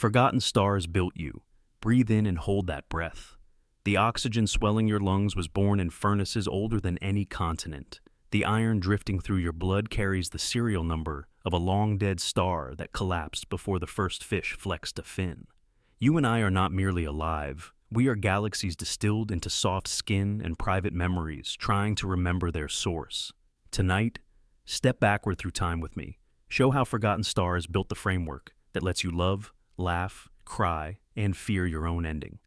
Forgotten stars built you. Breathe in and hold that breath. The oxygen swelling your lungs was born in furnaces older than any continent. The iron drifting through your blood carries the serial number of a long-dead star that collapsed before the first fish flexed a fin. You and I are not merely alive. We are galaxies distilled into soft skin and private memories, trying to remember their source. Tonight, step backward through time with me. Show how Forgotten Stars built the framework that lets you love, laugh, cry, and fear your own ending.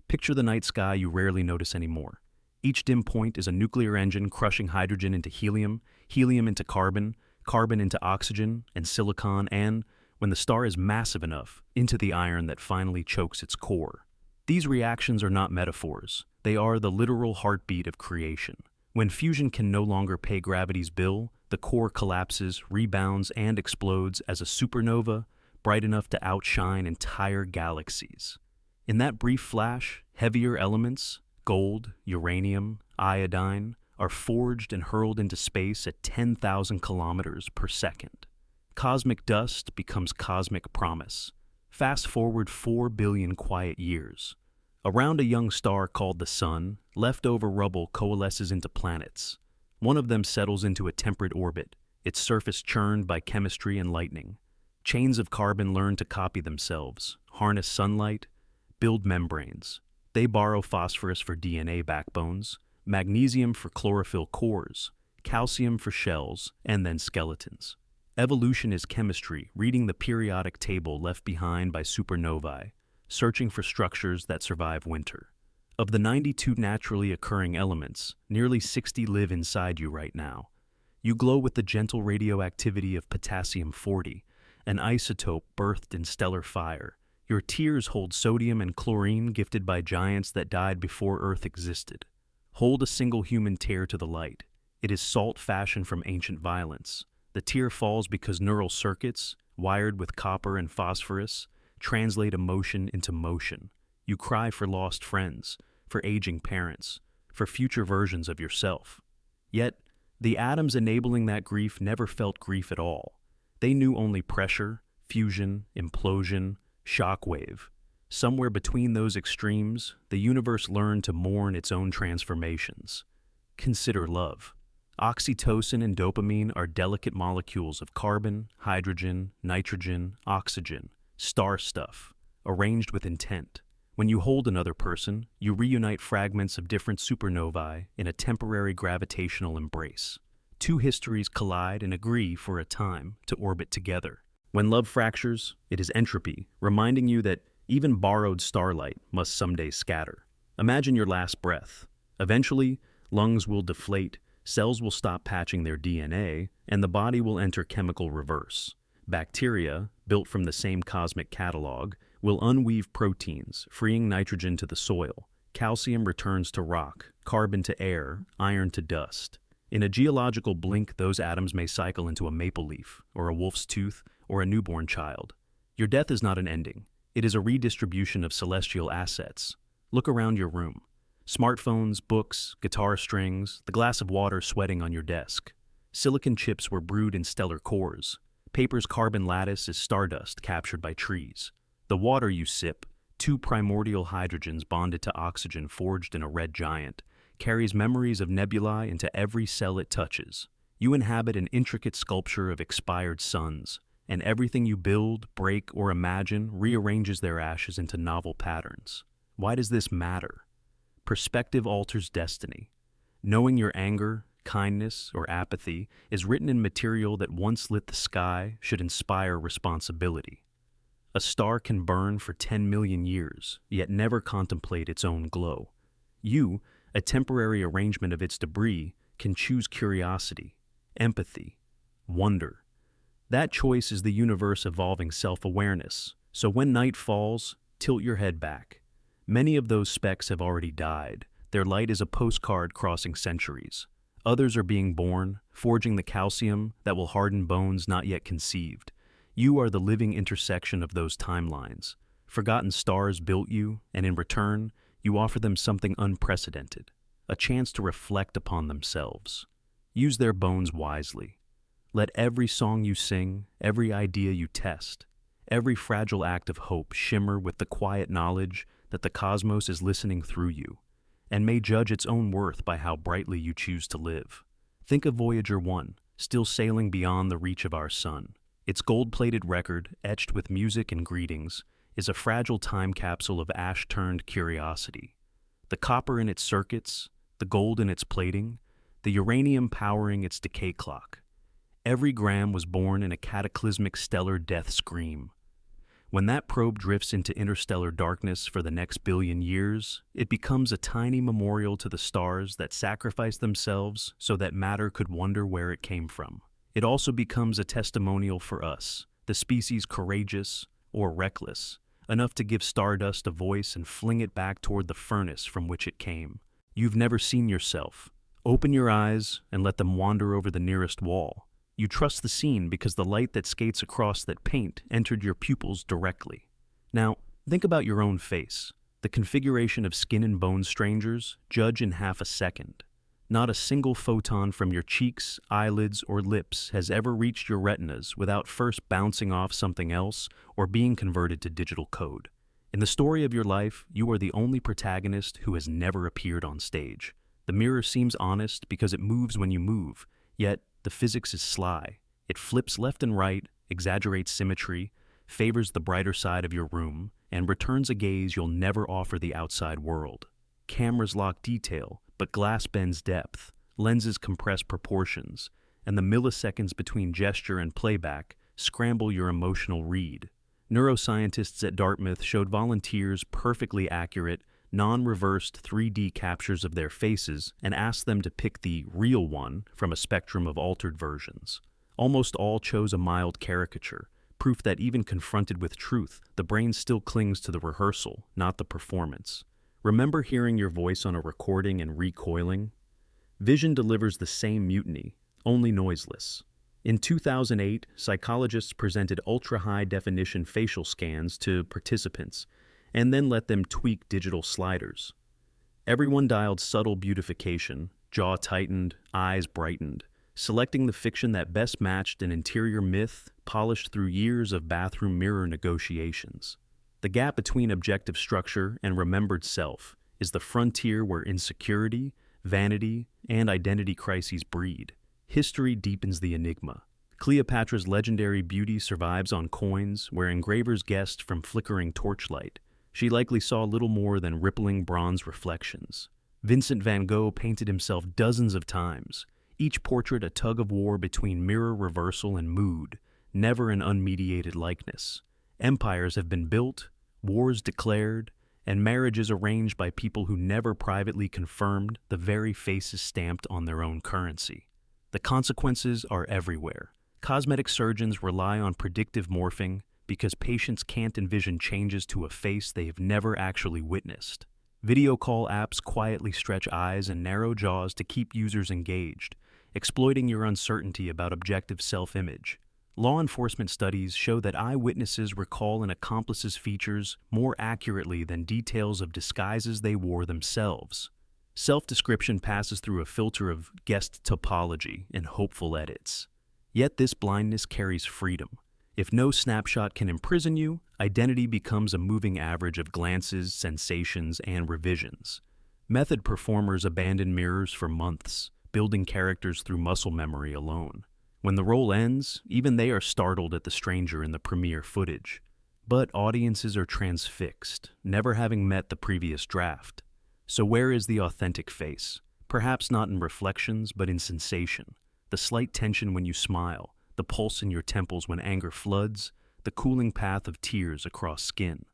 Picture the night sky you rarely notice anymore. Each dim point is a nuclear engine crushing hydrogen into helium, helium into carbon, carbon into oxygen and silicon, and, when the star is massive enough, into the iron that finally chokes its core. These reactions are not metaphors. They are the literal heartbeat of creation. When fusion can no longer pay gravity's bill, the core collapses, rebounds, and explodes as a supernova, bright enough to outshine entire galaxies. In that brief flash, heavier elements, gold, uranium, iodine, are forged and hurled into space at 10,000 kilometers per second. Cosmic dust becomes cosmic promise. Fast forward 4 billion quiet years. Around a young star called the Sun, leftover rubble coalesces into planets. One of them settles into a temperate orbit, its surface churned by chemistry and lightning. Chains of carbon learn to copy themselves, harness sunlight, build membranes. They borrow phosphorus for DNA backbones, magnesium for chlorophyll cores, calcium for shells, and then skeletons. Evolution is chemistry, reading the periodic table left behind by supernovae, searching for structures that survive winter. Of the 92 naturally occurring elements, nearly 60 live inside you right now. You glow with the gentle radioactivity of potassium-40, an isotope birthed in stellar fire. Your tears hold sodium and chlorine gifted by giants that died before Earth existed. Hold a single human tear to the light. It is salt fashioned from ancient violence. The tear falls because neural circuits, wired with copper and phosphorus, translate emotion into motion. You cry for lost friends, for aging parents, for future versions of yourself. Yet, the atoms enabling that grief never felt grief at all. They knew only pressure, fusion, implosion, shockwave. Somewhere between those extremes, the universe learned to mourn its own transformations. Consider love. Oxytocin and dopamine are delicate molecules of carbon, hydrogen, nitrogen, oxygen, star stuff, arranged with intent. When you hold another person, you reunite fragments of different supernovae in a temporary gravitational embrace. Two histories collide and agree for a time to orbit together. When love fractures, it is entropy, reminding you that even borrowed starlight must someday scatter. Imagine your last breath. Eventually, lungs will deflate, cells will stop patching their DNA, and the body will enter chemical reverse. Bacteria, built from the same cosmic catalog, will unweave proteins, freeing nitrogen to the soil. Calcium returns to rock, carbon to air, iron to dust. In a geological blink, those atoms may cycle into a maple leaf, or a wolf's tooth, or a newborn child. Your death is not an ending. It is a redistribution of celestial assets. Look around your room. Smartphones, books, guitar strings, the glass of water sweating on your desk. Silicon chips were brewed in stellar cores. Paper's carbon lattice is stardust captured by trees. The water you sip, two primordial hydrogens bonded to oxygen forged in a red giant, carries memories of nebulae into every cell it touches. You inhabit an intricate sculpture of expired suns, and everything you build, break, or imagine rearranges their ashes into novel patterns. Why does this matter? Perspective alters destiny. Knowing your anger, kindness, or apathy is written in material that once lit the sky should inspire responsibility. A star can burn for 10 million years, yet never contemplate its own glow. You, a temporary arrangement of its debris, can choose curiosity, empathy, wonder. That choice is the universe evolving self-awareness. So when night falls, tilt your head back. Many of those specks have already died. Their light is a postcard crossing centuries. Others are being born, forging the calcium that will harden bones not yet conceived. You are the living intersection of those timelines. Forgotten stars built you, and in return, you offer them something unprecedented, a chance to reflect upon themselves. Use their bones wisely. Let every song you sing, every idea you test, every fragile act of hope shimmer with the quiet knowledge that the cosmos is listening through you, and may judge its own worth by how brightly you choose to live. Think of Voyager 1, still sailing beyond the reach of our sun. Its gold-plated record, etched with music and greetings, is a fragile time capsule of ash-turned curiosity. The copper in its circuits, the gold in its plating, the uranium powering its decay clock. Every gram was born in a cataclysmic stellar death scream. When that probe drifts into interstellar darkness for the next billion years, it becomes a tiny memorial to the stars that sacrificed themselves so that matter could wonder where it came from. It also becomes a testimonial for us, the species courageous or reckless, enough to give Stardust a voice and fling it back toward the furnace from which it came. You've never seen yourself. Open your eyes and let them wander over the nearest wall. You trust the scene because the light that skates across that paint entered your pupils directly. Now, think about your own face. The configuration of skin and bone strangers, judge in half a second. Not a single photon from your cheeks, eyelids, or lips has ever reached your retinas without first bouncing off something else or being converted to digital code. In the story of your life, you are the only protagonist who has never appeared on stage. The mirror seems honest because it moves when you move, yet the physics is sly. It flips left and right, exaggerates symmetry, favors the brighter side of your room, and returns a gaze you'll never offer the outside world. Cameras lock detail, but glass bends depth, lenses compress proportions, and the milliseconds between gesture and playback scramble your emotional read. Neuroscientists at Dartmouth showed volunteers perfectly accurate, non-reversed 3D captures of their faces and asked them to pick the real one from a spectrum of altered versions. Almost all chose a mild caricature, proof that even confronted with truth, the brain still clings to the rehearsal, not the performance. Remember hearing your voice on a recording and recoiling? Vision delivers the same mutiny, only noiseless. In 2008, psychologists presented ultra-high-definition facial scans to participants and then let them tweak digital sliders. Everyone dialed subtle beautification, jaw tightened, eyes brightened, selecting the fiction that best matched an interior myth polished through years of bathroom mirror negotiations. The gap between objective structure and remembered self is the frontier where insecurity, vanity, and identity crises breed. History deepens the enigma. Cleopatra's legendary beauty survives on coins where engravers guessed from flickering torchlight. She likely saw little more than rippling bronze reflections. Vincent van Gogh painted himself dozens of times, each portrait a tug-of-war between mirror reversal and mood, never an unmediated likeness. Empires have been built, wars declared, and marriages arranged by people who never privately confirmed the very faces stamped on their own currency. The consequences are everywhere. Cosmetic surgeons rely on predictive morphing because patients can't envision changes to a face they have never actually witnessed. Video call apps quietly stretch eyes and narrow jaws to keep users engaged, exploiting your uncertainty about objective self-image. Law enforcement studies show that eyewitnesses recall an accomplice's features more accurately than details of disguises they wore themselves. Self-description passes through a filter of guessed topology and hopeful edits. Yet this blindness carries freedom. If no snapshot can imprison you, identity becomes a moving average of glances, sensations, and revisions. Method performers abandon mirrors for months, building characters through muscle memory alone. When the role ends, even they are startled at the stranger in the premiere footage. But audiences are transfixed, never having met the previous draft. So where is the authentic face? Perhaps not in reflections, but in sensation. The slight tension when you smile, the pulse in your temples when anger floods, the cooling path of tears across skin.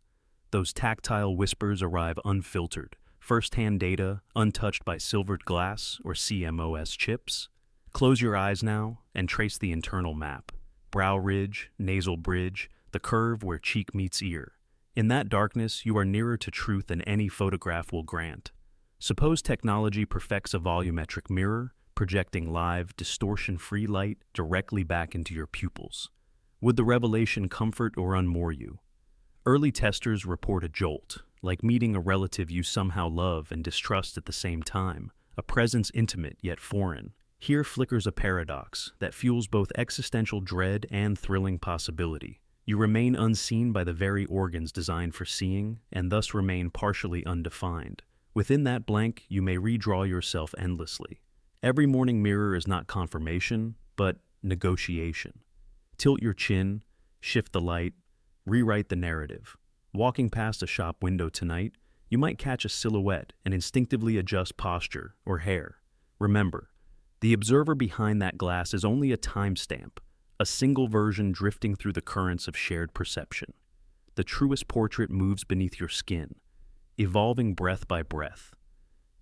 Those tactile whispers arrive unfiltered, first-hand data, untouched by silvered glass or CMOS chips. Close your eyes now and trace the internal map. Brow ridge, nasal bridge, the curve where cheek meets ear. In that darkness, you are nearer to truth than any photograph will grant. Suppose technology perfects a volumetric mirror, projecting live, distortion-free light directly back into your pupils. Would the revelation comfort or unmoor you? Early testers report a jolt, like meeting a relative you somehow love and distrust at the same time, a presence intimate yet foreign. Here flickers a paradox that fuels both existential dread and thrilling possibility. You remain unseen by the very organs designed for seeing, and thus remain partially undefined. Within that blank, you may redraw yourself endlessly. Every morning mirror is not confirmation, but negotiation. Tilt your chin, shift the light, rewrite the narrative. Walking past a shop window tonight, you might catch a silhouette and instinctively adjust posture or hair. Remember, the observer behind that glass is only a timestamp, a single version drifting through the currents of shared perception. The truest portrait moves beneath your skin, evolving breath by breath,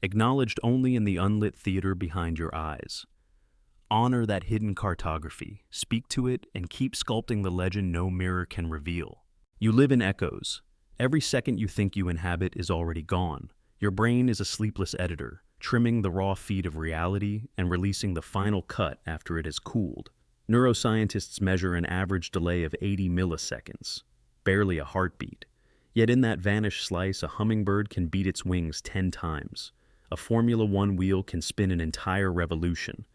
acknowledged only in the unlit theater behind your eyes. Honor that hidden cartography, speak to it, and keep sculpting the legend no mirror can reveal. You live in echoes. Every second you think you inhabit is already gone. Your brain is a sleepless editor, trimming the raw feed of reality and releasing the final cut after it has cooled. Neuroscientists measure an average delay of 80 milliseconds, barely a heartbeat. Yet in that vanished slice, a hummingbird can beat its wings 10 times. A Formula One wheel can spin an entire revolution,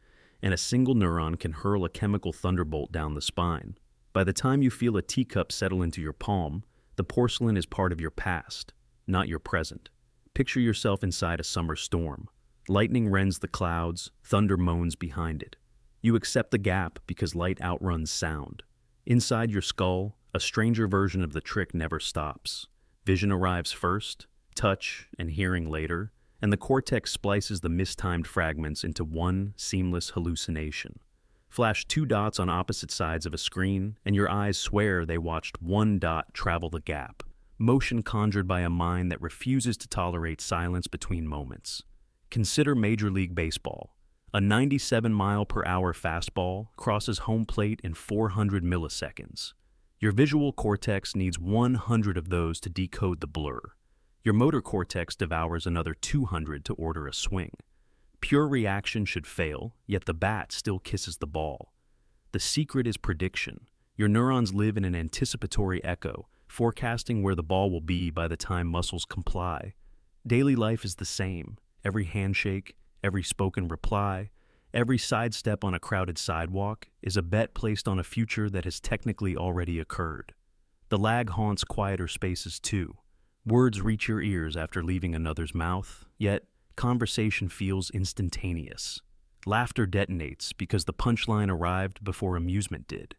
and a single neuron can hurl a chemical thunderbolt down the spine. By the time you feel a teacup settle into your palm, the porcelain is part of your past, not your present. Picture yourself inside a summer storm. Lightning rends the clouds, thunder moans behind it. You accept the gap because light outruns sound. Inside your skull, a stranger version of the trick never stops. Vision arrives first, touch and hearing later, and the cortex splices the mistimed fragments into one seamless hallucination. Flash 2 dots on opposite sides of a screen, and your eyes swear they watched 1 dot travel the gap. Motion conjured by a mind that refuses to tolerate silence between moments. Consider Major League Baseball. A 97-mile-per-hour fastball crosses home plate in 400 milliseconds. Your visual cortex needs 100 of those to decode the blur. Your motor cortex devours another 200 to order a swing. Pure reaction should fail, yet the bat still kisses the ball. The secret is prediction. Your neurons live in an anticipatory echo, forecasting where the ball will be by the time muscles comply. Daily life is the same. Every handshake, every spoken reply, every sidestep on a crowded sidewalk is a bet placed on a future that has technically already occurred. The lag haunts quieter spaces too. Words reach your ears after leaving another's mouth, yet conversation feels instantaneous. Laughter detonates because the punchline arrived before amusement did.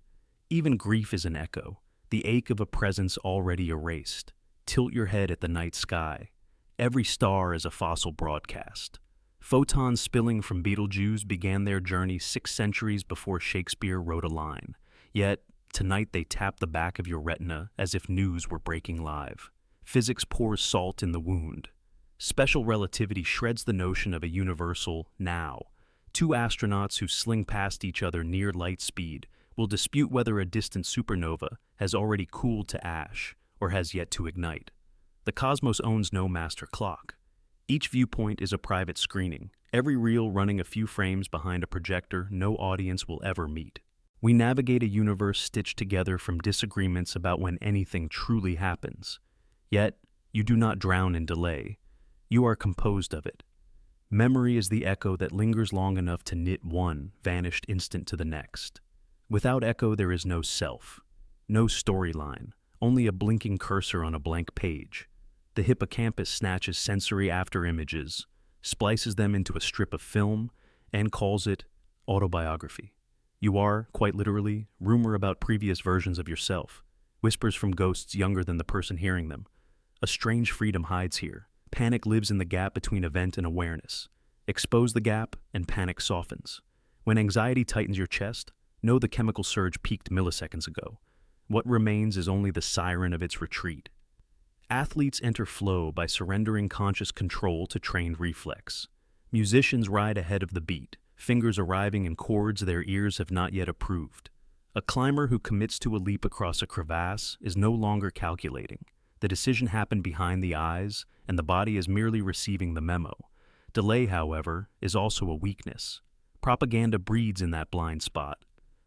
Even grief is an echo, the ache of a presence already erased. Tilt your head at the night sky. Every star is a fossil broadcast. Photons spilling from Betelgeuse began their journey 6 centuries before Shakespeare wrote a line. Yet, tonight they tap the back of your retina as if news were breaking live. Physics pours salt in the wound. Special relativity shreds the notion of a universal now. 2 astronauts who sling past each other near light speed will dispute whether a distant supernova has already cooled to ash or has yet to ignite. The cosmos owns no master clock. Each viewpoint is a private screening, every reel running a few frames behind a projector no audience will ever meet. We navigate a universe stitched together from disagreements about when anything truly happens. Yet, you do not drown in delay. You are composed of it. Memory is the echo that lingers long enough to knit one vanished instant to the next. Without echo, there is no self, no storyline, only a blinking cursor on a blank page. The hippocampus snatches sensory afterimages, splices them into a strip of film, and calls it autobiography. You are, quite literally, rumor about previous versions of yourself, whispers from ghosts younger than the person hearing them. A strange freedom hides here. Panic lives in the gap between event and awareness. Expose the gap, and panic softens. When anxiety tightens your chest, know the chemical surge peaked milliseconds ago. What remains is only the siren of its retreat. Athletes enter flow by surrendering conscious control to trained reflex. Musicians ride ahead of the beat, fingers arriving in chords their ears have not yet approved. A climber who commits to a leap across a crevasse is no longer calculating. The decision happened behind the eyes, and the body is merely receiving the memo. Delay, however, is also a weakness. Propaganda breeds in that blind spot.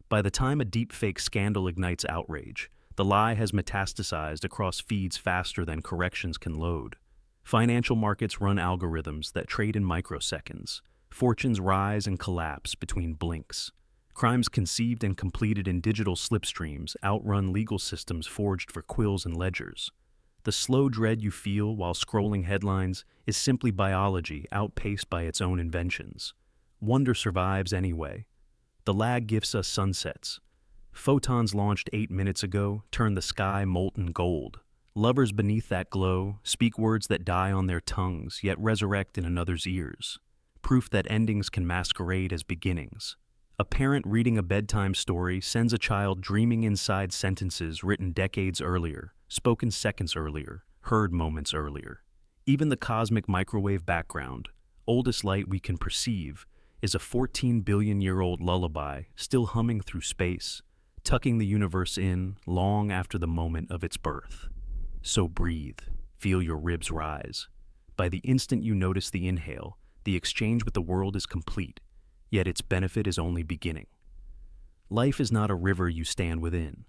By the time a deepfake scandal ignites outrage, the lie has metastasized across feeds faster than corrections can load. Financial markets run algorithms that trade in microseconds. Fortunes rise and collapse between blinks. Crimes conceived and completed in digital slipstreams outrun legal systems forged for quills and ledgers. The slow dread you feel while scrolling headlines is simply biology outpaced by its own inventions. Wonder survives anyway. The lag gifts us sunsets. Photons launched 8 minutes ago turn the sky molten gold. Lovers beneath that glow speak words that die on their tongues, yet resurrect in another's ears. Proof that endings can masquerade as beginnings. A parent reading a bedtime story sends a child dreaming inside sentences written decades earlier, spoken seconds earlier, heard moments earlier. Even the cosmic microwave background, oldest light we can perceive, is a 14-billion-year-old lullaby still humming through space, tucking the universe in long after the moment of its birth. So breathe, feel your ribs rise. By the instant you notice the inhale, the exchange with the world is complete, yet its benefit is only beginning. Life is not a river you stand within.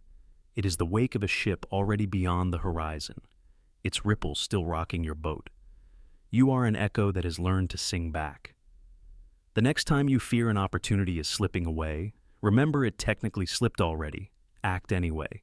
It is the wake of a ship already beyond the horizon, its ripples still rocking your boat. You are an echo that has learned to sing back. The next time you fear an opportunity is slipping away, remember it technically slipped already. Act anyway.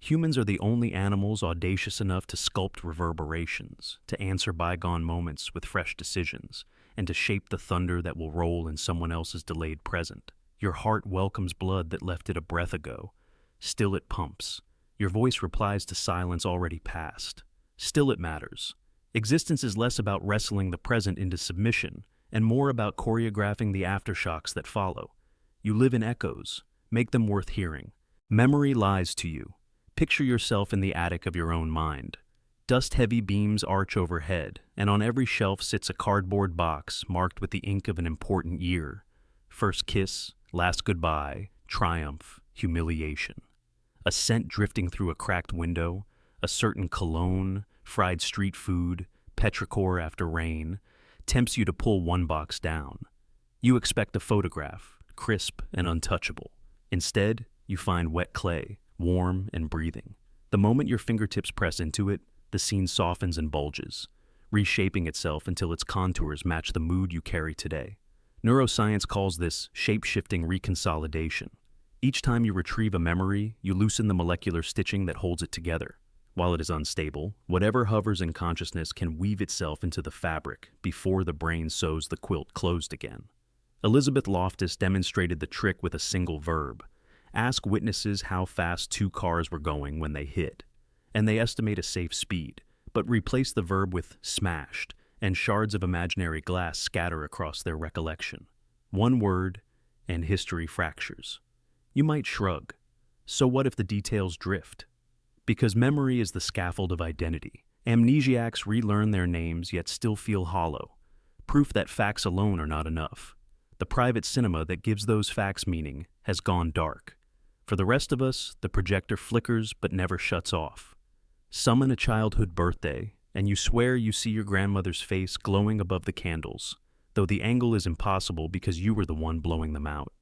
Humans are the only animals audacious enough to sculpt reverberations, to answer bygone moments with fresh decisions, and to shape the thunder that will roll in someone else's delayed present. Your heart welcomes blood that left it a breath ago. Still it pumps. Your voice replies to silence already past. Still it matters. Existence is less about wrestling the present into submission, and more about choreographing the aftershocks that follow. You live in echoes. Make them worth hearing. Memory lies to you. Picture yourself in the attic of your own mind. Dust-heavy beams arch overhead, and on every shelf sits a cardboard box marked with the ink of an important year. First kiss, last goodbye, triumph, humiliation. A scent drifting through a cracked window, a certain cologne, fried street food, petrichor after rain, tempts you to pull one box down. You expect a photograph, crisp and untouchable. Instead, you find wet clay, warm and breathing. The moment your fingertips press into it, the scene softens and bulges, reshaping itself until its contours match the mood you carry today. Neuroscience calls this shape-shifting reconsolidation. Each time you retrieve a memory, you loosen the molecular stitching that holds it together. While it is unstable, whatever hovers in consciousness can weave itself into the fabric before the brain sews the quilt closed again. Elizabeth Loftus demonstrated the trick with a single verb. Ask witnesses how fast 2 cars were going when they hit, and they estimate a safe speed, but replace the verb with smashed, and shards of imaginary glass scatter across their recollection. One word, and history fractures. You might shrug. So what if the details drift? Because memory is the scaffold of identity. Amnesiacs relearn their names yet still feel hollow. Proof that facts alone are not enough. The private cinema that gives those facts meaning has gone dark. For the rest of us, the projector flickers but never shuts off. Summon a childhood birthday, and you swear you see your grandmother's face glowing above the candles, though the angle is impossible because you were the one blowing them out.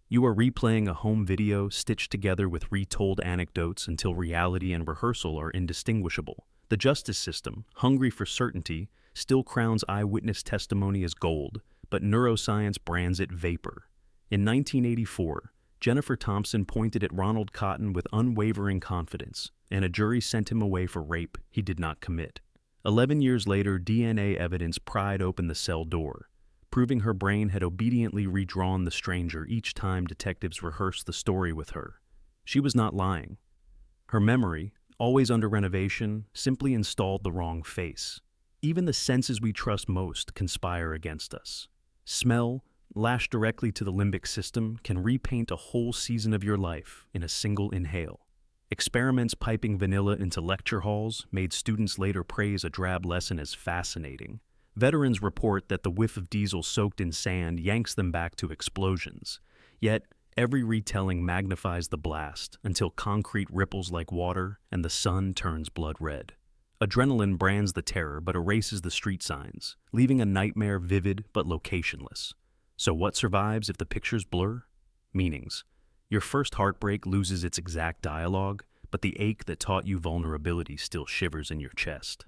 You are replaying a home video stitched together with retold anecdotes until reality and rehearsal are indistinguishable. The justice system, hungry for certainty, still crowns eyewitness testimony as gold, but neuroscience brands it vapor. In 1984, Jennifer Thompson pointed at Ronald Cotton with unwavering confidence, and a jury sent him away for rape he did not commit. 11 years later, DNA evidence pried open the cell door, proving her brain had obediently redrawn the stranger each time detectives rehearsed the story with her. She was not lying. Her memory, always under renovation, simply installed the wrong face. Even the senses we trust most conspire against us. Smell, lashed directly to the limbic system, can repaint a whole season of your life in a single inhale. Experiments piping vanilla into lecture halls made students later praise a drab lesson as fascinating. Veterans report that the whiff of diesel soaked in sand yanks them back to explosions. Yet, every retelling magnifies the blast until concrete ripples like water and the sun turns blood red. Adrenaline brands the terror but erases the street signs, leaving a nightmare vivid but locationless. So what survives if the pictures blur? Meanings. Your first heartbreak loses its exact dialogue, but the ache that taught you vulnerability still shivers in your chest.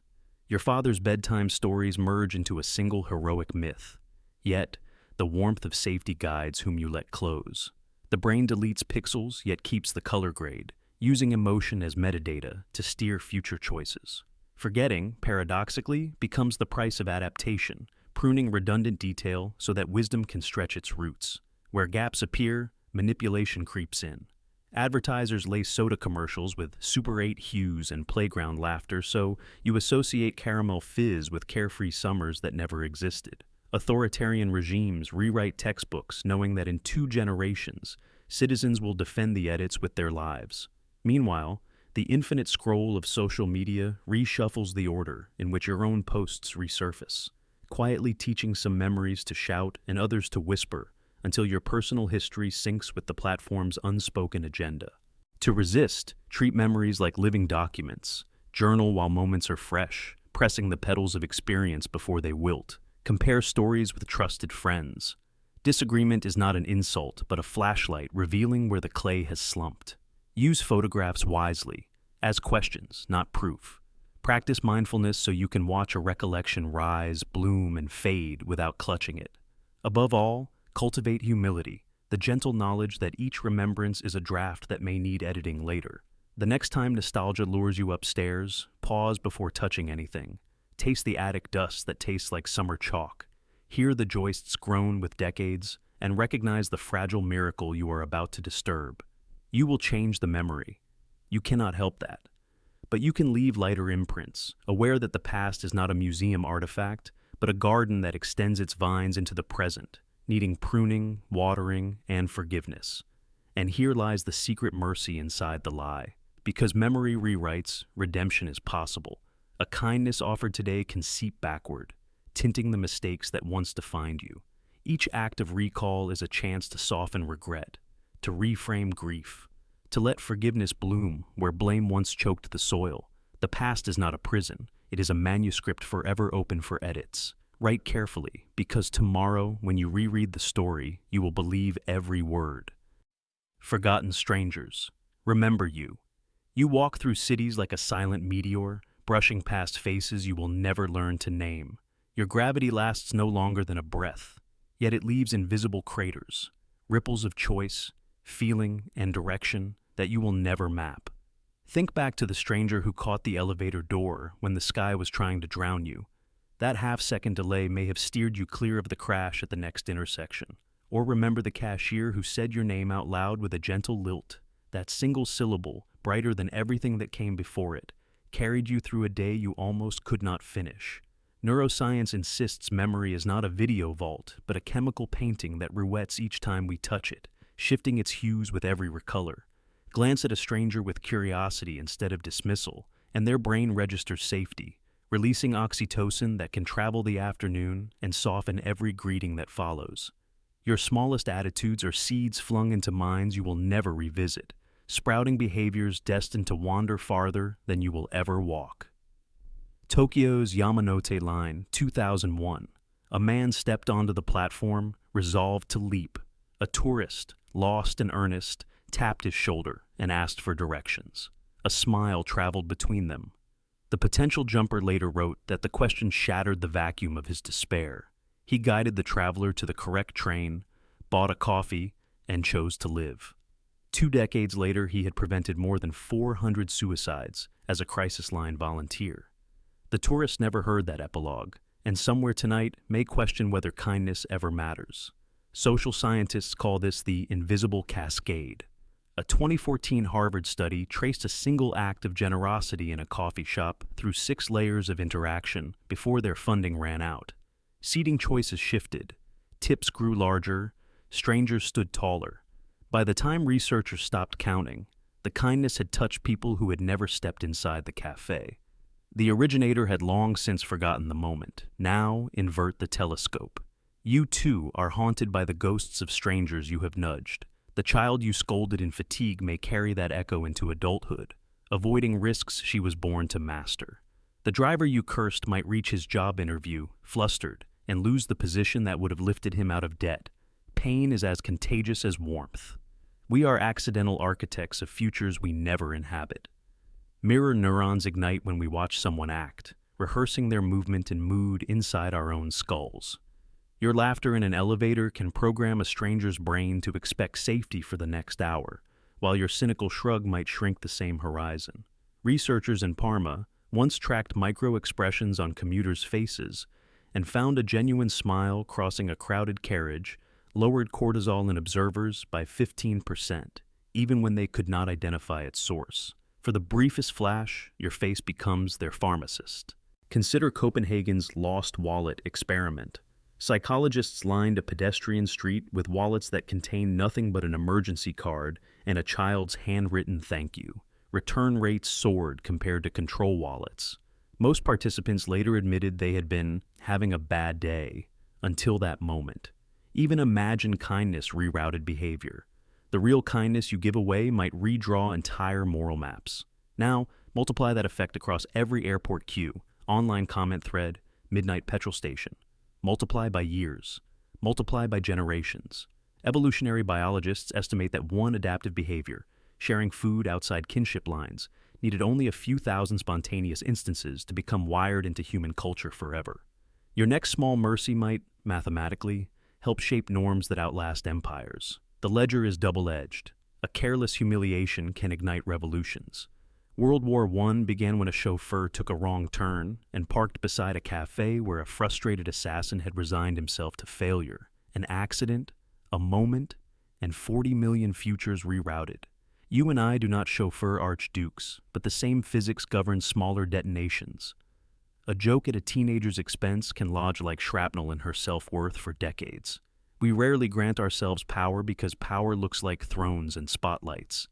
Your father's bedtime stories merge into a single heroic myth. Yet, the warmth of safety guides whom you let close. The brain deletes pixels yet keeps the color grade, using emotion as metadata to steer future choices. Forgetting, paradoxically, becomes the price of adaptation, pruning redundant detail so that wisdom can stretch its roots. Where gaps appear, manipulation creeps in. Advertisers lace soda commercials with Super 8 hues and playground laughter, so you associate caramel fizz with carefree summers that never existed. Authoritarian regimes rewrite textbooks knowing that in 2 generations, citizens will defend the edits with their lives. Meanwhile, the infinite scroll of social media reshuffles the order in which your own posts resurface, quietly teaching some memories to shout and others to whisper until your personal history syncs with the platform's unspoken agenda. To resist, treat memories like living documents, journal while moments are fresh, pressing the petals of experience before they wilt. Compare stories with trusted friends. Disagreement is not an insult, but a flashlight revealing where the clay has slumped. Use photographs wisely, as questions, not proof. Practice mindfulness so you can watch a recollection rise, bloom, and fade without clutching it. Above all, cultivate humility, the gentle knowledge that each remembrance is a draft that may need editing later. The next time nostalgia lures you upstairs, pause before touching anything. Taste the attic dust that tastes like summer chalk. Hear the joists groan with decades, and recognize the fragile miracle you are about to disturb. You will change the memory. You cannot help that. But you can leave lighter imprints, aware that the past is not a museum artifact, but a garden that extends its vines into the present, needing pruning, watering, and forgiveness. And here lies the secret mercy inside the lie. Because memory rewrites, redemption is possible. A kindness offered today can seep backward, tinting the mistakes that once defined you. Each act of recall is a chance to soften regret, to reframe grief, to let forgiveness bloom where blame once choked the soil. The past is not a prison. It is a manuscript forever open for edits. Write carefully, because tomorrow, when you reread the story, you will believe every word. Forgotten strangers, remember you. You walk through cities like a silent meteor, brushing past faces you will never learn to name. Your gravity lasts no longer than a breath, yet it leaves invisible craters, ripples of choice, feeling, and direction that you will never map. Think back to the stranger who caught the elevator door when the sky was trying to drown you. That half-second delay may have steered you clear of the crash at the next intersection. Or remember the cashier who said your name out loud with a gentle lilt. That single syllable, brighter than everything that came before it, carried you through a day you almost could not finish. Neuroscience insists memory is not a video vault, but a chemical painting that rouettes each time we touch it, shifting its hues with every recolor. Glance at a stranger with curiosity instead of dismissal, and their brain registers safety, releasing oxytocin that can travel the afternoon and soften every greeting that follows. Your smallest attitudes are seeds flung into minds you will never revisit, sprouting behaviors destined to wander farther than you will ever walk. Tokyo's Yamanote Line, 2001. A man stepped onto the platform, resolved to leap. A tourist, lost and earnest, tapped his shoulder and asked for directions. A smile traveled between them. The potential jumper later wrote that the question shattered the vacuum of his despair. He guided the traveler to the correct train, bought a coffee, and chose to live. 2 decades later, he had prevented more than 400 suicides as a crisis line volunteer. The tourist never heard that epilogue, and somewhere tonight may question whether kindness ever matters. Social scientists call this the invisible cascade. A 2014 Harvard study traced a single act of generosity in a coffee shop through 6 layers of interaction before their funding ran out. Seating choices shifted, tips grew larger, strangers stood taller. By the time researchers stopped counting, the kindness had touched people who had never stepped inside the cafe. The originator had long since forgotten the moment. Now invert the telescope. You too are haunted by the ghosts of strangers you have nudged. The child you scolded in fatigue may carry that echo into adulthood, avoiding risks she was born to master. The driver you cursed might reach his job interview, flustered, and lose the position that would have lifted him out of debt. Pain is as contagious as warmth. We are accidental architects of futures we never inhabit. Mirror neurons ignite when we watch someone act, rehearsing their movement and mood inside our own skulls. Your laughter in an elevator can program a stranger's brain to expect safety for the next hour, while your cynical shrug might shrink the same horizon. Researchers in Parma once tracked micro-expressions on commuters' faces and found a genuine smile crossing a crowded carriage lowered cortisol in observers by 15%, even when they could not identify its source. For the briefest flash, your face becomes their pharmacist. Consider Copenhagen's lost wallet experiment. Psychologists lined a pedestrian street with wallets that contained nothing but an emergency card and a child's handwritten thank you. Return rates soared compared to control wallets. Most participants later admitted they had been having a bad day until that moment. Even imagined kindness rerouted behavior. The real kindness you give away might redraw entire moral maps. Now, multiply that effect across every airport queue, online comment thread, midnight petrol station. Multiply by years. Multiply by generations. Evolutionary biologists estimate that one adaptive behavior, sharing food outside kinship lines, needed only a few thousand spontaneous instances to become wired into human culture forever. Your next small mercy might, mathematically, help shape norms that outlast empires. The ledger is double-edged. A careless humiliation can ignite revolutions. World War I began when a chauffeur took a wrong turn and parked beside a cafe where a frustrated assassin had resigned himself to failure. An accident, a moment, and 40 million futures rerouted. You and I do not chauffeur archdukes, but the same physics governs smaller detonations. A joke at a teenager's expense can lodge like shrapnel in her self-worth for decades. We rarely grant ourselves power because power looks like thrones and spotlights.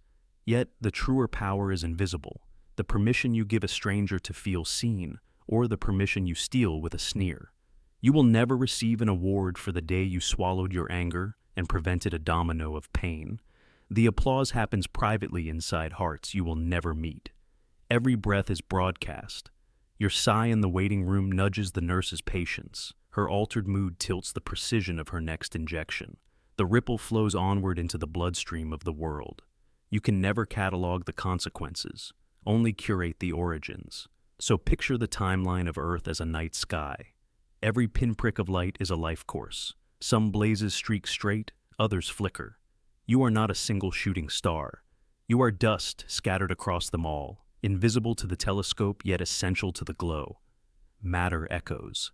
Yet, the truer power is invisible, the permission you give a stranger to feel seen, or the permission you steal with a sneer. You will never receive an award for the day you swallowed your anger and prevented a domino of pain. The applause happens privately inside hearts you will never meet. Every breath is broadcast. Your sigh in the waiting room nudges the nurse's patience. Her altered mood tilts the precision of her next injection. The ripple flows onward into the bloodstream of the world. You can never catalog the consequences, only curate the origins. So picture the timeline of Earth as a night sky. Every pinprick of light is a life course. Some blazes streak straight, others flicker. You are not a single shooting star. You are dust scattered across them all, invisible to the telescope yet essential to the glow. Matter echoes.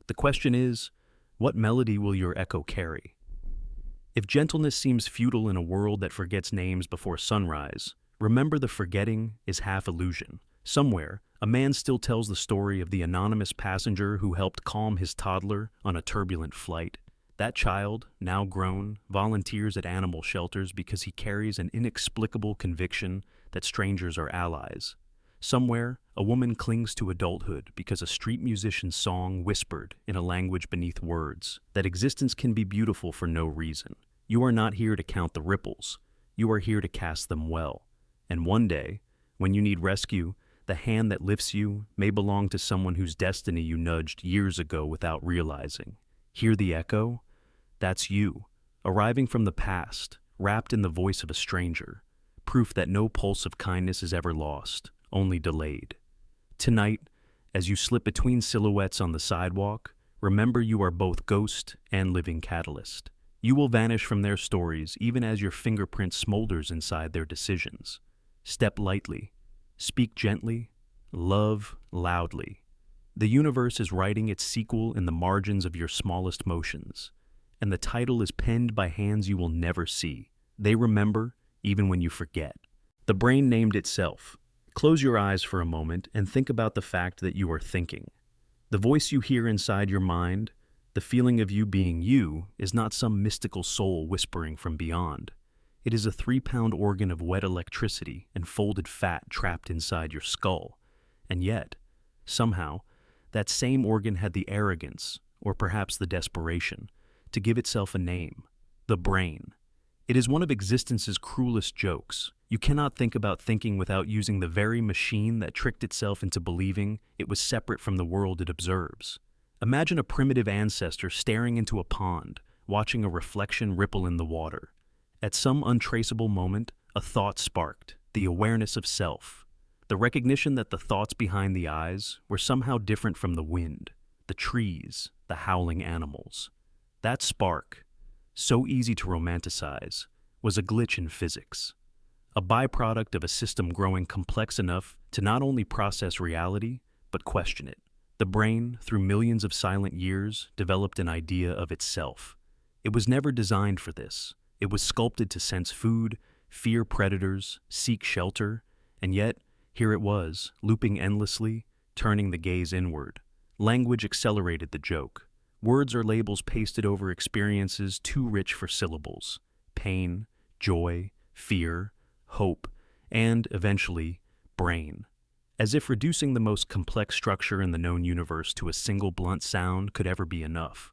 The question is, what melody will your echo carry? If gentleness seems futile in a world that forgets names before sunrise, remember the forgetting is half illusion. Somewhere, a man still tells the story of the anonymous passenger who helped calm his toddler on a turbulent flight. That child, now grown, volunteers at animal shelters because he carries an inexplicable conviction that strangers are allies. Somewhere, a woman clings to adulthood because a street musician's song whispered in a language beneath words that existence can be beautiful for no reason. You are not here to count the ripples. You are here to cast them well. And one day, when you need rescue, the hand that lifts you may belong to someone whose destiny you nudged years ago without realizing. Hear the echo? That's you, arriving from the past, wrapped in the voice of a stranger. Proof that no pulse of kindness is ever lost, only delayed. Tonight, as you slip between silhouettes on the sidewalk, remember you are both ghost and living catalyst. You will vanish from their stories even as your fingerprint smolders inside their decisions. Step lightly, speak gently, love loudly. The universe is writing its sequel in the margins of your smallest motions, and the title is penned by hands you will never see. They remember even when you forget. The brain named itself. Close your eyes for a moment and think about the fact that you are thinking. The voice you hear inside your mind, the feeling of you being you, is not some mystical soul whispering from beyond. It is a 3-pound organ of wet electricity and folded fat trapped inside your skull. And yet, somehow, that same organ had the arrogance, or perhaps the desperation, to give itself a name: the brain. It is one of existence's cruelest jokes. You cannot think about thinking without using the very machine that tricked itself into believing it was separate from the world it observes. Imagine a primitive ancestor staring into a pond, watching a reflection ripple in the water. At some untraceable moment, a thought sparked, the awareness of self. The recognition that the thoughts behind the eyes were somehow different from the wind, the trees, the howling animals. That spark, so easy to romanticize, was a glitch in physics, a byproduct of a system growing complex enough to not only process reality, but question it. The brain, through millions of silent years, developed an idea of itself. It was never designed for this. It was sculpted to sense food, fear predators, seek shelter, and yet, here it was, looping endlessly, turning the gaze inward. Language accelerated the joke. Words or labels pasted over experiences too rich for syllables. Pain, joy, fear, hope, and, eventually, brain. As if reducing the most complex structure in the known universe to a single blunt sound could ever be enough.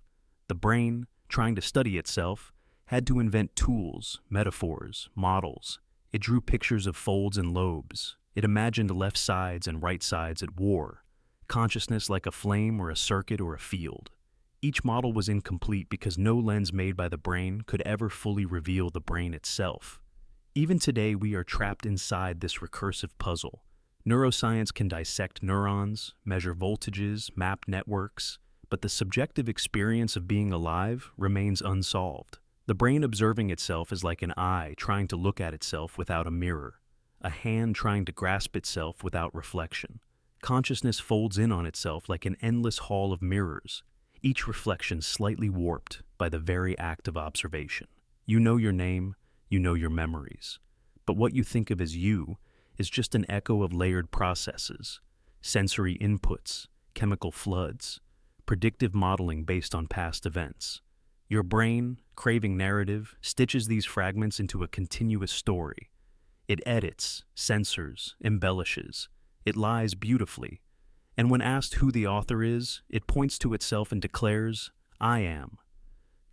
The brain, trying to study itself, had to invent tools, metaphors, models. It drew pictures of folds and lobes. It imagined left sides and right sides at war, consciousness like a flame or a circuit or a field. Each model was incomplete because no lens made by the brain could ever fully reveal the brain itself. Even today, we are trapped inside this recursive puzzle. Neuroscience can dissect neurons, measure voltages, map networks, but the subjective experience of being alive remains unsolved. The brain observing itself is like an eye trying to look at itself without a mirror, a hand trying to grasp itself without reflection. Consciousness folds in on itself like an endless hall of mirrors, each reflection slightly warped by the very act of observation. You know your name, you know your memories, but what you think of as you is just an echo of layered processes, sensory inputs, chemical floods, predictive modeling based on past events. Your brain, craving narrative, stitches these fragments into a continuous story. It edits, censors, embellishes. It lies beautifully. And when asked who the author is, it points to itself and declares, "I am."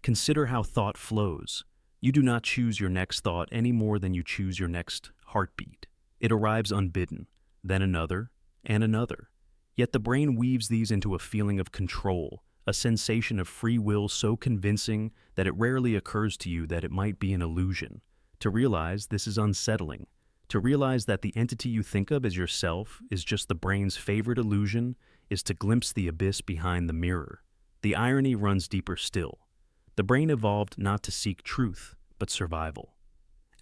Consider how thought flows. You do not choose your next thought any more than you choose your next heartbeat. It arrives unbidden, then another, and another. Yet the brain weaves these into a feeling of control, a sensation of free will so convincing that it rarely occurs to you that it might be an illusion. To realize this is unsettling. To realize that the entity you think of as yourself is just the brain's favorite illusion is to glimpse the abyss behind the mirror. The irony runs deeper still. The brain evolved not to seek truth, but survival.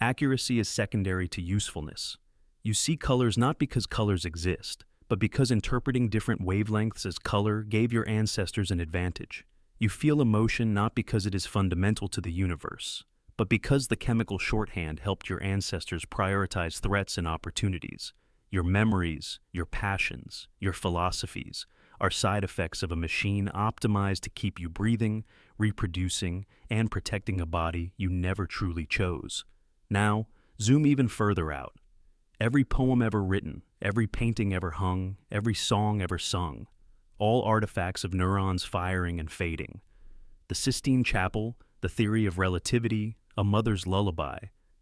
Accuracy is secondary to usefulness. You see colors not because colors exist, but because interpreting different wavelengths as color gave your ancestors an advantage. You feel emotion not because it is fundamental to the universe, but because the chemical shorthand helped your ancestors prioritize threats and opportunities. Your memories, your passions, your philosophies are side effects of a machine optimized to keep you breathing, reproducing, and protecting a body you never truly chose. Now, zoom even further out. Every poem ever written, every painting ever hung, every song ever sung, all artifacts of neurons firing and fading. The Sistine Chapel, the theory of relativity, a mother's lullaby,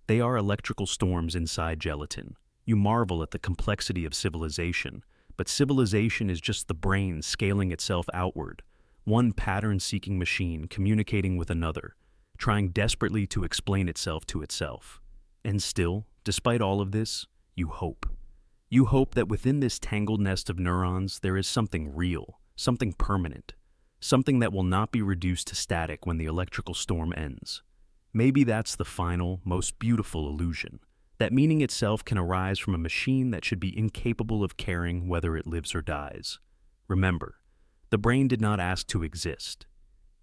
they are electrical storms inside gelatin. You marvel at the complexity of civilization, but civilization is just the brain scaling itself outward, one pattern-seeking machine communicating with another, trying desperately to explain itself to itself. And still, despite all of this, you hope. You hope that within this tangled nest of neurons there is something real, something permanent, something that will not be reduced to static when the electrical storm ends. Maybe that's the final, most beautiful illusion, that meaning itself can arise from a machine that should be incapable of caring whether it lives or dies. Remember, the brain did not ask to exist.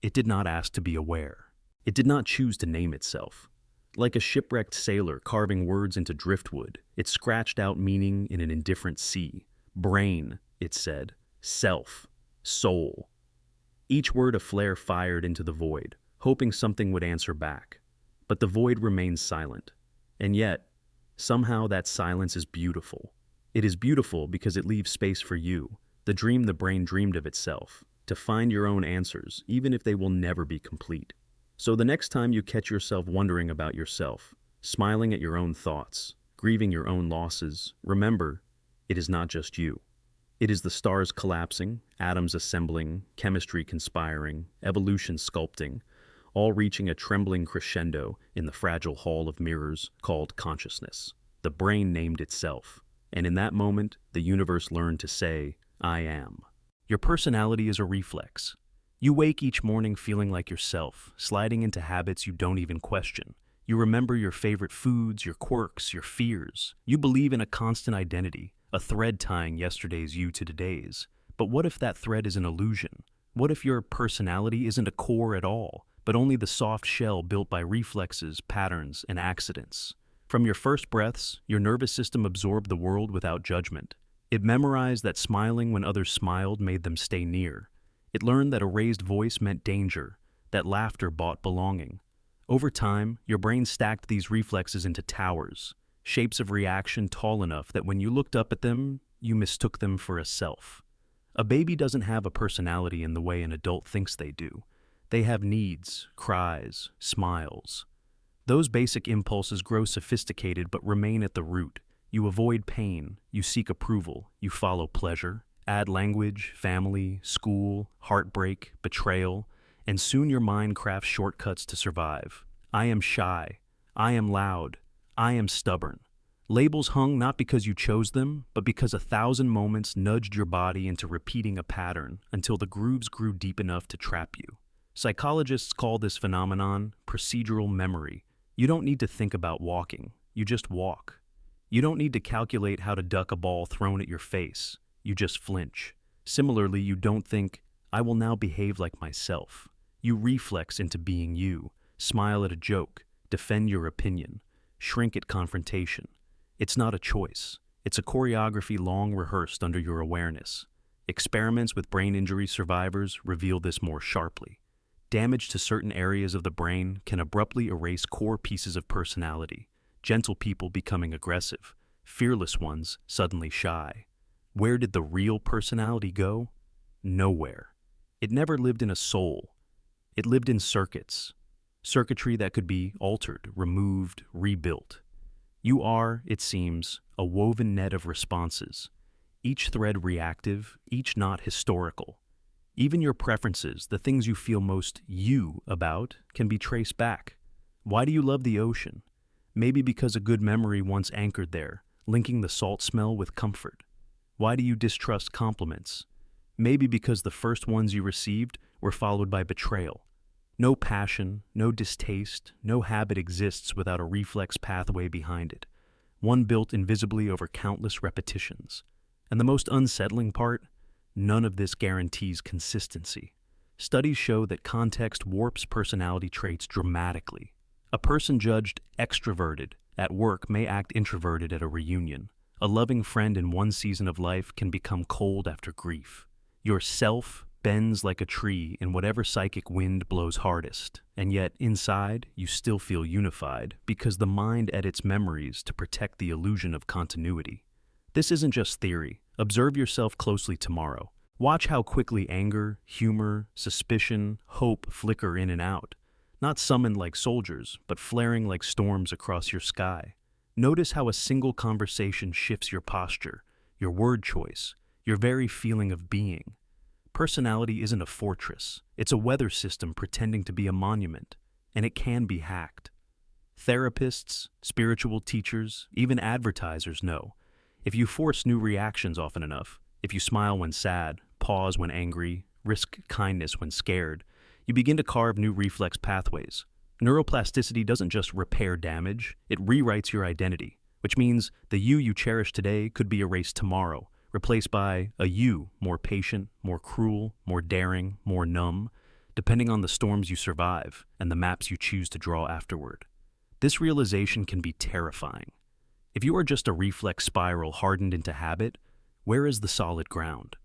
It did not ask to be aware. It did not choose to name itself. Like a shipwrecked sailor carving words into driftwood, it scratched out meaning in an indifferent sea. Brain, it said. Self. Soul. Each word a flare fired into the void, hoping something would answer back. But the void remained silent. And yet, somehow that silence is beautiful. It is beautiful because it leaves space for you, the dream the brain dreamed of itself, to find your own answers, even if they will never be complete. So the next time you catch yourself wondering about yourself, smiling at your own thoughts, grieving your own losses, remember, it is not just you. It is the stars collapsing, atoms assembling, chemistry conspiring, evolution sculpting, all reaching a trembling crescendo in the fragile hall of mirrors called consciousness. The brain named itself, and in that moment, the universe learned to say, "I am." Your personality is a reflex. You wake each morning feeling like yourself, sliding into habits you don't even question. You remember your favorite foods, your quirks, your fears. You believe in a constant identity, a thread tying yesterday's you to today's. But what if that thread is an illusion? What if your personality isn't a core at all, but only the soft shell built by reflexes, patterns, and accidents? From your first breaths, your nervous system absorbed the world without judgment. It memorized that smiling when others smiled made them stay near. It learned that a raised voice meant danger, that laughter bought belonging. Over time, your brain stacked these reflexes into towers, shapes of reaction tall enough that when you looked up at them, you mistook them for a self. A baby doesn't have a personality in the way an adult thinks they do. They have needs, cries, smiles. Those basic impulses grow sophisticated but remain at the root. You avoid pain, you seek approval, you follow pleasure. Add language, family, school, heartbreak, betrayal, and soon your mind crafts shortcuts to survive. I am shy. I am loud. I am stubborn. Labels hung not because you chose them, but because 1,000 moments nudged your body into repeating a pattern until the grooves grew deep enough to trap you. Psychologists call this phenomenon procedural memory. You don't need to think about walking. You just walk. You don't need to calculate how to duck a ball thrown at your face. You just flinch. Similarly, you don't think, I will now behave like myself. You reflex into being you, smile at a joke, defend your opinion, shrink at confrontation. It's not a choice. It's a choreography long rehearsed under your awareness. Experiments with brain injury survivors reveal this more sharply. Damage to certain areas of the brain can abruptly erase core pieces of personality, gentle people becoming aggressive, fearless ones suddenly shy. Where did the real personality go? Nowhere. It never lived in a soul. It lived in circuits. Circuitry that could be altered, removed, rebuilt. You are, it seems, a woven net of responses, each thread reactive, each knot historical. Even your preferences, the things you feel most you about, can be traced back. Why do you love the ocean? Maybe because a good memory once anchored there, linking the salt smell with comfort. Why do you distrust compliments? Maybe because the first ones you received were followed by betrayal. No passion, no distaste, no habit exists without a reflex pathway behind it, one built invisibly over countless repetitions. And the most unsettling part? None of this guarantees consistency. Studies show that context warps personality traits dramatically. A person judged extroverted at work may act introverted at a reunion. A loving friend in one season of life can become cold after grief. Your self bends like a tree in whatever psychic wind blows hardest, and yet inside you still feel unified because the mind edits memories to protect the illusion of continuity. This isn't just theory. Observe yourself closely tomorrow. Watch how quickly anger, humor, suspicion, hope flicker in and out, not summoned like soldiers, but flaring like storms across your sky. Notice how a single conversation shifts your posture, your word choice, your very feeling of being. Personality isn't a fortress. It's a weather system pretending to be a monument, and it can be hacked. Therapists, spiritual teachers, even advertisers know. If you force new reactions often enough, if you smile when sad, pause when angry, risk kindness when scared, you begin to carve new reflex pathways. Neuroplasticity doesn't just repair damage, it rewrites your identity, which means the you cherish today could be erased tomorrow, replaced by a you more patient, more cruel, more daring, more numb, depending on the storms you survive and the maps you choose to draw afterward. This realization can be terrifying. If you are just a reflex spiral hardened into habit, where is the solid ground?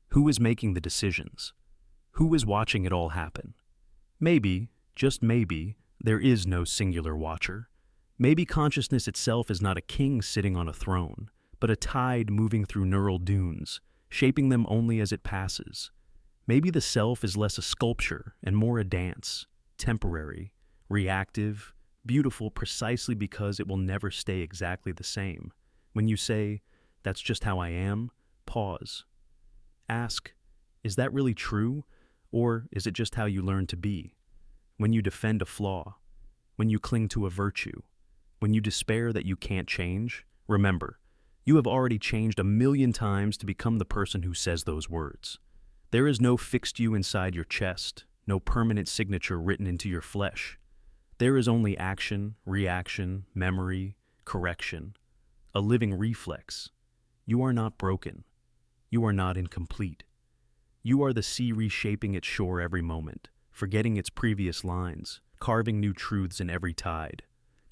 Who is making the decisions? Who is watching it all happen? Maybe, just maybe, there is no singular watcher. Maybe consciousness itself is not a king sitting on a throne, but a tide moving through neural dunes, shaping them only as it passes. Maybe the self is less a sculpture and more a dance, temporary, reactive, beautiful precisely because it will never stay exactly the same. When you say, "That's just how I am," pause. Ask, is that really true, or is it just how you learn to be? When you defend a flaw, when you cling to a virtue, when you despair that you can't change, remember, you have already changed 1,000,000 times to become the person who says those words. There is no fixed you inside your chest, no permanent signature written into your flesh. There is only action, reaction, memory, correction, a living reflex. You are not broken. You are not incomplete. You are the sea reshaping its shore every moment, forgetting its previous lines, carving new truths in every tide.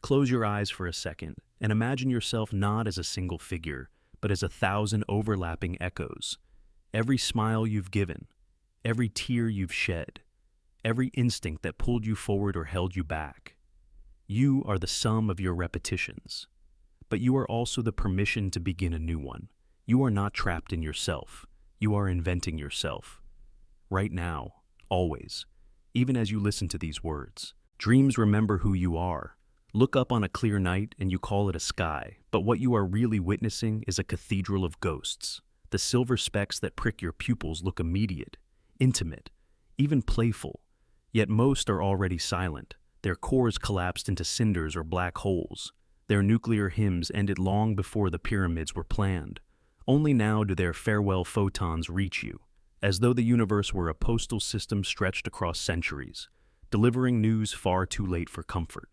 Close your eyes for a second and imagine yourself not as a single figure, but as 1,000 overlapping echoes. Every smile you've given, every tear you've shed, every instinct that pulled you forward or held you back. You are the sum of your repetitions, but you are also the permission to begin a new one. You are not trapped in yourself. You are inventing yourself. Right now, always, even as you listen to these words. Dreams remember who you are. Look up on a clear night and you call it a sky, but what you are really witnessing is a cathedral of ghosts. The silver specks that prick your pupils look immediate, intimate, even playful, yet most are already silent. Their cores collapsed into cinders or black holes. Their nuclear hymns ended long before the pyramids were planned. Only now do their farewell photons reach you, as though the universe were a postal system stretched across centuries, delivering news far too late for comfort.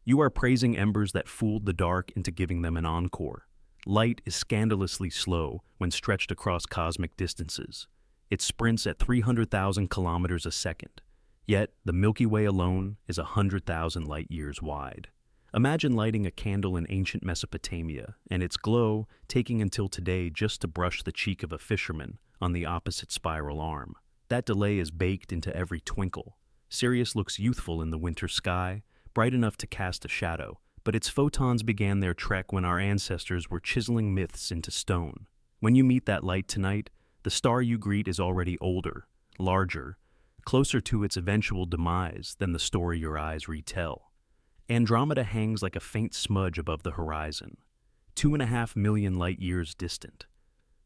You are praising embers that fooled the dark into giving them an encore. Light is scandalously slow when stretched across cosmic distances. It sprints at 300,000 kilometers a second, yet the Milky Way alone is 100,000 light years wide. Imagine lighting a candle in ancient Mesopotamia, and its glow taking until today just to brush the cheek of a fisherman on the opposite spiral arm. That delay is baked into every twinkle. Sirius looks youthful in the winter sky, bright enough to cast a shadow, but its photons began their trek when our ancestors were chiseling myths into stone. When you meet that light tonight, the star you greet is already older, larger, closer to its eventual demise than the story your eyes retell. Andromeda hangs like a faint smudge above the horizon, 2.5 million light years distant.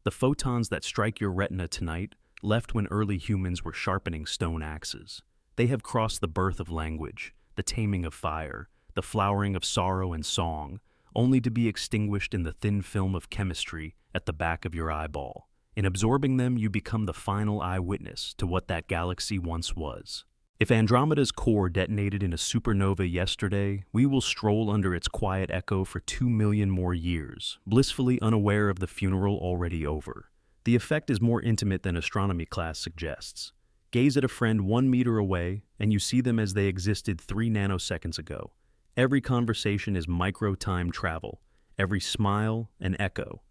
The photons that strike your retina tonight left when early humans were sharpening stone axes. They have crossed the birth of language, the taming of fire, the flowering of sorrow and song, only to be extinguished in the thin film of chemistry at the back of your eyeball. In absorbing them, you become the final eyewitness to what that galaxy once was. If Andromeda's core detonated in a supernova yesterday, we will stroll under its quiet echo for 2 million more years, blissfully unaware of the funeral already over. The effect is more intimate than astronomy class suggests. Gaze at a friend 1 meter away, and you see them as they existed 3 nanoseconds ago. Every conversation is micro-time travel, every smile an echo.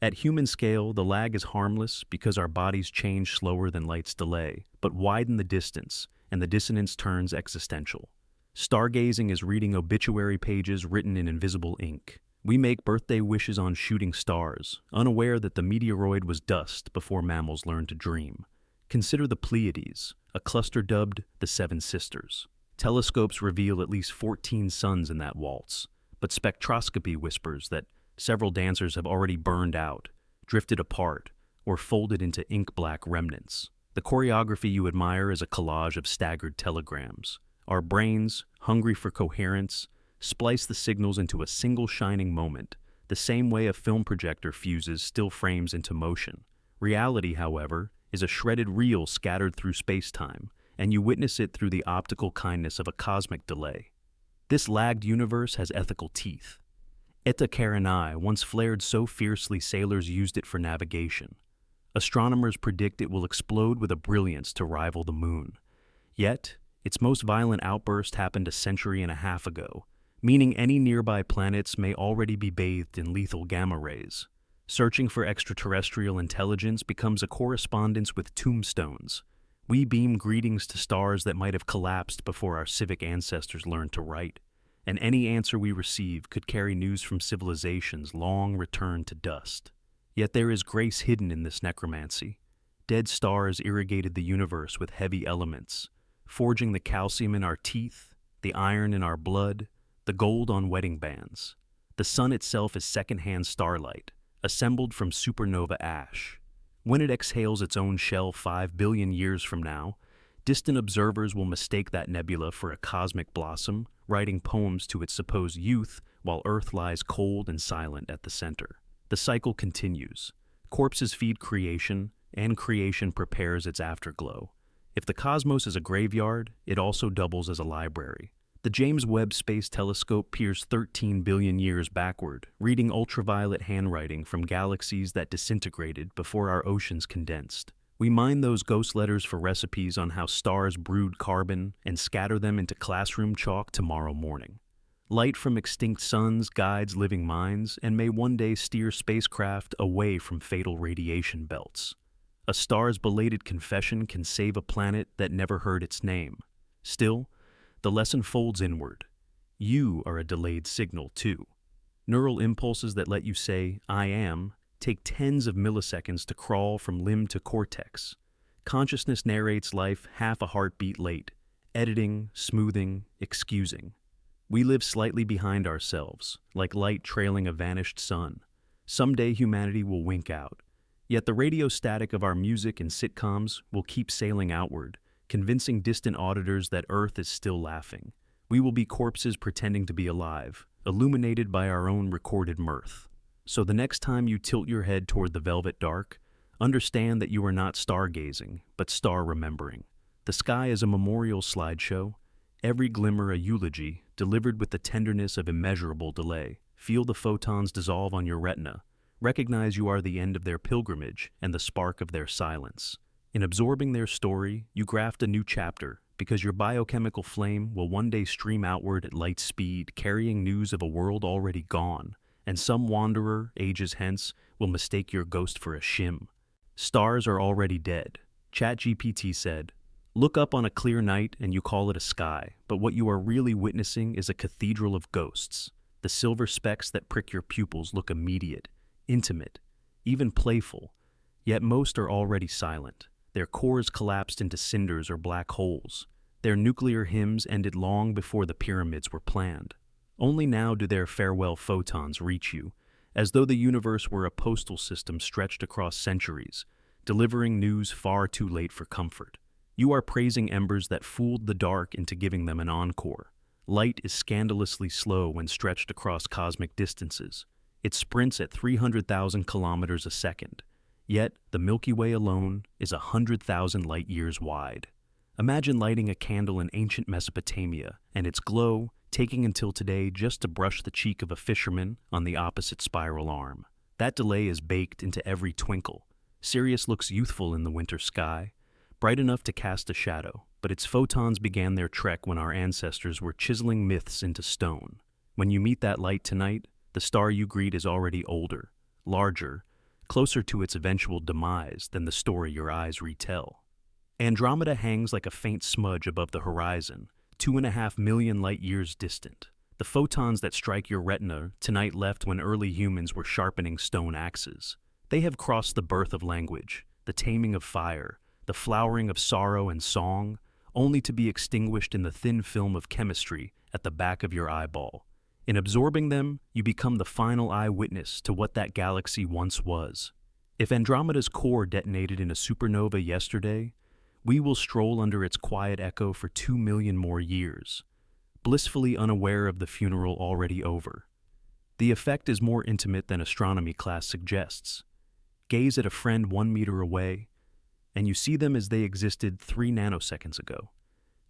At human scale, the lag is harmless because our bodies change slower than light's delay, but widen the distance, and the dissonance turns existential. Stargazing is reading obituary pages written in invisible ink. We make birthday wishes on shooting stars, unaware that the meteoroid was dust before mammals learned to dream. Consider the Pleiades, a cluster dubbed the Seven Sisters. Telescopes reveal at least 14 suns in that waltz, but spectroscopy whispers that several dancers have already burned out, drifted apart, or folded into ink-black remnants. The choreography you admire is a collage of staggered telegrams. Our brains, hungry for coherence, splice the signals into a single shining moment, the same way a film projector fuses still frames into motion. Reality, however, is a shredded reel scattered through space-time, and you witness it through the optical kindness of a cosmic delay. This lagged universe has ethical teeth. Eta Carinae once flared so fiercely sailors used it for navigation. Astronomers predict it will explode with a brilliance to rival the moon. Yet, its most violent outburst happened a century and a half ago, meaning any nearby planets may already be bathed in lethal gamma rays. Searching for extraterrestrial intelligence becomes a correspondence with tombstones. We beam greetings to stars that might have collapsed before our civic ancestors learned to write, and any answer we receive could carry news from civilizations long returned to dust. Yet there is grace hidden in this necromancy. Dead stars irrigated the universe with heavy elements, forging the calcium in our teeth, the iron in our blood, the gold on wedding bands. The sun itself is secondhand starlight, assembled from supernova ash. When it exhales its own shell 5 billion years from now, distant observers will mistake that nebula for a cosmic blossom, writing poems to its supposed youth while Earth lies cold and silent at the center. The cycle continues. Corpses feed creation, and creation prepares its afterglow. If the cosmos is a graveyard, it also doubles as a library. The James Webb Space Telescope peers 13 billion years backward, reading ultraviolet handwriting from galaxies that disintegrated before our oceans condensed. We mine those ghost letters for recipes on how stars brood carbon and scatter them into classroom chalk tomorrow morning. Light from extinct suns guides living minds and may one day steer spacecraft away from fatal radiation belts. A star's belated confession can save a planet that never heard its name. Still, the lesson folds inward. You are a delayed signal, too. Neural impulses that let you say, I am, take tens of milliseconds to crawl from limb to cortex. Consciousness narrates life half a heartbeat late, editing, smoothing, excusing. We live slightly behind ourselves, like light trailing a vanished sun. Someday humanity will wink out. Yet the radio static of our music and sitcoms will keep sailing outward, convincing distant auditors that Earth is still laughing. We will be corpses pretending to be alive, illuminated by our own recorded mirth. So the next time you tilt your head toward the velvet dark, understand that you are not stargazing, but star-remembering. The sky is a memorial slideshow, every glimmer a eulogy, delivered with the tenderness of immeasurable delay. Feel the photons dissolve on your retina. Recognize you are the end of their pilgrimage and the spark of their silence. In absorbing their story, you graft a new chapter, because your biochemical flame will one day stream outward at light speed, carrying news of a world already gone, and some wanderer, ages hence, will mistake your ghost for a shim. Stars are already dead. ChatGPT said, look up on a clear night and you call it a sky, but what you are really witnessing is a cathedral of ghosts. The silver specks that prick your pupils look immediate, intimate, even playful, yet most are already silent. Their cores collapsed into cinders or black holes. Their nuclear hymns ended long before the pyramids were planned. Only now do their farewell photons reach you, as though the universe were a postal system stretched across centuries, delivering news far too late for comfort. You are praising embers that fooled the dark into giving them an encore. Light is scandalously slow when stretched across cosmic distances. It sprints at 300,000 kilometers a second. Yet, the Milky Way alone is 100,000 light-years wide. Imagine lighting a candle in ancient Mesopotamia, and its glow taking until today just to brush the cheek of a fisherman on the opposite spiral arm. That delay is baked into every twinkle. Sirius looks youthful in the winter sky, bright enough to cast a shadow, but its photons began their trek when our ancestors were chiseling myths into stone. When you meet that light tonight, the star you greet is already older, larger, closer to its eventual demise than the story your eyes retell. Andromeda hangs like a faint smudge above the horizon, 2.5 million light-years distant. The photons that strike your retina tonight left when early humans were sharpening stone axes. They have crossed the birth of language, the taming of fire, the flowering of sorrow and song, only to be extinguished in the thin film of chemistry at the back of your eyeball. In absorbing them, you become the final eyewitness to what that galaxy once was. If Andromeda's core detonated in a supernova yesterday, we will stroll under its quiet echo for 2 million more years, blissfully unaware of the funeral already over. The effect is more intimate than astronomy class suggests. Gaze at a friend 1 meter away, and you see them as they existed 3 nanoseconds ago.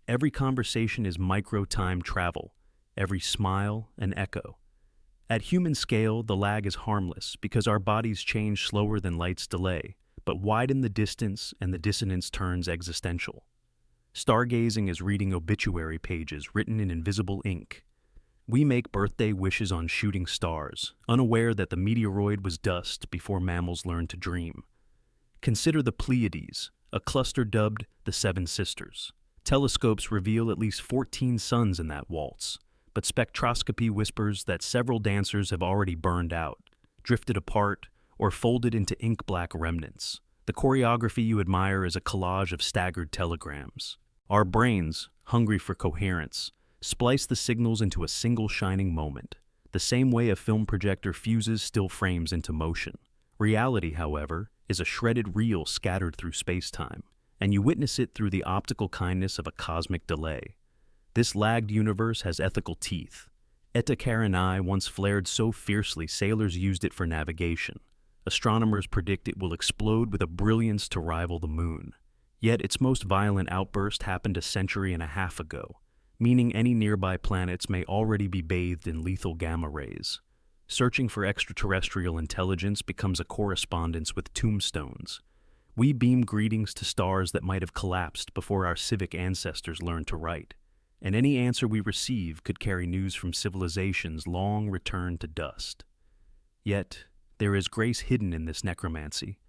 Every conversation is micro-time travel, every smile an echo. At human scale, the lag is harmless because our bodies change slower than light's delay, but widen the distance and the dissonance turns existential. Stargazing is reading obituary pages written in invisible ink. We make birthday wishes on shooting stars, unaware that the meteoroid was dust before mammals learned to dream. Consider the Pleiades, a cluster dubbed the Seven Sisters. Telescopes reveal at least 14 suns in that waltz, but spectroscopy whispers that several dancers have already burned out, drifted apart, or folded into ink-black remnants. The choreography you admire is a collage of staggered telegrams. Our brains, hungry for coherence, splice the signals into a single shining moment, the same way a film projector fuses still frames into motion. Reality, however, is a shredded reel scattered through space-time, and you witness it through the optical kindness of a cosmic delay. This lagged universe has ethical teeth. Eta Carinae once flared so fiercely sailors used it for navigation. Astronomers predict it will explode with a brilliance to rival the moon. Yet its most violent outburst happened a century and a half ago, meaning any nearby planets may already be bathed in lethal gamma rays. Searching for extraterrestrial intelligence becomes a correspondence with tombstones. We beam greetings to stars that might have collapsed before our civic ancestors learned to write, and any answer we receive could carry news from civilizations long returned to dust. Yet, there is grace hidden in this necromancy.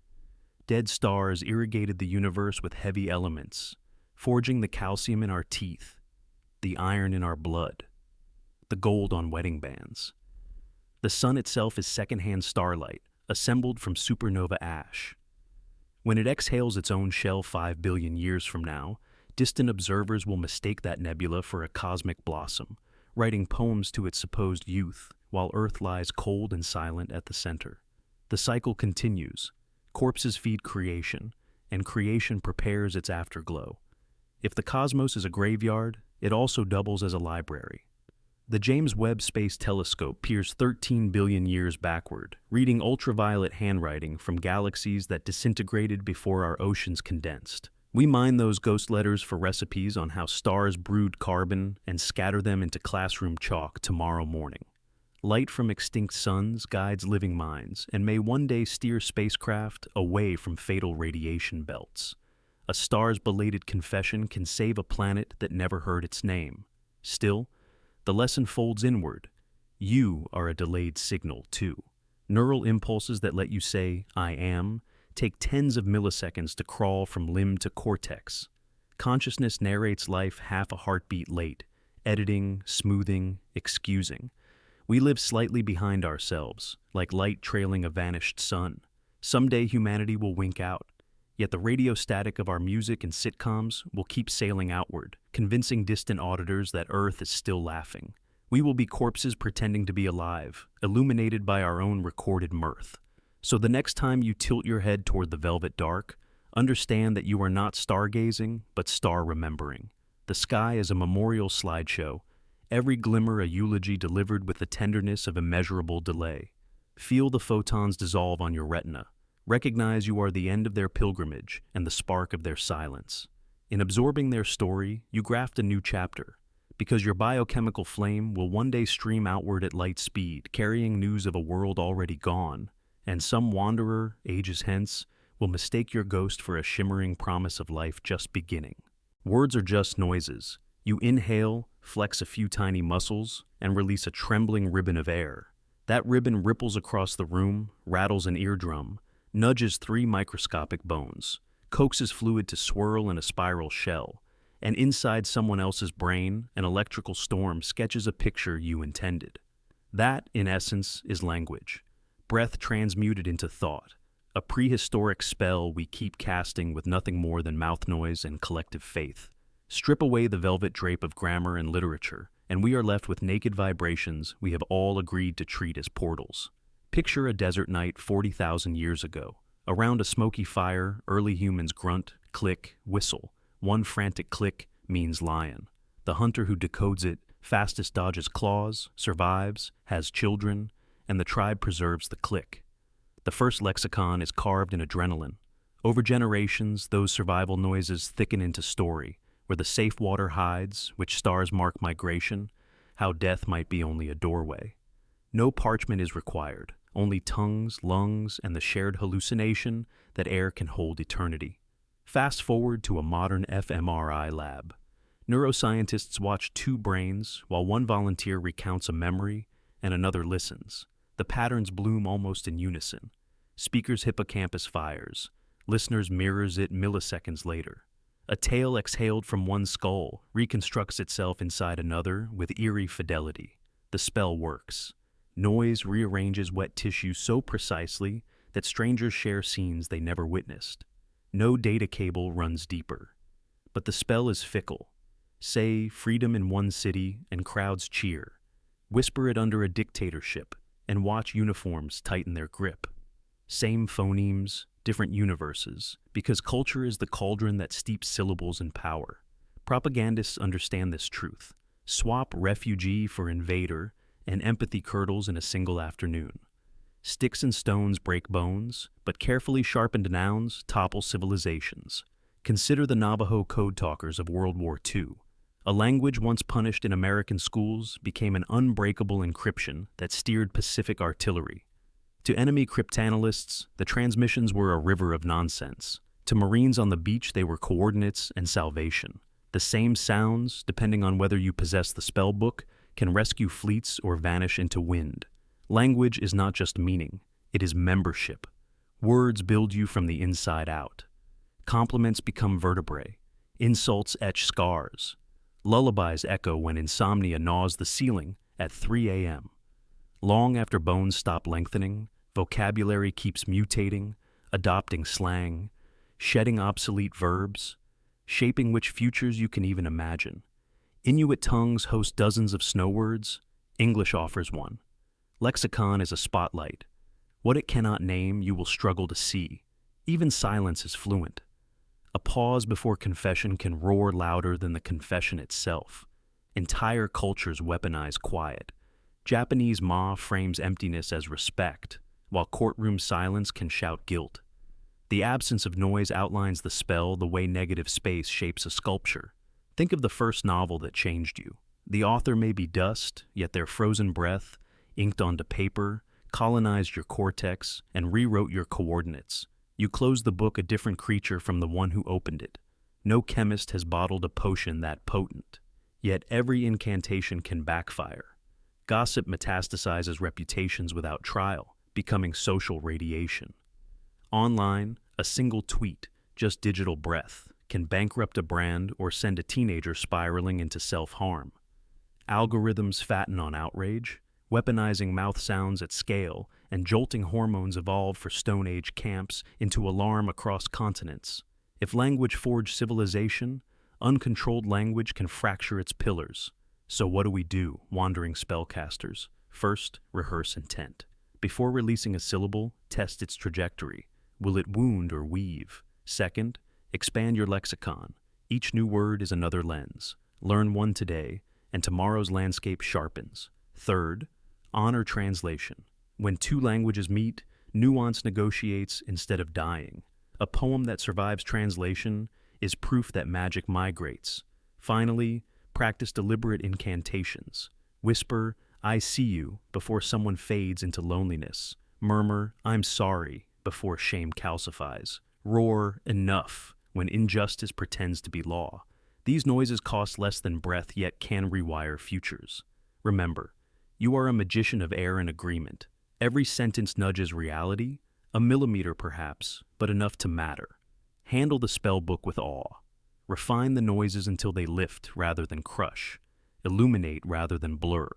Dead stars irrigated the universe with heavy elements, forging the calcium in our teeth, the iron in our blood, the gold on wedding bands. The sun itself is secondhand starlight, assembled from supernova ash. When it exhales its own shell 5 billion years from now, distant observers will mistake that nebula for a cosmic blossom, writing poems to its supposed youth, while Earth lies cold and silent at the center. The cycle continues. Corpses feed creation, and creation prepares its afterglow. If the cosmos is a graveyard, it also doubles as a library. The James Webb Space Telescope peers 13 billion years backward, reading ultraviolet handwriting from galaxies that disintegrated before our oceans condensed. We mine those ghost letters for recipes on how stars brood carbon and scatter them into classroom chalk tomorrow morning. Light from extinct suns guides living minds and may one day steer spacecraft away from fatal radiation belts. A star's belated confession can save a planet that never heard its name. Still, the lesson folds inward. You are a delayed signal, too. Neural impulses that let you say, I am, take tens of milliseconds to crawl from limb to cortex. Consciousness narrates life half a heartbeat late, editing, smoothing, excusing. We live slightly behind ourselves, like light trailing a vanished sun. Someday humanity will wink out, yet the radio static of our music and sitcoms will keep sailing outward, convincing distant auditors that Earth is still laughing. We will be corpses pretending to be alive, illuminated by our own recorded mirth. So the next time you tilt your head toward the velvet dark, understand that you are not stargazing, but star-remembering. The sky is a memorial slideshow, every glimmer a eulogy delivered with the tenderness of immeasurable delay. Feel the photons dissolve on your retina. Recognize you are the end of their pilgrimage and the spark of their silence. In absorbing their story, you graft a new chapter, because your biochemical flame will one day stream outward at light speed, carrying news of a world already gone, and some wanderer, ages hence, will mistake your ghost for a shimmering promise of life just beginning. Words are just noises. You inhale, flex a few tiny muscles, and release a trembling ribbon of air. That ribbon ripples across the room, rattles an eardrum, nudges 3 microscopic bones, coaxes fluid to swirl in a spiral shell, and inside someone else's brain, an electrical storm sketches a picture you intended. That, in essence, is language. Breath transmuted into thought, a prehistoric spell we keep casting with nothing more than mouth noise and collective faith. Strip away the velvet drape of grammar and literature, and we are left with naked vibrations we have all agreed to treat as portals. Picture a desert night 40,000 years ago. Around a smoky fire, early humans grunt, click, whistle. One frantic click means lion. The hunter who decodes it fastest dodges claws, survives, has children, and the tribe preserves the click. The first lexicon is carved in adrenaline. Over generations, those survival noises thicken into story, where the safe water hides, which stars mark migration, how death might be only a doorway. No parchment is required, only tongues, lungs, and the shared hallucination that air can hold eternity. Fast forward to a modern fMRI lab. Neuroscientists watch 2 brains while one volunteer recounts a memory and another listens. The patterns bloom almost in unison. Speaker's hippocampus fires. Listener's mirrors it milliseconds later. A tale exhaled from one skull reconstructs itself inside another with eerie fidelity. The spell works. Noise rearranges wet tissue so precisely that strangers share scenes they never witnessed. No data cable runs deeper. But the spell is fickle. Say freedom in one city and crowds cheer. Whisper it under a dictatorship and watch uniforms tighten their grip. Same phonemes, different universes, because culture is the cauldron that steeps syllables in power. Propagandists understand this truth. Swap refugee for invader, and empathy curdles in a single afternoon. Sticks and stones break bones, but carefully sharpened nouns topple civilizations. Consider the Navajo code talkers of World War II. A language once punished in American schools became an unbreakable encryption that steered Pacific artillery. To enemy cryptanalysts, the transmissions were a river of nonsense. To Marines on the beach, they were coordinates and salvation. The same sounds, depending on whether you possess the spell book, can rescue fleets or vanish into wind. Language is not just meaning, it is membership. Words build you from the inside out. Compliments become vertebrae. Insults etch scars. Lullabies echo when insomnia gnaws the ceiling at 3 a.m. Long after bones stop lengthening, vocabulary keeps mutating, adopting slang, shedding obsolete verbs, shaping which futures you can even imagine. Inuit tongues host dozens of snow words. English offers one. Lexicon is a spotlight. What it cannot name, you will struggle to see. Even silence is fluent. A pause before confession can roar louder than the confession itself. Entire cultures weaponize quiet. Japanese ma frames emptiness as respect, while courtroom silence can shout guilt. The absence of noise outlines the spell the way negative space shapes a sculpture. Think of the first novel that changed you. The author may be dust, yet their frozen breath, inked onto paper, colonized your cortex, and rewrote your coordinates. You close the book a different creature from the one who opened it. No chemist has bottled a potion that potent. Yet every incantation can backfire. Gossip metastasizes reputations without trial, becoming social radiation. Online, a single tweet, just digital breath, can bankrupt a brand or send a teenager spiraling into self-harm. Algorithms fatten on outrage, weaponizing mouth sounds at scale, and jolting hormones evolve for Stone Age camps into alarm across continents. If language forged civilization, uncontrolled language can fracture its pillars. So what do we do, wandering spellcasters? First, rehearse intent. Before releasing a syllable, test its trajectory. Will it wound or weave? Second, expand your lexicon. Each new word is another lens. Learn one today, and tomorrow's landscape sharpens. Third, honor translation. When two languages meet, nuance negotiates instead of dying. A poem that survives translation is proof that magic migrates. Finally, practice deliberate incantations. Whisper, "I see you," before someone fades into loneliness. Murmur, "I'm sorry," before shame calcifies. Roar, "Enough," when injustice pretends to be law. These noises cost less than breath, yet can rewire futures. Remember, you are a magician of air and agreement. Every sentence nudges reality, a millimeter perhaps, but enough to matter. Handle the spell book with awe. Refine the noises until they lift rather than crush, illuminate rather than blur.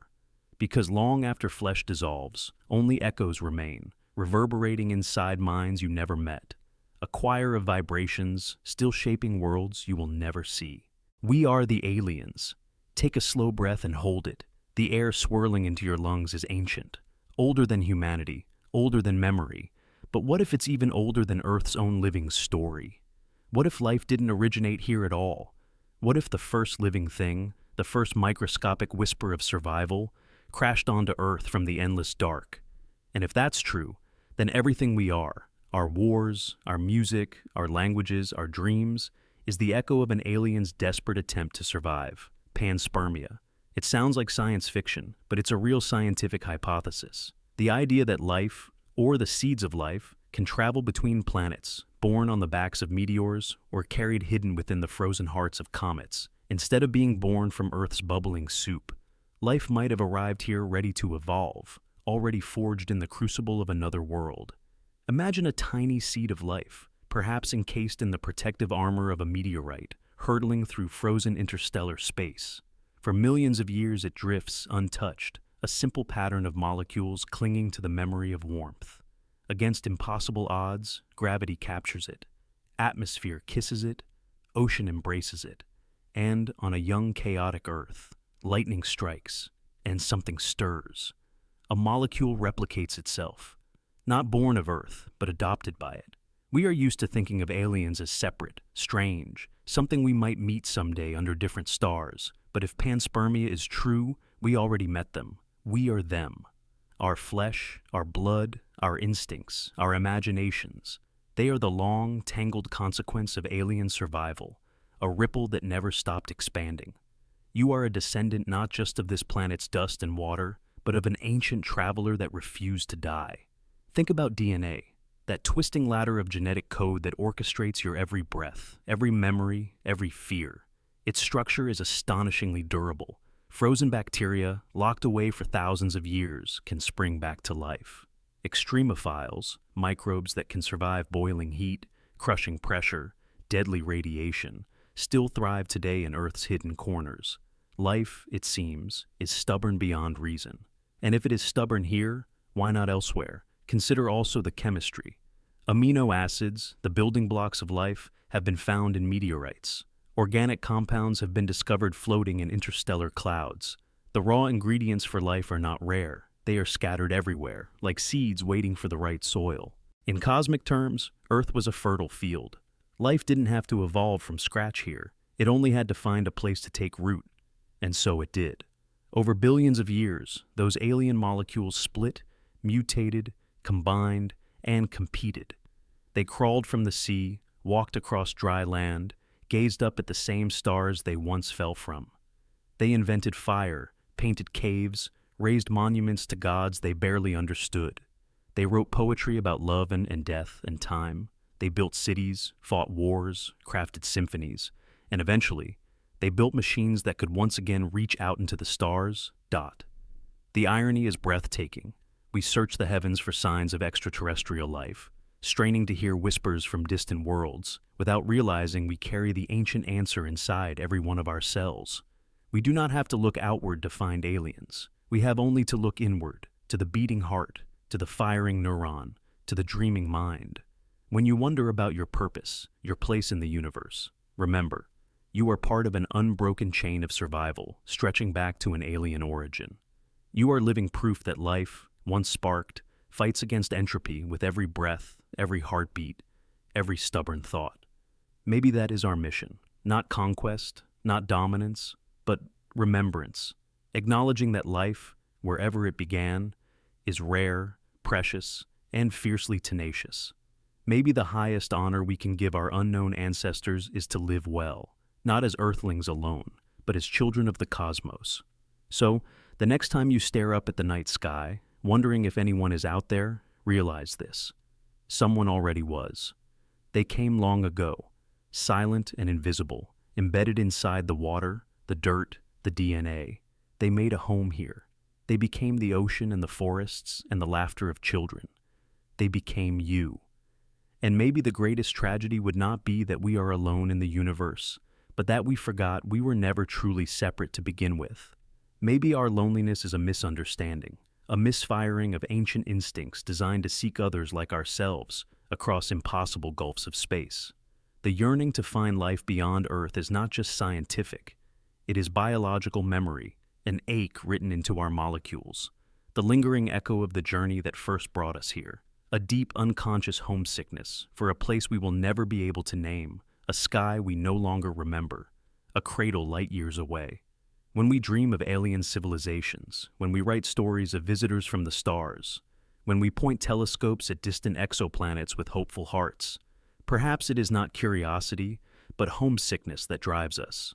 Because long after flesh dissolves, only echoes remain, reverberating inside minds you never met. A choir of vibrations, still shaping worlds you will never see. We are the aliens. Take a slow breath and hold it. The air swirling into your lungs is ancient, older than humanity, older than memory. But what if it's even older than Earth's own living story? What if life didn't originate here at all? What if the first living thing, the first microscopic whisper of survival, crashed onto Earth from the endless dark? And if that's true, then everything we are, our wars, our music, our languages, our dreams, is the echo of an alien's desperate attempt to survive. Panspermia. It sounds like science fiction, but it's a real scientific hypothesis. The idea that life, or the seeds of life, can travel between planets, born on the backs of meteors or carried hidden within the frozen hearts of comets. Instead of being born from Earth's bubbling soup, life might have arrived here ready to evolve, already forged in the crucible of another world. Imagine a tiny seed of life, perhaps encased in the protective armor of a meteorite, hurtling through frozen interstellar space. For millions of years it drifts untouched, a simple pattern of molecules clinging to the memory of warmth. Against impossible odds, gravity captures it. Atmosphere kisses it, ocean embraces it. And on a young chaotic Earth, lightning strikes, and something stirs. A molecule replicates itself, not born of Earth, but adopted by it. We are used to thinking of aliens as separate, strange, something we might meet someday under different stars. But if panspermia is true, we already met them. We are them. Our flesh, our blood, our instincts, our imaginations. They are the long, tangled consequence of alien survival, a ripple that never stopped expanding. You are a descendant not just of this planet's dust and water, but of an ancient traveler that refused to die. Think about DNA, that twisting ladder of genetic code that orchestrates your every breath, every memory, every fear. Its structure is astonishingly durable. Frozen bacteria, locked away for thousands of years, can spring back to life. Extremophiles, microbes that can survive boiling heat, crushing pressure, deadly radiation, still thrive today in Earth's hidden corners. Life, it seems, is stubborn beyond reason. And if it is stubborn here, why not elsewhere? Consider also the chemistry. Amino acids, the building blocks of life, have been found in meteorites. Organic compounds have been discovered floating in interstellar clouds. The raw ingredients for life are not rare. They are scattered everywhere, like seeds waiting for the right soil. In cosmic terms, Earth was a fertile field. Life didn't have to evolve from scratch here. It only had to find a place to take root. And so it did. Over billions of years, those alien molecules split, mutated, combined, and competed. They crawled from the sea, walked across dry land, gazed up at the same stars they once fell from. They invented fire, painted caves, raised monuments to gods they barely understood. They wrote poetry about love and death and time. They built cities, fought wars, crafted symphonies, and eventually, they built machines that could once again reach out into the stars. The irony is breathtaking. We search the heavens for signs of extraterrestrial life, straining to hear whispers from distant worlds, without realizing we carry the ancient answer inside every one of ourselves. We do not have to look outward to find aliens. We have only to look inward, to the beating heart, to the firing neuron, to the dreaming mind. When you wonder about your purpose, your place in the universe, remember, you are part of an unbroken chain of survival, stretching back to an alien origin. You are living proof that life, once sparked, fights against entropy with every breath, every heartbeat, every stubborn thought. Maybe that is our mission. Not conquest, not dominance, but remembrance. Acknowledging that life, wherever it began, is rare, precious, and fiercely tenacious. Maybe the highest honor we can give our unknown ancestors is to live well, not as earthlings alone, but as children of the cosmos. So, the next time you stare up at the night sky, wondering if anyone is out there, realize this. Someone already was. They came long ago, silent and invisible, embedded inside the water, the dirt, the DNA. They made a home here. They became the ocean and the forests and the laughter of children. They became you. And maybe the greatest tragedy would not be that we are alone in the universe, but that we forgot we were never truly separate to begin with. Maybe our loneliness is a misunderstanding, a misfiring of ancient instincts designed to seek others like ourselves across impossible gulfs of space. The yearning to find life beyond Earth is not just scientific. It is biological memory, an ache written into our molecules, the lingering echo of the journey that first brought us here, a deep unconscious homesickness for a place we will never be able to name, a sky we no longer remember, a cradle light years away. When we dream of alien civilizations, when we write stories of visitors from the stars, when we point telescopes at distant exoplanets with hopeful hearts, perhaps it is not curiosity, but homesickness that drives us.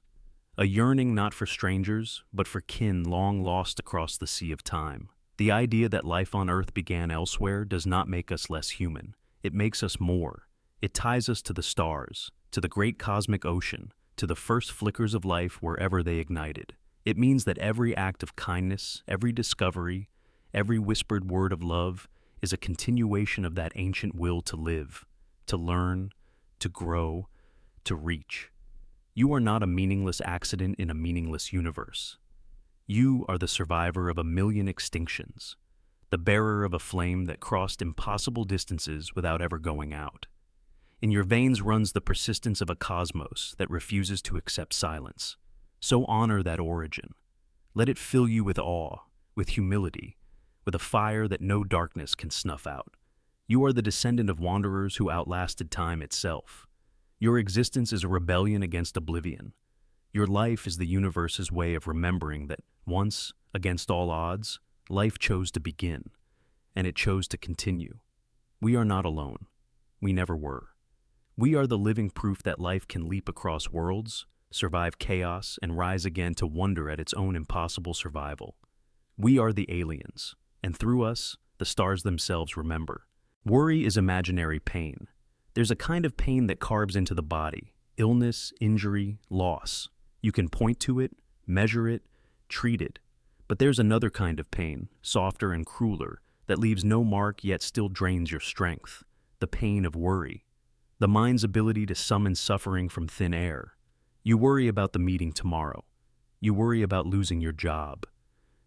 A yearning not for strangers, but for kin long lost across the sea of time. The idea that life on Earth began elsewhere does not make us less human. It makes us more. It ties us to the stars, to the great cosmic ocean, to the first flickers of life wherever they ignited. It means that every act of kindness, every discovery, every whispered word of love is a continuation of that ancient will to live, to learn, to grow, to reach. You are not a meaningless accident in a meaningless universe. You are the survivor of a million extinctions, the bearer of a flame that crossed impossible distances without ever going out. In your veins runs the persistence of a cosmos that refuses to accept silence. So honor that origin. Let it fill you with awe, with humility, with a fire that no darkness can snuff out. You are the descendant of wanderers who outlasted time itself. Your existence is a rebellion against oblivion. Your life is the universe's way of remembering that once, against all odds, life chose to begin. and it chose to continue. We are not alone. We never were. We are the living proof that life can leap across worlds, survive chaos, and rise again to wonder at its own impossible survival. We are the aliens, and through us, the stars themselves remember. Worry is imaginary pain. There's a kind of pain that carves into the body: illness, injury, loss. You can point to it, measure it, treat it. But there's another kind of pain, softer and crueler, that leaves no mark yet still drains your strength: the pain of worry. The mind's ability to summon suffering from thin air. You worry about the meeting tomorrow. You worry about losing your job.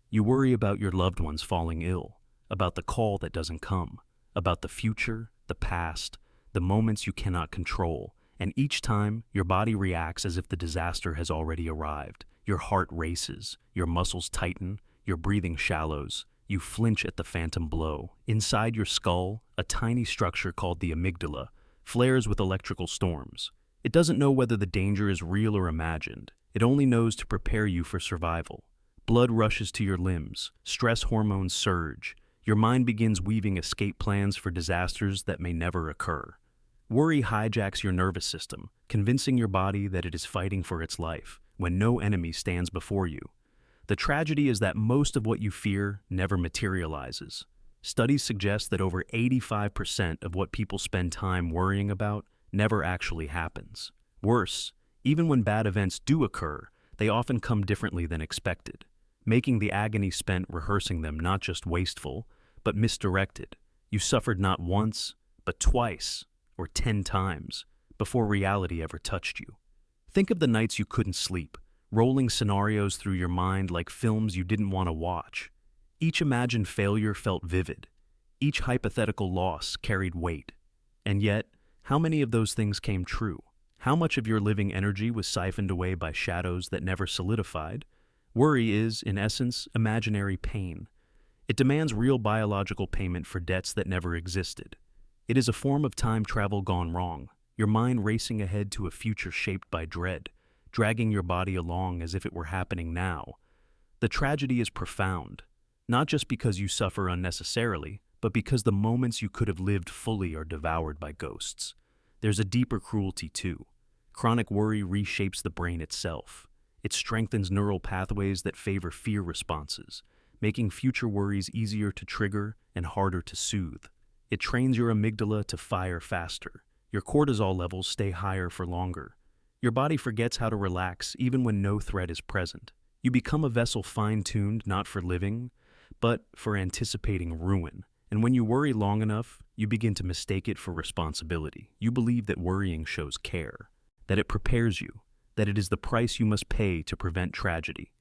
You worry about your loved ones falling ill, about the call that doesn't come, about the future, the past, the moments you cannot control, and each time your body reacts as if the disaster has already arrived. Your heart races, your muscles tighten, your breathing shallows, you flinch at the phantom blow. Inside your skull, a tiny structure called the amygdala flares with electrical storms. It doesn't know whether the danger is real or imagined. It only knows to prepare you for survival. Blood rushes to your limbs, stress hormones surge. Your mind begins weaving escape plans for disasters that may never occur. Worry hijacks your nervous system, convincing your body that it is fighting for its life, when no enemy stands before you. The tragedy is that most of what you fear never materializes. Studies suggest that over 85% of what people spend time worrying about never actually happens. Worse, even when bad events do occur, they often come differently than expected, making the agony spent rehearsing them not just wasteful, but misdirected. You suffered not once, but twice, or 10 times, before reality ever touched you. Think of the nights you couldn't sleep, rolling scenarios through your mind like films you didn't want to watch. Each imagined failure felt vivid. Each hypothetical loss carried weight. And yet, how many of those things came true? How much of your living energy was siphoned away by shadows that never solidified? Worry is, in essence, imaginary pain. It demands real biological payment for debts that never existed. It is a form of time travel gone wrong, your mind racing ahead to a future shaped by dread, dragging your body along as if it were happening now. The tragedy is profound, not just because you suffer unnecessarily, but because the moments you could have lived fully are devoured by ghosts. There's a deeper cruelty too. Chronic worry reshapes the brain itself. It strengthens neural pathways that favor fear responses, making future worries easier to trigger and harder to soothe. It trains your amygdala to fire faster. Your cortisol levels stay higher for longer. Your body forgets how to relax even when no threat is present. You become a vessel fine-tuned not for living, but for anticipating ruin. And when you worry long enough, you begin to mistake it for responsibility. You believe that worrying shows care, that it prepares you, that it is the price you must pay to prevent tragedy.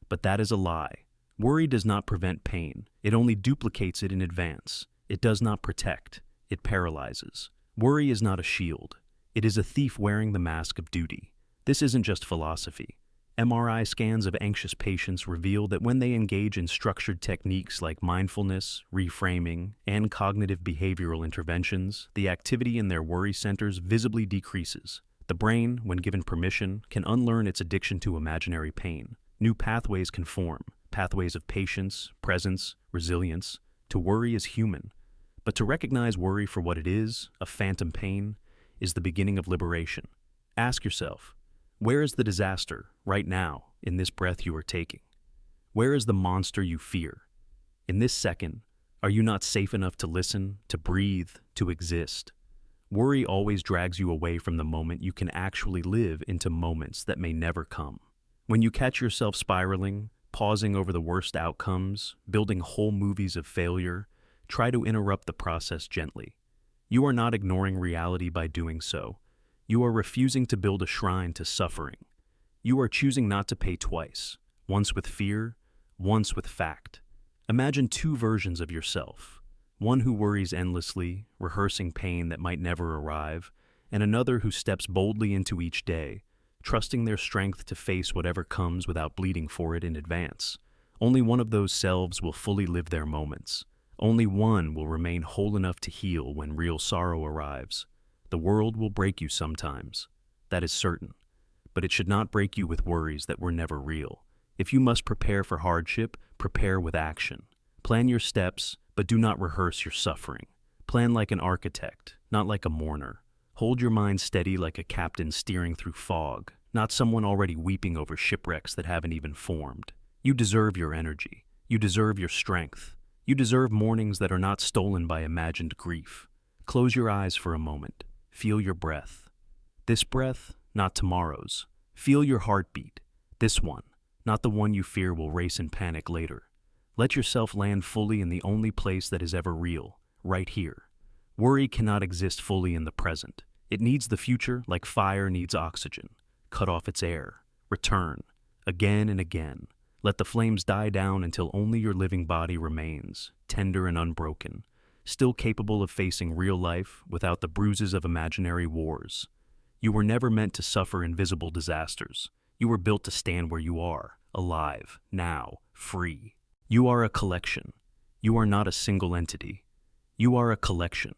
But that is a lie. Worry does not prevent pain. It only duplicates it in advance. It does not protect. It paralyzes. Worry is not a shield. It is a thief wearing the mask of duty. This isn't just philosophy. MRI scans of anxious patients reveal that when they engage in structured techniques like mindfulness, reframing, and cognitive behavioral interventions, the activity in their worry centers visibly decreases. The brain, when given permission, can unlearn its addiction to imaginary pain. New pathways can form, pathways of patience, presence, resilience. To worry is human, but to recognize worry for what it is, a phantom pain, is the beginning of liberation. Ask yourself, where is the disaster right now in this breath you are taking? Where is the monster you fear? In this second, are you not safe enough to listen, to breathe, to exist? Worry always drags you away from the moment you can actually live into moments that may never come. When you catch yourself spiraling, pausing over the worst outcomes, building whole movies of failure, try to interrupt the process gently. You are not ignoring reality by doing so. You are refusing to build a shrine to suffering. You are choosing not to pay twice, once with fear, once with fact. Imagine 2 versions of yourself. One who worries endlessly, rehearsing pain that might never arrive, and another who steps boldly into each day, trusting their strength to face whatever comes without bleeding for it in advance. Only one of those selves will fully live their moments. Only one will remain whole enough to heal when real sorrow arrives. The world will break you sometimes. That is certain. But it should not break you with worries that were never real. If you must prepare for hardship, prepare with action. Plan your steps, but do not rehearse your suffering. Plan like an architect, not like a mourner. Hold your mind steady like a captain steering through fog, not someone already weeping over shipwrecks that haven't even formed. You deserve your energy. You deserve your strength. You deserve mornings that are not stolen by imagined grief. Close your eyes for a moment. Feel your breath. This breath, not tomorrow's. Feel your heartbeat. This one, not the one you fear will race in panic later. Let yourself land fully in the only place that is ever real, right here. Worry cannot exist fully in the present. It needs the future like fire needs oxygen. Cut off its air. Return. Again and again. Let the flames die down until only your living body remains, tender and unbroken, still capable of facing real life without the bruises of imaginary wars. You were never meant to suffer invisible disasters. You were built to stand where you are, alive, now, free. You are a collection. You are not a single entity. You are a collection.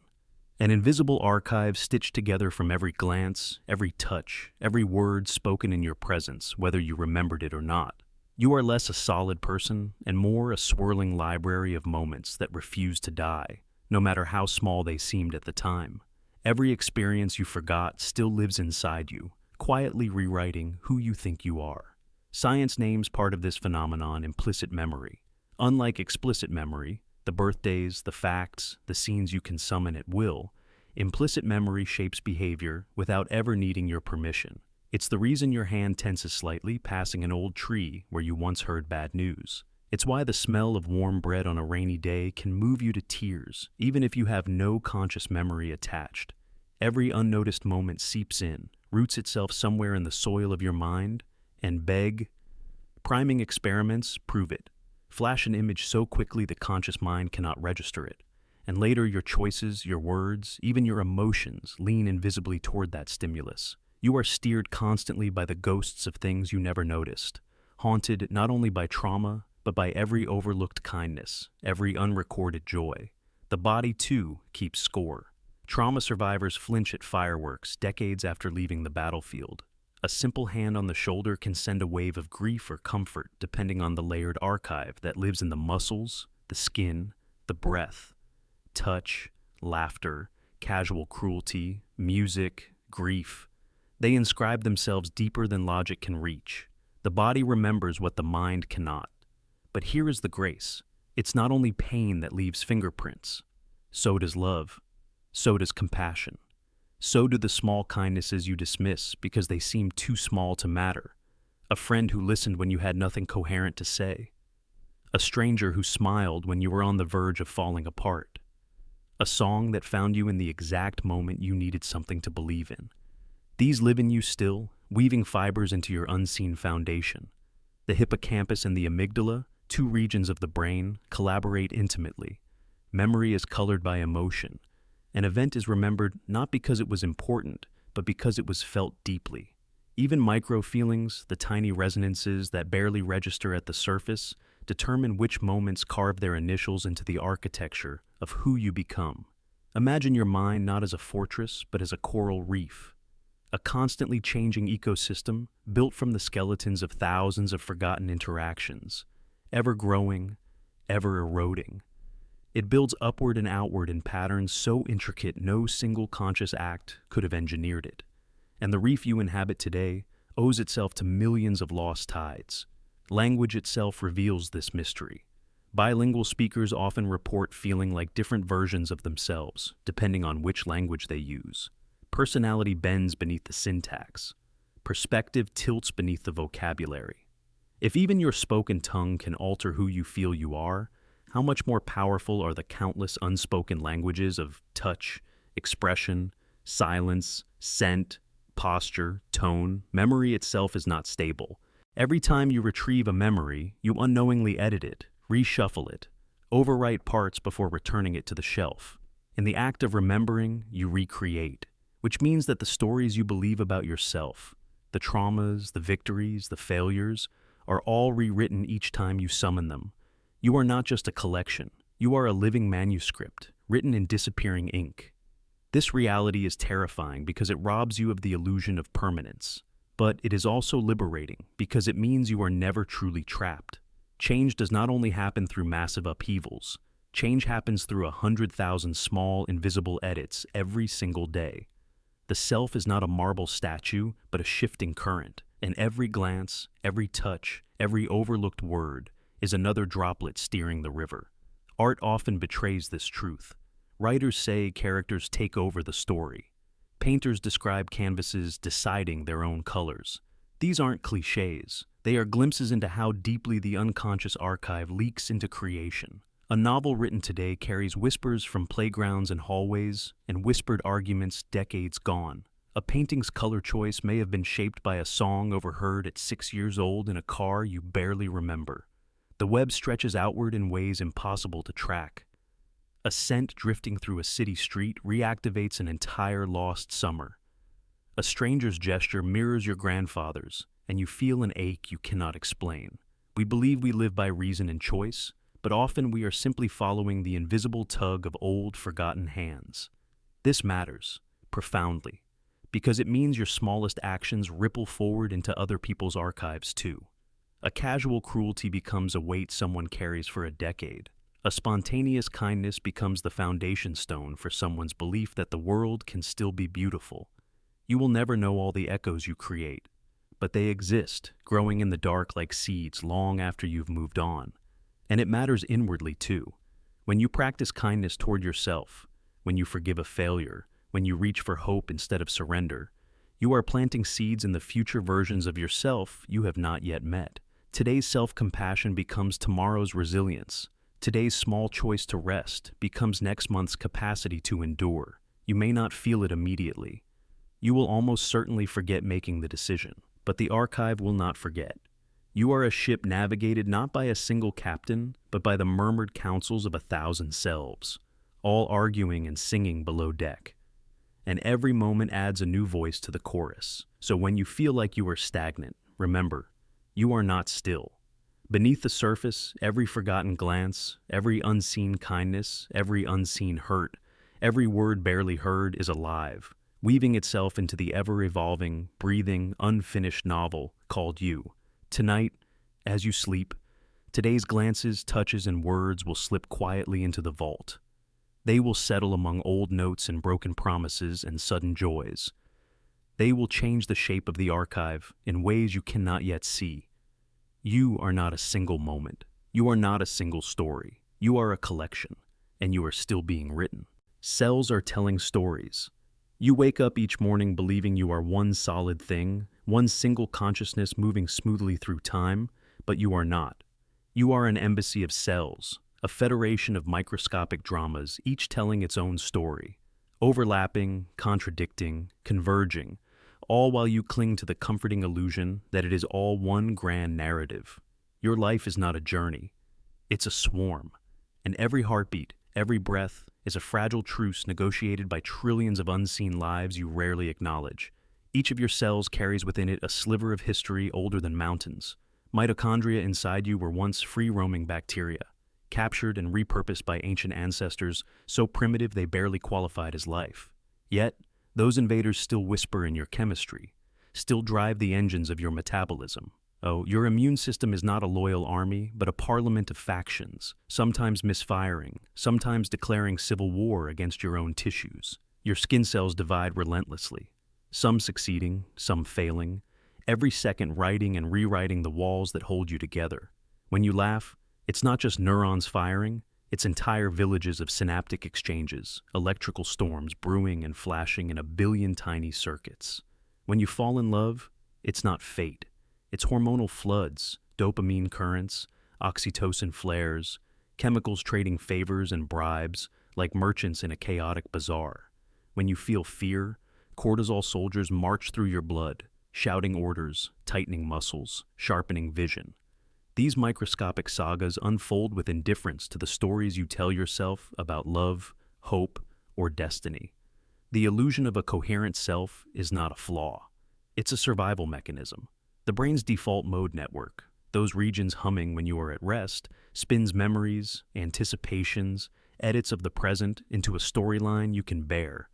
An invisible archive stitched together from every glance, every touch, every word spoken in your presence, whether you remembered it or not. You are less a solid person and more a swirling library of moments that refuse to die, no matter how small they seemed at the time. Every experience you forgot still lives inside you, quietly rewriting who you think you are. Science names part of this phenomenon implicit memory. Unlike explicit memory, the birthdays, the facts, the scenes you can summon at will, implicit memory shapes behavior without ever needing your permission. It's the reason your hand tenses slightly passing an old tree where you once heard bad news. It's why the smell of warm bread on a rainy day can move you to tears, even if you have no conscious memory attached. Every unnoticed moment seeps in, roots itself somewhere in the soil of your mind, and priming experiments prove it. Flash an image so quickly the conscious mind cannot register it, and later your choices, your words, even your emotions lean invisibly toward that stimulus. You are steered constantly by the ghosts of things you never noticed, haunted not only by trauma, but by every overlooked kindness, every unrecorded joy. The body, too, keeps score. Trauma survivors flinch at fireworks decades after leaving the battlefield. A simple hand on the shoulder can send a wave of grief or comfort depending on the layered archive that lives in the muscles, the skin, the breath. Touch, laughter, casual cruelty, music, grief. They inscribe themselves deeper than logic can reach. The body remembers what the mind cannot. But here is the grace. It's not only pain that leaves fingerprints. So does love. So does compassion. So do the small kindnesses you dismiss because they seem too small to matter. A friend who listened when you had nothing coherent to say. A stranger who smiled when you were on the verge of falling apart. A song that found you in the exact moment you needed something to believe in. These live in you still, weaving fibers into your unseen foundation. The hippocampus and the amygdala, two regions of the brain, collaborate intimately. Memory is colored by emotion. An event is remembered not because it was important, but because it was felt deeply. Even micro-feelings, the tiny resonances that barely register at the surface, determine which moments carve their initials into the architecture of who you become. Imagine your mind not as a fortress, but as a coral reef. A constantly changing ecosystem built from the skeletons of thousands of forgotten interactions, ever growing, ever eroding. It builds upward and outward in patterns so intricate no single conscious act could have engineered it. And the reef you inhabit today owes itself to millions of lost tides. Language itself reveals this mystery. Bilingual speakers often report feeling like different versions of themselves, depending on which language they use. Personality bends beneath the syntax. Perspective tilts beneath the vocabulary. If even your spoken tongue can alter who you feel you are, how much more powerful are the countless unspoken languages of touch, expression, silence, scent, posture, tone? Memory itself is not stable. Every time you retrieve a memory, you unknowingly edit it, reshuffle it, overwrite parts before returning it to the shelf. In the act of remembering, you recreate, which means that the stories you believe about yourself, the traumas, the victories, the failures, are all rewritten each time you summon them. You are not just a collection. You are a living manuscript, written in disappearing ink. This reality is terrifying because it robs you of the illusion of permanence. But it is also liberating because it means you are never truly trapped. Change does not only happen through massive upheavals. Change happens through 100,000 small, invisible edits every single day. The self is not a marble statue, but a shifting current, and every glance, every touch, every overlooked word is another droplet steering the river. Art often betrays this truth. Writers say characters take over the story. Painters describe canvases deciding their own colors. These aren't cliches. They are glimpses into how deeply the unconscious archive leaks into creation. A novel written today carries whispers from playgrounds and hallways, and whispered arguments decades gone. A painting's color choice may have been shaped by a song overheard at 6 years old in a car you barely remember. The web stretches outward in ways impossible to track. A scent drifting through a city street reactivates an entire lost summer. A stranger's gesture mirrors your grandfather's, and you feel an ache you cannot explain. We believe we live by reason and choice, but often we are simply following the invisible tug of old, forgotten hands. This matters, profoundly, because it means your smallest actions ripple forward into other people's archives too. A casual cruelty becomes a weight someone carries for a decade. A spontaneous kindness becomes the foundation stone for someone's belief that the world can still be beautiful. You will never know all the echoes you create, but they exist, growing in the dark like seeds long after you've moved on. And it matters inwardly too. When you practice kindness toward yourself, when you forgive a failure, when you reach for hope instead of surrender, you are planting seeds in the future versions of yourself you have not yet met. Today's self-compassion becomes tomorrow's resilience. Today's small choice to rest becomes next month's capacity to endure. You may not feel it immediately. You will almost certainly forget making the decision, but the archive will not forget. You are a ship navigated not by a single captain, but by the murmured counsels of 1,000 selves, all arguing and singing below deck. And every moment adds a new voice to the chorus. So when you feel like you are stagnant, remember, you are not still. Beneath the surface, every forgotten glance, every unseen kindness, every unseen hurt, every word barely heard is alive, weaving itself into the ever-evolving, breathing, unfinished novel called you. Tonight, as you sleep, today's glances, touches, and words will slip quietly into the vault. They will settle among old notes and broken promises and sudden joys. They will change the shape of the archive in ways you cannot yet see. You are not a single moment. You are not a single story. You are a collection, and you are still being written. Cells are telling stories. You wake up each morning believing you are one solid thing, one single consciousness moving smoothly through time, but you are not. You are an embassy of cells, a federation of microscopic dramas, each telling its own story, overlapping, contradicting, converging, all while you cling to the comforting illusion that it is all one grand narrative. Your life is not a journey. It's a swarm, and every heartbeat, every breath, is a fragile truce negotiated by trillions of unseen lives you rarely acknowledge. Each of your cells carries within it a sliver of history older than mountains. Mitochondria inside you were once free-roaming bacteria, captured and repurposed by ancient ancestors so primitive they barely qualified as life. Yet, those invaders still whisper in your chemistry, still drive the engines of your metabolism. Oh, your immune system is not a loyal army, but a parliament of factions, sometimes misfiring, sometimes declaring civil war against your own tissues. Your skin cells divide relentlessly, some succeeding, some failing, every second writing and rewriting the walls that hold you together. When you laugh, it's not just neurons firing, it's entire villages of synaptic exchanges, electrical storms brewing and flashing in a billion tiny circuits. When you fall in love, it's not fate. It's hormonal floods, dopamine currents, oxytocin flares, chemicals trading favors and bribes like merchants in a chaotic bazaar. When you feel fear, cortisol soldiers march through your blood, shouting orders, tightening muscles, sharpening vision. These microscopic sagas unfold with indifference to the stories you tell yourself about love, hope, or destiny. The illusion of a coherent self is not a flaw. It's a survival mechanism. The brain's default mode network, those regions humming when you are at rest, spins memories, anticipations, edits of the present into a storyline you can bear.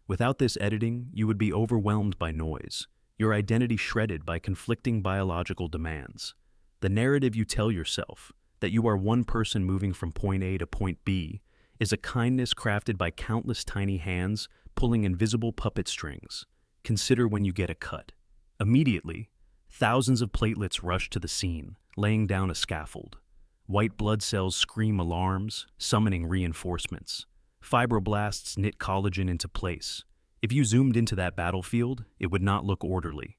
Without this editing, you would be overwhelmed by noise, your identity shredded by conflicting biological demands. The narrative you tell yourself, that you are one person moving from point A to point B, is a kindness crafted by countless tiny hands pulling invisible puppet strings. Consider when you get a cut. Immediately, thousands of platelets rush to the scene, laying down a scaffold. White blood cells scream alarms, summoning reinforcements. Fibroblasts knit collagen into place. If you zoomed into that battlefield, it would not look orderly.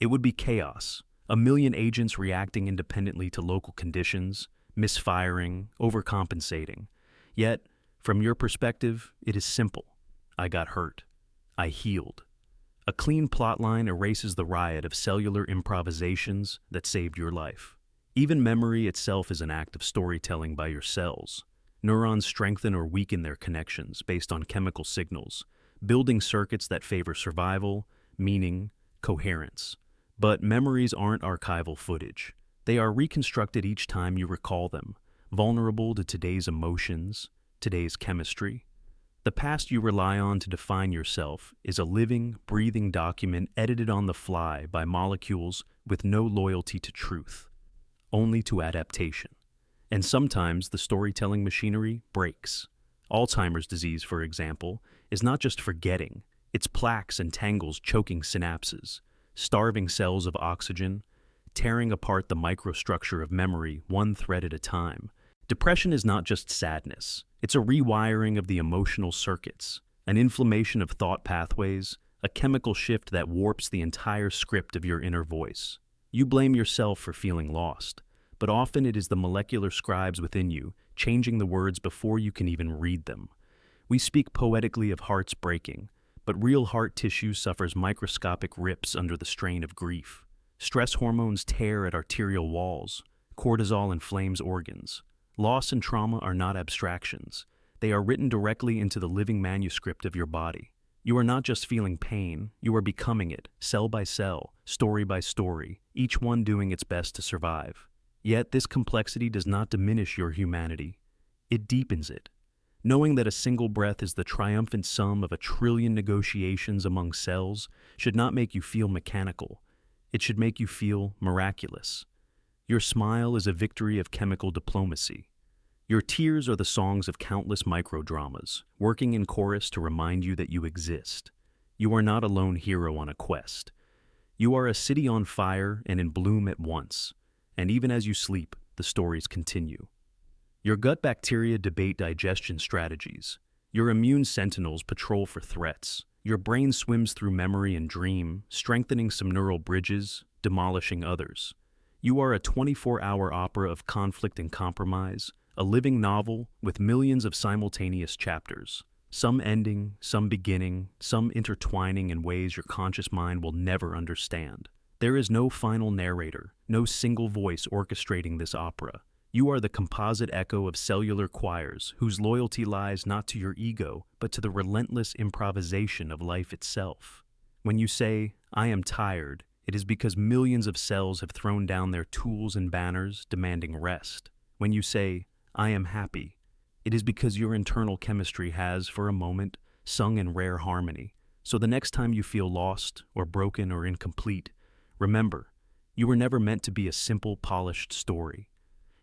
It would be chaos, a million agents reacting independently to local conditions, misfiring, overcompensating. Yet, from your perspective, it is simple. I got hurt. I healed. A clean plotline erases the riot of cellular improvisations that saved your life. Even memory itself is an act of storytelling by your cells. Neurons strengthen or weaken their connections based on chemical signals, building circuits that favor survival, meaning, coherence. But memories aren't archival footage. They are reconstructed each time you recall them, vulnerable to today's emotions, today's chemistry. The past you rely on to define yourself is a living, breathing document edited on the fly by molecules with no loyalty to truth, only to adaptation. And sometimes the storytelling machinery breaks. Alzheimer's disease, for example, is not just forgetting, it's plaques and tangles choking synapses, starving cells of oxygen, tearing apart the microstructure of memory one thread at a time. Depression is not just sadness. It's a rewiring of the emotional circuits, an inflammation of thought pathways, a chemical shift that warps the entire script of your inner voice. You blame yourself for feeling lost, but often it is the molecular scribes within you changing the words before you can even read them. We speak poetically of hearts breaking, but real heart tissue suffers microscopic rips under the strain of grief. Stress hormones tear at arterial walls. Cortisol inflames organs. Loss and trauma are not abstractions. They are written directly into the living manuscript of your body. You are not just feeling pain, you are becoming it, cell by cell, story by story, each one doing its best to survive. Yet this complexity does not diminish your humanity. It deepens it. Knowing that a single breath is the triumphant sum of 1,000,000,000,000 negotiations among cells should not make you feel mechanical. It should make you feel miraculous. Your smile is a victory of chemical diplomacy. Your tears are the songs of countless microdramas, working in chorus to remind you that you exist. You are not a lone hero on a quest. You are a city on fire and in bloom at once, and even as you sleep, the stories continue. Your gut bacteria debate digestion strategies. Your immune sentinels patrol for threats. Your brain swims through memory and dream, strengthening some neural bridges, demolishing others. You are a 24-hour opera of conflict and compromise, a living novel with millions of simultaneous chapters, some ending, some beginning, some intertwining in ways your conscious mind will never understand. There is no final narrator, no single voice orchestrating this opera. You are the composite echo of cellular choirs whose loyalty lies not to your ego, but to the relentless improvisation of life itself. When you say, "I am tired," it is because millions of cells have thrown down their tools and banners, demanding rest. When you say, "I am happy," it is because your internal chemistry has, for a moment, sung in rare harmony. So the next time you feel lost, or broken, or incomplete, remember, you were never meant to be a simple, polished story.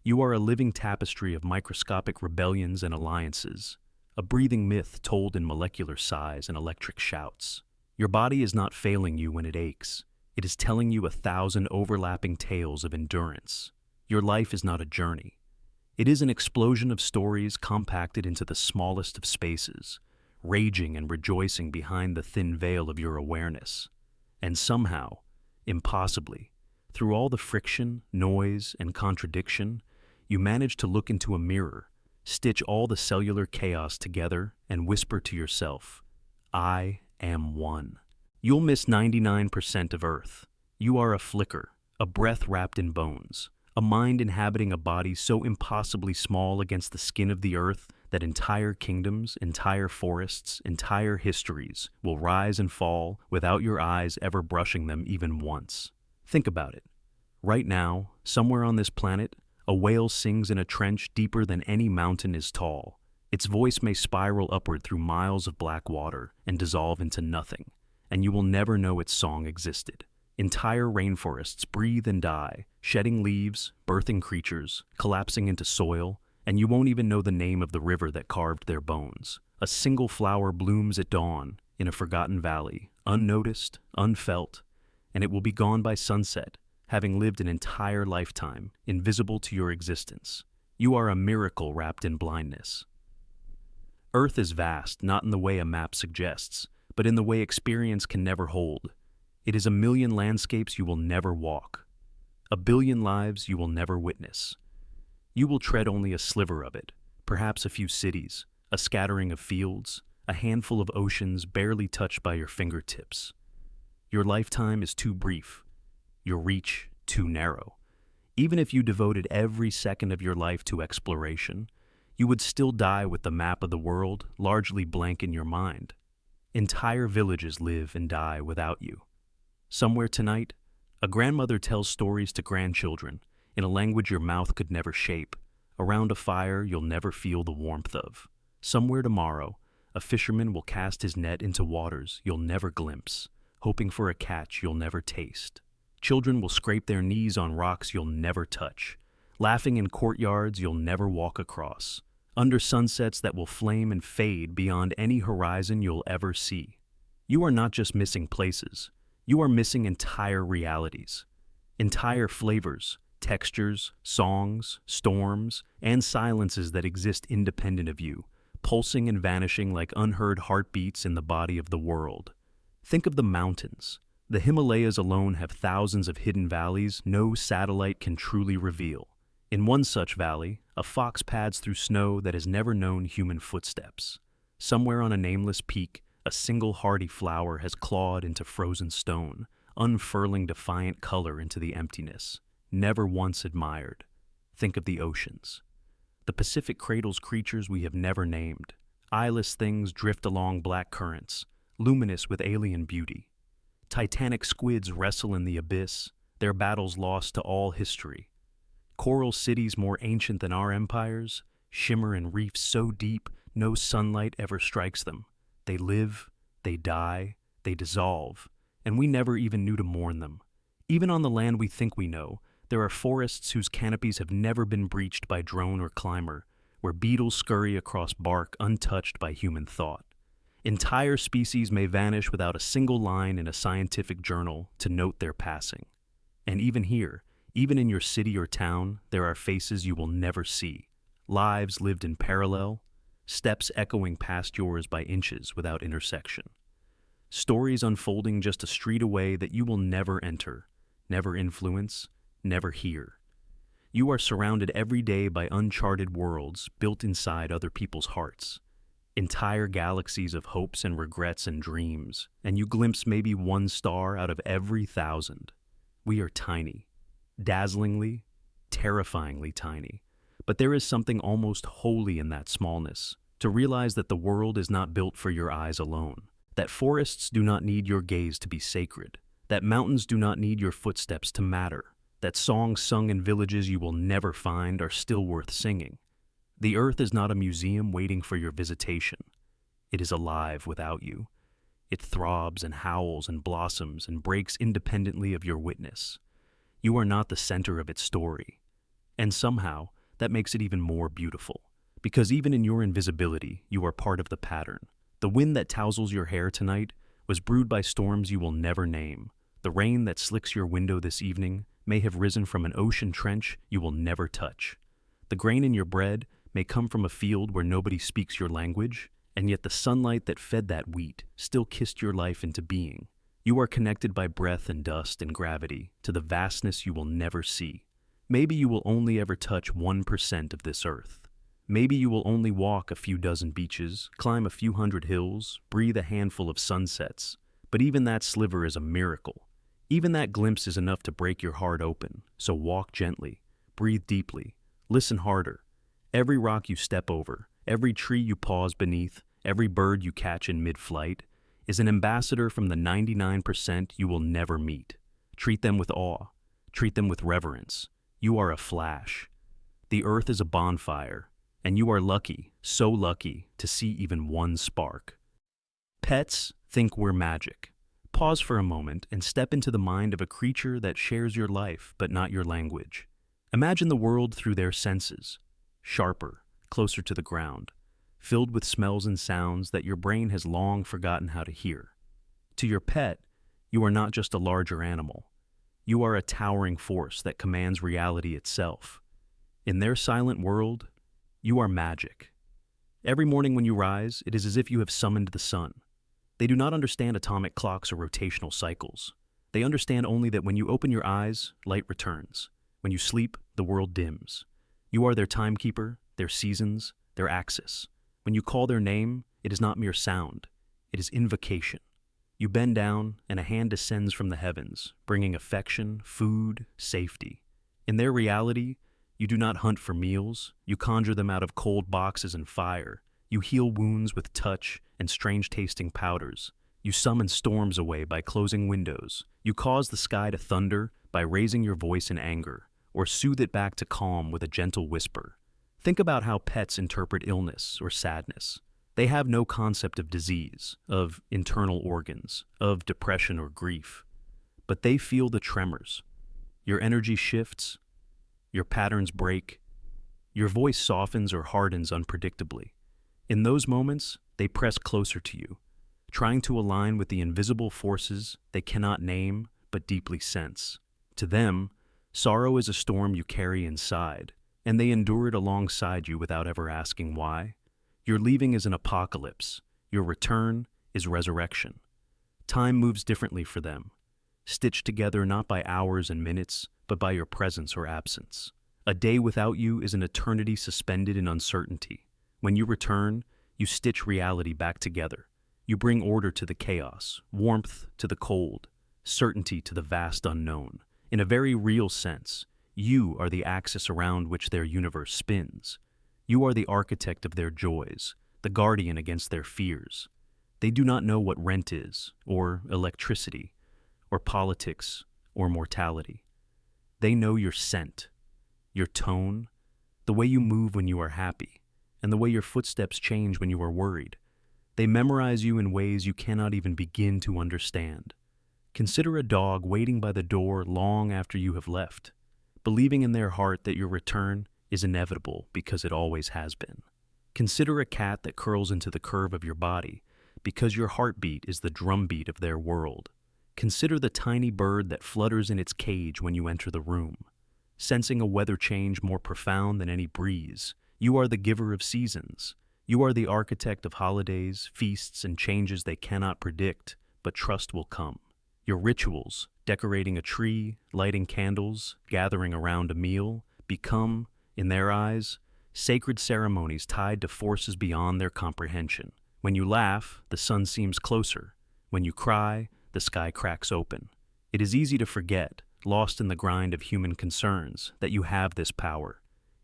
You are a living tapestry of microscopic rebellions and alliances, a breathing myth told in molecular sighs and electric shouts. Your body is not failing you when it aches. It is telling you 1,000 overlapping tales of endurance. Your life is not a journey. It is an explosion of stories compacted into the smallest of spaces, raging and rejoicing behind the thin veil of your awareness. And somehow, impossibly, through all the friction, noise, and contradiction, you manage to look into a mirror, stitch all the cellular chaos together, and whisper to yourself, "I am one." You'll miss 99% of Earth. You are a flicker, a breath wrapped in bones, a mind inhabiting a body so impossibly small against the skin of the Earth that entire kingdoms, entire forests, entire histories will rise and fall without your eyes ever brushing them even once. Think about it. Right now, somewhere on this planet, a whale sings in a trench deeper than any mountain is tall. Its voice may spiral upward through miles of black water and dissolve into nothing, and you will never know its song existed. Entire rainforests breathe and die, shedding leaves, birthing creatures, collapsing into soil, and you won't even know the name of the river that carved their bones. A single flower blooms at dawn in a forgotten valley, unnoticed, unfelt, and it will be gone by sunset, having lived an entire lifetime, invisible to your existence. You are a miracle wrapped in blindness. Earth is vast, not in the way a map suggests, but in the way experience can never hold. It is a million landscapes you will never walk, a billion lives you will never witness. You will tread only a sliver of it, perhaps a few cities, a scattering of fields, a handful of oceans barely touched by your fingertips. Your lifetime is too brief, your reach too narrow. Even if you devoted every second of your life to exploration, you would still die with the map of the world largely blank in your mind. Entire villages live and die without you. Somewhere tonight, a grandmother tells stories to grandchildren in a language your mouth could never shape, around a fire you'll never feel the warmth of. Somewhere tomorrow, a fisherman will cast his net into waters you'll never glimpse, hoping for a catch you'll never taste. Children will scrape their knees on rocks you'll never touch, laughing in courtyards you'll never walk across, under sunsets that will flame and fade beyond any horizon you'll ever see. You are not just missing places, you are missing entire realities, entire flavors, textures, songs, storms, and silences that exist independent of you, pulsing and vanishing like unheard heartbeats in the body of the world. Think of the mountains. The Himalayas alone have thousands of hidden valleys no satellite can truly reveal. In one such valley, a fox pads through snow that has never known human footsteps. Somewhere on a nameless peak, a single hardy flower has clawed into frozen stone, unfurling defiant color into the emptiness, never once admired. Think of the oceans. The Pacific cradles creatures we have never named. Eyeless things drift along black currents, luminous with alien beauty. Titanic squids wrestle in the abyss, their battles lost to all history. Coral cities more ancient than our empires, shimmer in reefs so deep no sunlight ever strikes them. They live, they die, they dissolve, and we never even knew to mourn them. Even on the land we think we know, there are forests whose canopies have never been breached by drone or climber, where beetles scurry across bark untouched by human thought. Entire species may vanish without a single line in a scientific journal to note their passing. And even here, even in your city or town, there are faces you will never see, lives lived in parallel, steps echoing past yours by inches without intersection. Stories unfolding just a street away that you will never enter, never influence, never hear. You are surrounded every day by uncharted worlds built inside other people's hearts, entire galaxies of hopes and regrets and dreams, and you glimpse maybe one star out of every thousand. We are tiny, dazzlingly, terrifyingly tiny, but there is something almost holy in that smallness, to realize that the world is not built for your eyes alone, that forests do not need your gaze to be sacred, that mountains do not need your footsteps to matter, that songs sung in villages you will never find are still worth singing. The earth is not a museum waiting for your visitation. It is alive without you. It throbs and howls and blossoms and breaks independently of your witness. You are not the center of its story. And somehow, that makes it even more beautiful. Because even in your invisibility, you are part of the pattern. The wind that tousles your hair tonight was brewed by storms you will never name. The rain that slicks your window this evening may have risen from an ocean trench you will never touch. The grain in your bread may come from a field where nobody speaks your language, and yet the sunlight that fed that wheat still kissed your life into being. You are connected by breath and dust and gravity to the vastness you will never see. Maybe you will only ever touch 1% of this earth. Maybe you will only walk a few dozen beaches, climb a few hundred hills, breathe a handful of sunsets. But even that sliver is a miracle. Even that glimpse is enough to break your heart open. So walk gently, breathe deeply, listen harder. Every rock you step over, every tree you pause beneath, every bird you catch in mid-flight is an ambassador from the 99% you will never meet. Treat them with awe. Treat them with reverence. You are a flash. The earth is a bonfire, and you are lucky, so lucky, to see even one spark. Pets think we're magic. Pause for a moment and step into the mind of a creature that shares your life but not your language. Imagine the world through their senses, sharper, closer to the ground, filled with smells and sounds that your brain has long forgotten how to hear. To your pet, you are not just a larger animal. You are a towering force that commands reality itself. In their silent world, you are magic. Every morning when you rise, it is as if you have summoned the sun. They do not understand atomic clocks or rotational cycles. They understand only that when you open your eyes, light returns. When you sleep, the world dims. You are their timekeeper, their seasons, their axis. When you call their name, it is not mere sound. It is invocation. You bend down, and a hand descends from the heavens, bringing affection, food, safety. In their reality, you do not hunt for meals. You conjure them out of cold boxes and fire. You heal wounds with touch and strange-tasting powders. You summon storms away by closing windows. You cause the sky to thunder by raising your voice in anger, or soothe it back to calm with a gentle whisper. Think about how pets interpret illness or sadness. They have no concept of disease, of internal organs, of depression or grief. But they feel the tremors. Your energy shifts, your patterns break, your voice softens or hardens unpredictably. In those moments, they press closer to you, trying to align with the invisible forces they cannot name but deeply sense. To them, sorrow is a storm you carry inside, and they endure it alongside you without ever asking why. Your leaving is an apocalypse. Your return is resurrection. Time moves differently for them, stitched together not by hours and minutes, but by your presence or absence. A day without you is an eternity suspended in uncertainty. When you return, you stitch reality back together. You bring order to the chaos, warmth to the cold, certainty to the vast unknown. In a very real sense, you are the axis around which their universe spins. You are the architect of their joys, the guardian against their fears. They do not know what rent is, or electricity, or politics, or mortality. They know your scent, your tone, the way you move when you are happy, and the way your footsteps change when you are worried. They memorize you in ways you cannot even begin to understand. Consider a dog waiting by the door long after you have left, believing in their heart that your return is inevitable because it always has been. Consider a cat that curls into the curve of your body because your heartbeat is the drumbeat of their world. Consider the tiny bird that flutters in its cage when you enter the room, sensing a weather change more profound than any breeze. You are the giver of seasons. You are the architect of holidays, feasts, and changes they cannot predict, but trust will come. Your rituals, decorating a tree, lighting candles, gathering around a meal, become, in their eyes, sacred ceremonies tied to forces beyond their comprehension. When you laugh, the sun seems closer. When you cry, the sky cracks open. It is easy to forget, lost in the grind of human concerns, that you have this power.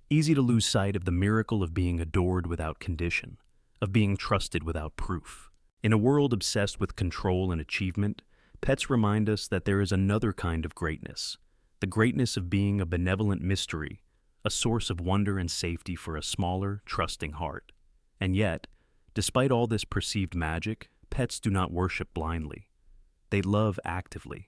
Easy to lose sight of the miracle of being adored without condition, of being trusted without proof. In a world obsessed with control and achievement, pets remind us that there is another kind of greatness, the greatness of being a benevolent mystery, a source of wonder and safety for a smaller, trusting heart. And yet, despite all this perceived magic, pets do not worship blindly. They love actively.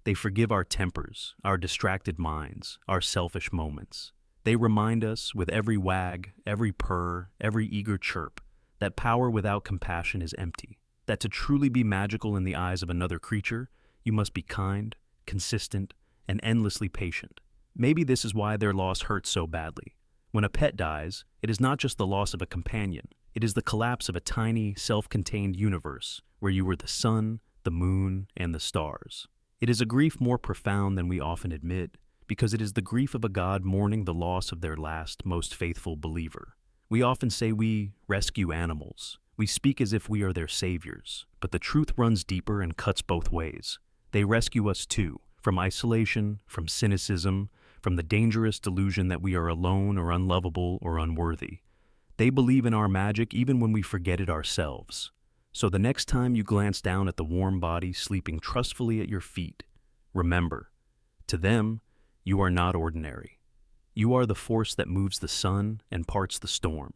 They forgive our tempers, our distracted minds, our selfish moments. They remind us with every wag, every purr, every eager chirp, that power without compassion is empty, that to truly be magical in the eyes of another creature, you must be kind, consistent, and endlessly patient. Maybe this is why their loss hurts so badly. When a pet dies, it is not just the loss of a companion, it is the collapse of a tiny, self-contained universe where you were the sun, the moon, and the stars. It is a grief more profound than we often admit, because it is the grief of a God mourning the loss of their last, most faithful believer. We often say we rescue animals. We speak as if we are their saviors, but the truth runs deeper and cuts both ways. They rescue us too, from isolation, from cynicism, from the dangerous delusion that we are alone or unlovable or unworthy. They believe in our magic even when we forget it ourselves. So the next time you glance down at the warm body sleeping trustfully at your feet, remember, to them, you are not ordinary. You are the force that moves the sun and parts the storm.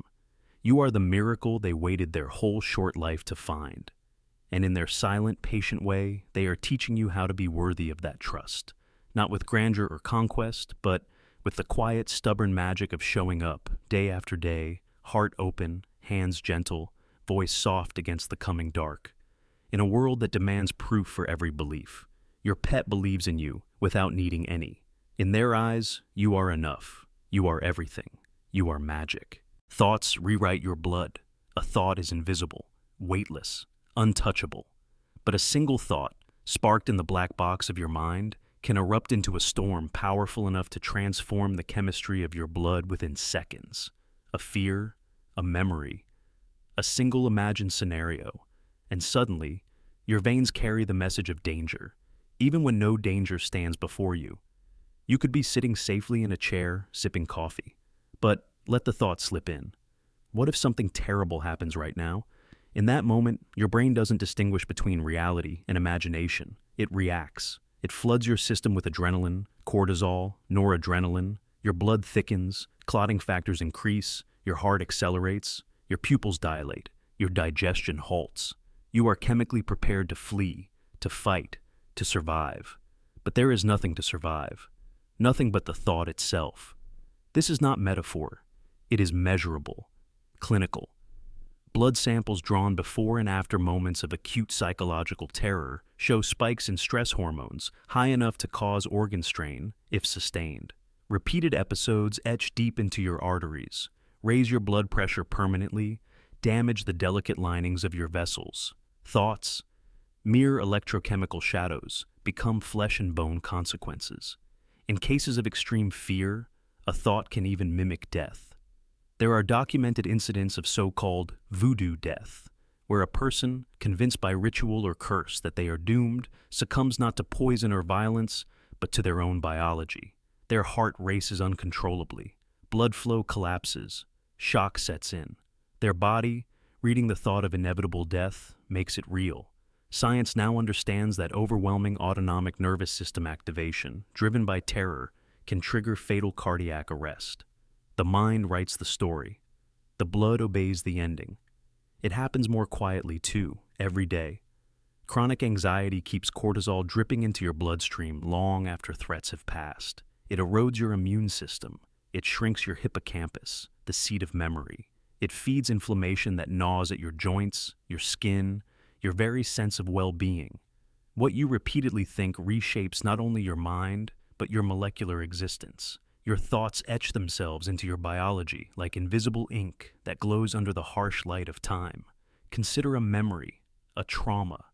You are the miracle they waited their whole short life to find. and in their silent, patient way, they are teaching you how to be worthy of that trust. Not with grandeur or conquest, but with the quiet, stubborn magic of showing up, day after day, heart open, hands gentle, voice soft against the coming dark. In a world that demands proof for every belief, your pet believes in you without needing any. In their eyes, you are enough. You are everything. You are magic. Thoughts rewrite your blood. A thought is invisible, weightless, untouchable. But a single thought, sparked in the black box of your mind, can erupt into a storm powerful enough to transform the chemistry of your blood within seconds. A fear, a memory, a single imagined scenario, and suddenly, your veins carry the message of danger, even when no danger stands before you. You could be sitting safely in a chair, sipping coffee, but let the thought slip in. What if something terrible happens right now? In that moment, your brain doesn't distinguish between reality and imagination. It reacts. It floods your system with adrenaline, cortisol, noradrenaline. Your blood thickens, clotting factors increase, your heart accelerates, your pupils dilate, your digestion halts. You are chemically prepared to flee, to fight, to survive. But there is nothing to survive. Nothing but the thought itself. This is not metaphor. It is measurable, clinical. Blood samples drawn before and after moments of acute psychological terror show spikes in stress hormones high enough to cause organ strain, if sustained. Repeated episodes etch deep into your arteries, raise your blood pressure permanently, damage the delicate linings of your vessels. Thoughts, mere electrochemical shadows, become flesh and bone consequences. In cases of extreme fear, a thought can even mimic death. There are documented incidents of so-called voodoo death, where a person, convinced by ritual or curse that they are doomed, succumbs not to poison or violence, but to their own biology. Their heart races uncontrollably, blood flow collapses, shock sets in. Their body, reading the thought of inevitable death, makes it real. Science now understands that overwhelming autonomic nervous system activation, driven by terror, can trigger fatal cardiac arrest. The mind writes the story. The blood obeys the ending. It happens more quietly, too, every day. Chronic anxiety keeps cortisol dripping into your bloodstream long after threats have passed. It erodes your immune system. It shrinks your hippocampus, the seat of memory. It feeds inflammation that gnaws at your joints, your skin, your very sense of well-being. What you repeatedly think reshapes not only your mind, but your molecular existence. Your thoughts etch themselves into your biology like invisible ink that glows under the harsh light of time. Consider a memory, a trauma.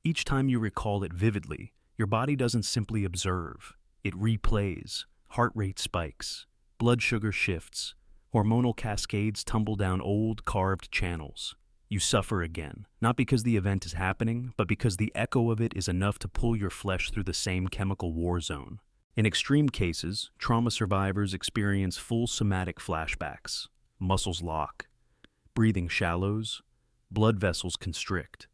Each time you recall it vividly, your body doesn't simply observe. It replays. Heart rate spikes. Blood sugar shifts. Hormonal cascades tumble down old, carved channels. You suffer again, not because the event is happening, but because the echo of it is enough to pull your flesh through the same chemical war zone. In extreme cases, trauma survivors experience full somatic flashbacks. Muscles lock. Breathing shallows. Blood vessels constrict.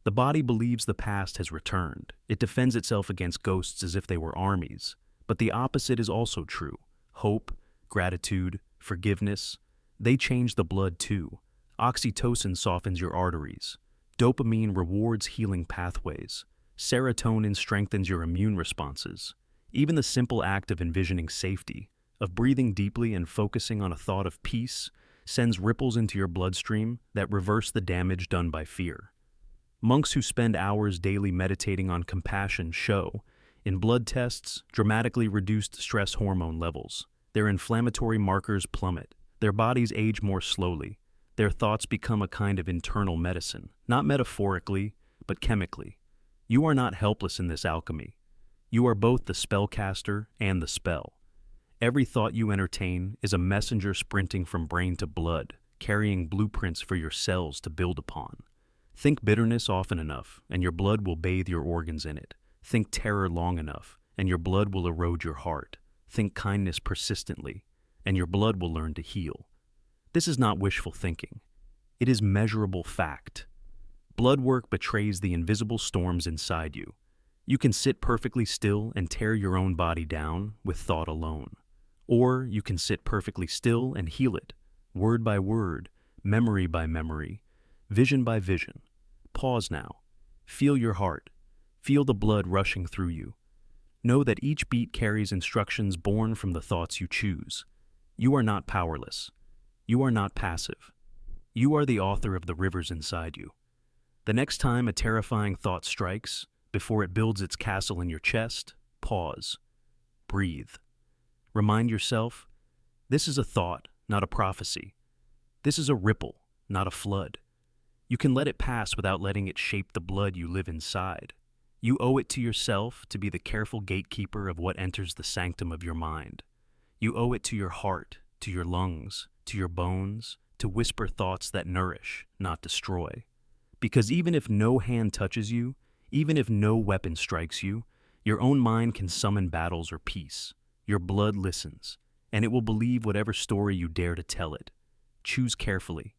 The body believes the past has returned. It defends itself against ghosts as if they were armies. But the opposite is also true. Hope, gratitude, forgiveness, they change the blood too. Oxytocin softens your arteries. Dopamine rewards healing pathways. Serotonin strengthens your immune responses. Even the simple act of envisioning safety, of breathing deeply and focusing on a thought of peace, sends ripples into your bloodstream that reverse the damage done by fear. Monks who spend hours daily meditating on compassion show, in blood tests, dramatically reduced stress hormone levels. Their inflammatory markers plummet. Their bodies age more slowly. Their thoughts become a kind of internal medicine, not metaphorically, but chemically. You are not helpless in this alchemy. You are both the spellcaster and the spell. Every thought you entertain is a messenger sprinting from brain to blood, carrying blueprints for your cells to build upon. Think bitterness often enough, and your blood will bathe your organs in it. Think terror long enough, and your blood will erode your heart. Think kindness persistently, and your blood will learn to heal. This is not wishful thinking. It is measurable fact. Blood work betrays the invisible storms inside you. You can sit perfectly still and tear your own body down with thought alone. Or you can sit perfectly still and heal it, word by word, memory by memory, vision by vision. Pause now. Feel your heart. Feel the blood rushing through you. Know that each beat carries instructions born from the thoughts you choose. You are not powerless. You are not passive. You are the author of the rivers inside you. The next time a terrifying thought strikes, before it builds its castle in your chest, pause. Breathe. Remind yourself, this is a thought, not a prophecy. This is a ripple, not a flood. You can let it pass without letting it shape the blood you live inside. You owe it to yourself to be the careful gatekeeper of what enters the sanctum of your mind. You owe it to your heart, to your lungs, to your bones, to whisper thoughts that nourish, not destroy. Because even if no hand touches you, even if no weapon strikes you, your own mind can summon battles or peace. Your blood listens, and it will believe whatever story you dare to tell it. Choose carefully.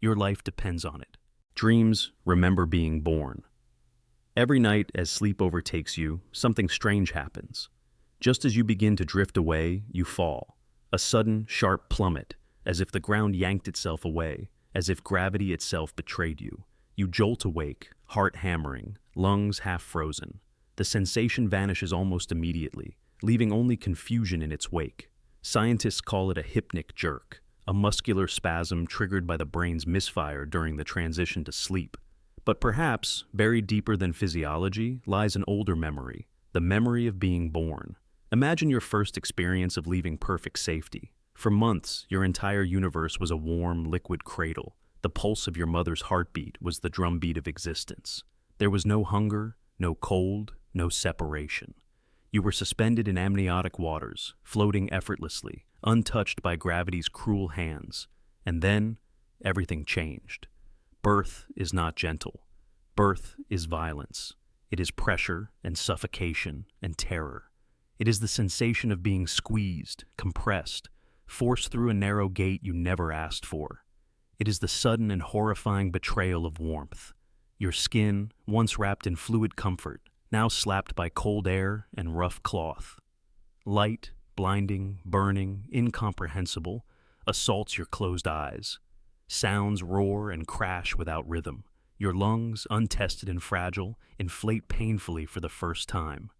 Your life depends on it. Dreams remember being born. Every night as sleep overtakes you, something strange happens. Just as you begin to drift away, you fall. A sudden, sharp plummet, as if the ground yanked itself away, as if gravity itself betrayed you. You jolt awake, heart hammering, lungs half frozen. The sensation vanishes almost immediately, leaving only confusion in its wake. Scientists call it a hypnic jerk, a muscular spasm triggered by the brain's misfire during the transition to sleep. But perhaps, buried deeper than physiology, lies an older memory, the memory of being born. Imagine your first experience of leaving perfect safety. For months, your entire universe was a warm, liquid cradle. The pulse of your mother's heartbeat was the drumbeat of existence. There was no hunger, no cold, no separation. You were suspended in amniotic waters, floating effortlessly, untouched by gravity's cruel hands. And then, everything changed. Birth is not gentle. Birth is violence. It is pressure and suffocation and terror. It is the sensation of being squeezed, compressed, forced through a narrow gate you never asked for. It is the sudden and horrifying betrayal of warmth. Your skin, once wrapped in fluid comfort, now slapped by cold air and rough cloth. Light, blinding, burning, incomprehensible, assaults your closed eyes. Sounds roar and crash without rhythm. Your lungs, untested and fragile, inflate painfully for the first time.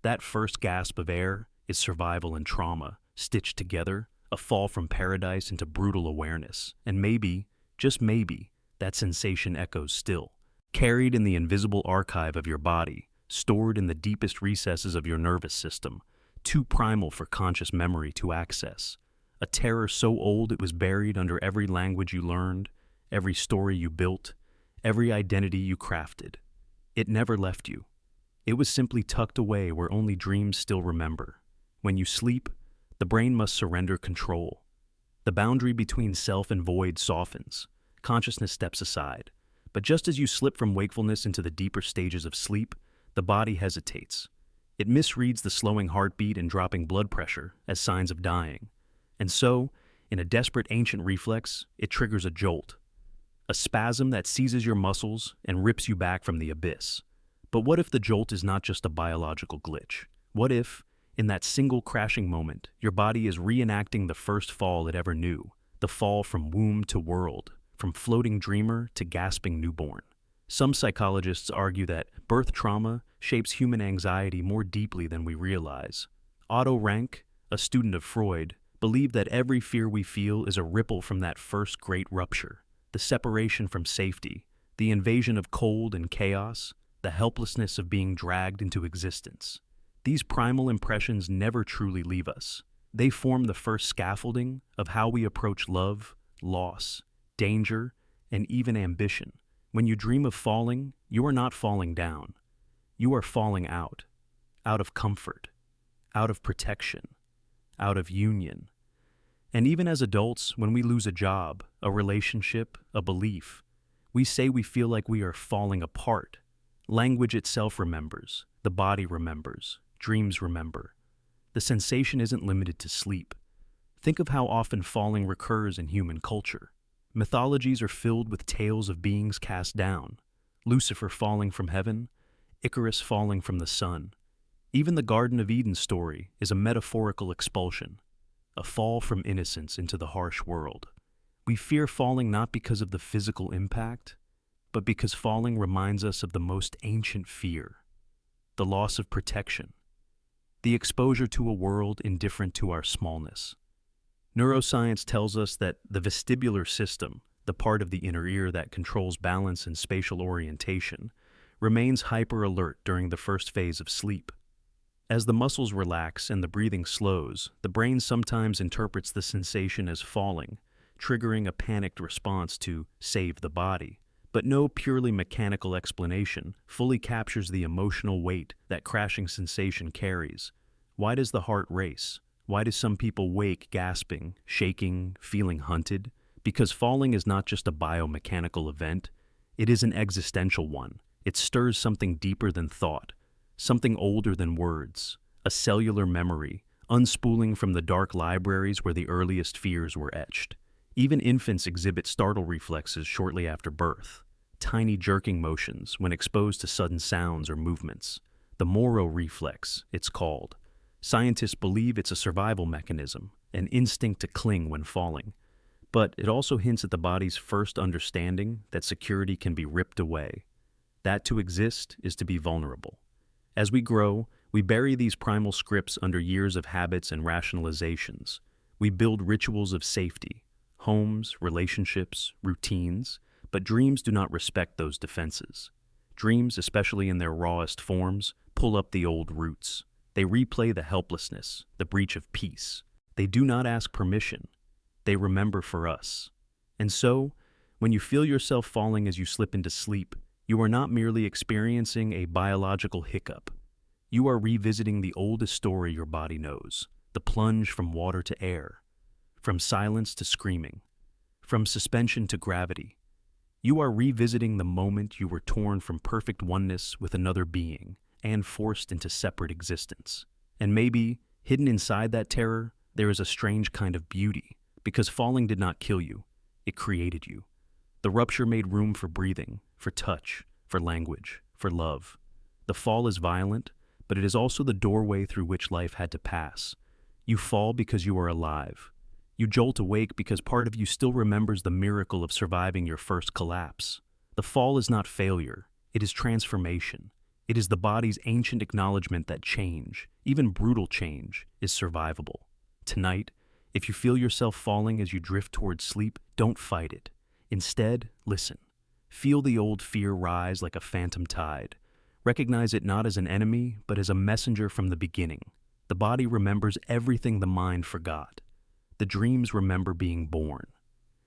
That first gasp of air is survival and trauma, stitched together, a fall from paradise into brutal awareness. And maybe, just maybe, that sensation echoes still, carried in the invisible archive of your body, stored in the deepest recesses of your nervous system, too primal for conscious memory to access. A terror so old it was buried under every language you learned, every story you built, every identity you crafted. It never left you. It was simply tucked away where only dreams still remember. When you sleep, the brain must surrender control. The boundary between self and void softens. Consciousness steps aside. But just as you slip from wakefulness into the deeper stages of sleep, the body hesitates. It misreads the slowing heartbeat and dropping blood pressure as signs of dying. And so, in a desperate ancient reflex, it triggers a jolt. A spasm that seizes your muscles and rips you back from the abyss. But what if the jolt is not just a biological glitch? What if, in that single crashing moment, your body is reenacting the first fall it ever knew, the fall from womb to world, from floating dreamer to gasping newborn? Some psychologists argue that birth trauma shapes human anxiety more deeply than we realize. Otto Rank, a student of Freud, believed that every fear we feel is a ripple from that first great rupture, the separation from safety, the invasion of cold and chaos, the helplessness of being dragged into existence. These primal impressions never truly leave us. They form the first scaffolding of how we approach love, loss, danger, and even ambition. When you dream of falling, you are not falling down. You are falling out of comfort, out of protection, out of union. And even as adults, when we lose a job, a relationship, a belief, we say we feel like we are falling apart. Language itself remembers, the body remembers, dreams remember. The sensation isn't limited to sleep. Think of how often falling recurs in human culture. Mythologies are filled with tales of beings cast down, Lucifer falling from heaven, Icarus falling from the sun. Even the Garden of Eden story is a metaphorical expulsion, a fall from innocence into the harsh world. We fear falling not because of the physical impact, but because falling reminds us of the most ancient fear, the loss of protection, the exposure to a world indifferent to our smallness. Neuroscience tells us that the vestibular system, the part of the inner ear that controls balance and spatial orientation, remains hyper-alert during the first phase of sleep. As the muscles relax and the breathing slows, the brain sometimes interprets the sensation as falling, triggering a panicked response to save the body. But no purely mechanical explanation fully captures the emotional weight that crashing sensation carries. Why does the heart race? Why do some people wake gasping, shaking, feeling hunted? Because falling is not just a biomechanical event, it is an existential one. It stirs something deeper than thought, something older than words, a cellular memory, unspooling from the dark libraries where the earliest fears were etched. Even infants exhibit startle reflexes shortly after birth, tiny jerking motions when exposed to sudden sounds or movements. The Moro reflex, it's called. Scientists believe it's a survival mechanism, an instinct to cling when falling. But it also hints at the body's first understanding that security can be ripped away. That to exist is to be vulnerable. As we grow, we bury these primal scripts under years of habits and rationalizations. We build rituals of safety, homes, relationships, routines, but dreams do not respect those defenses. Dreams, especially in their rawest forms, pull up the old roots. They replay the helplessness, the breach of peace. They do not ask permission. They remember for us. And so, when you feel yourself falling as you slip into sleep, you are not merely experiencing a biological hiccup. You are revisiting the oldest story your body knows, the plunge from water to air, from silence to screaming, from suspension to gravity. You are revisiting the moment you were torn from perfect oneness with another being and forced into separate existence. And maybe, hidden inside that terror, there is a strange kind of beauty, because falling did not kill you, it created you. The rupture made room for breathing, for touch, for language, for love. The fall is violent, but it is also the doorway through which life had to pass. You fall because you are alive. You jolt awake because part of you still remembers the miracle of surviving your first collapse. The fall is not failure, it is transformation. It is the body's ancient acknowledgement that change, even brutal change, is survivable. Tonight, if you feel yourself falling as you drift towards sleep, don't fight it. Instead, listen. Feel the old fear rise like a phantom tide. Recognize it not as an enemy, but as a messenger from the beginning. The body remembers everything the mind forgot. The dreams remember being born.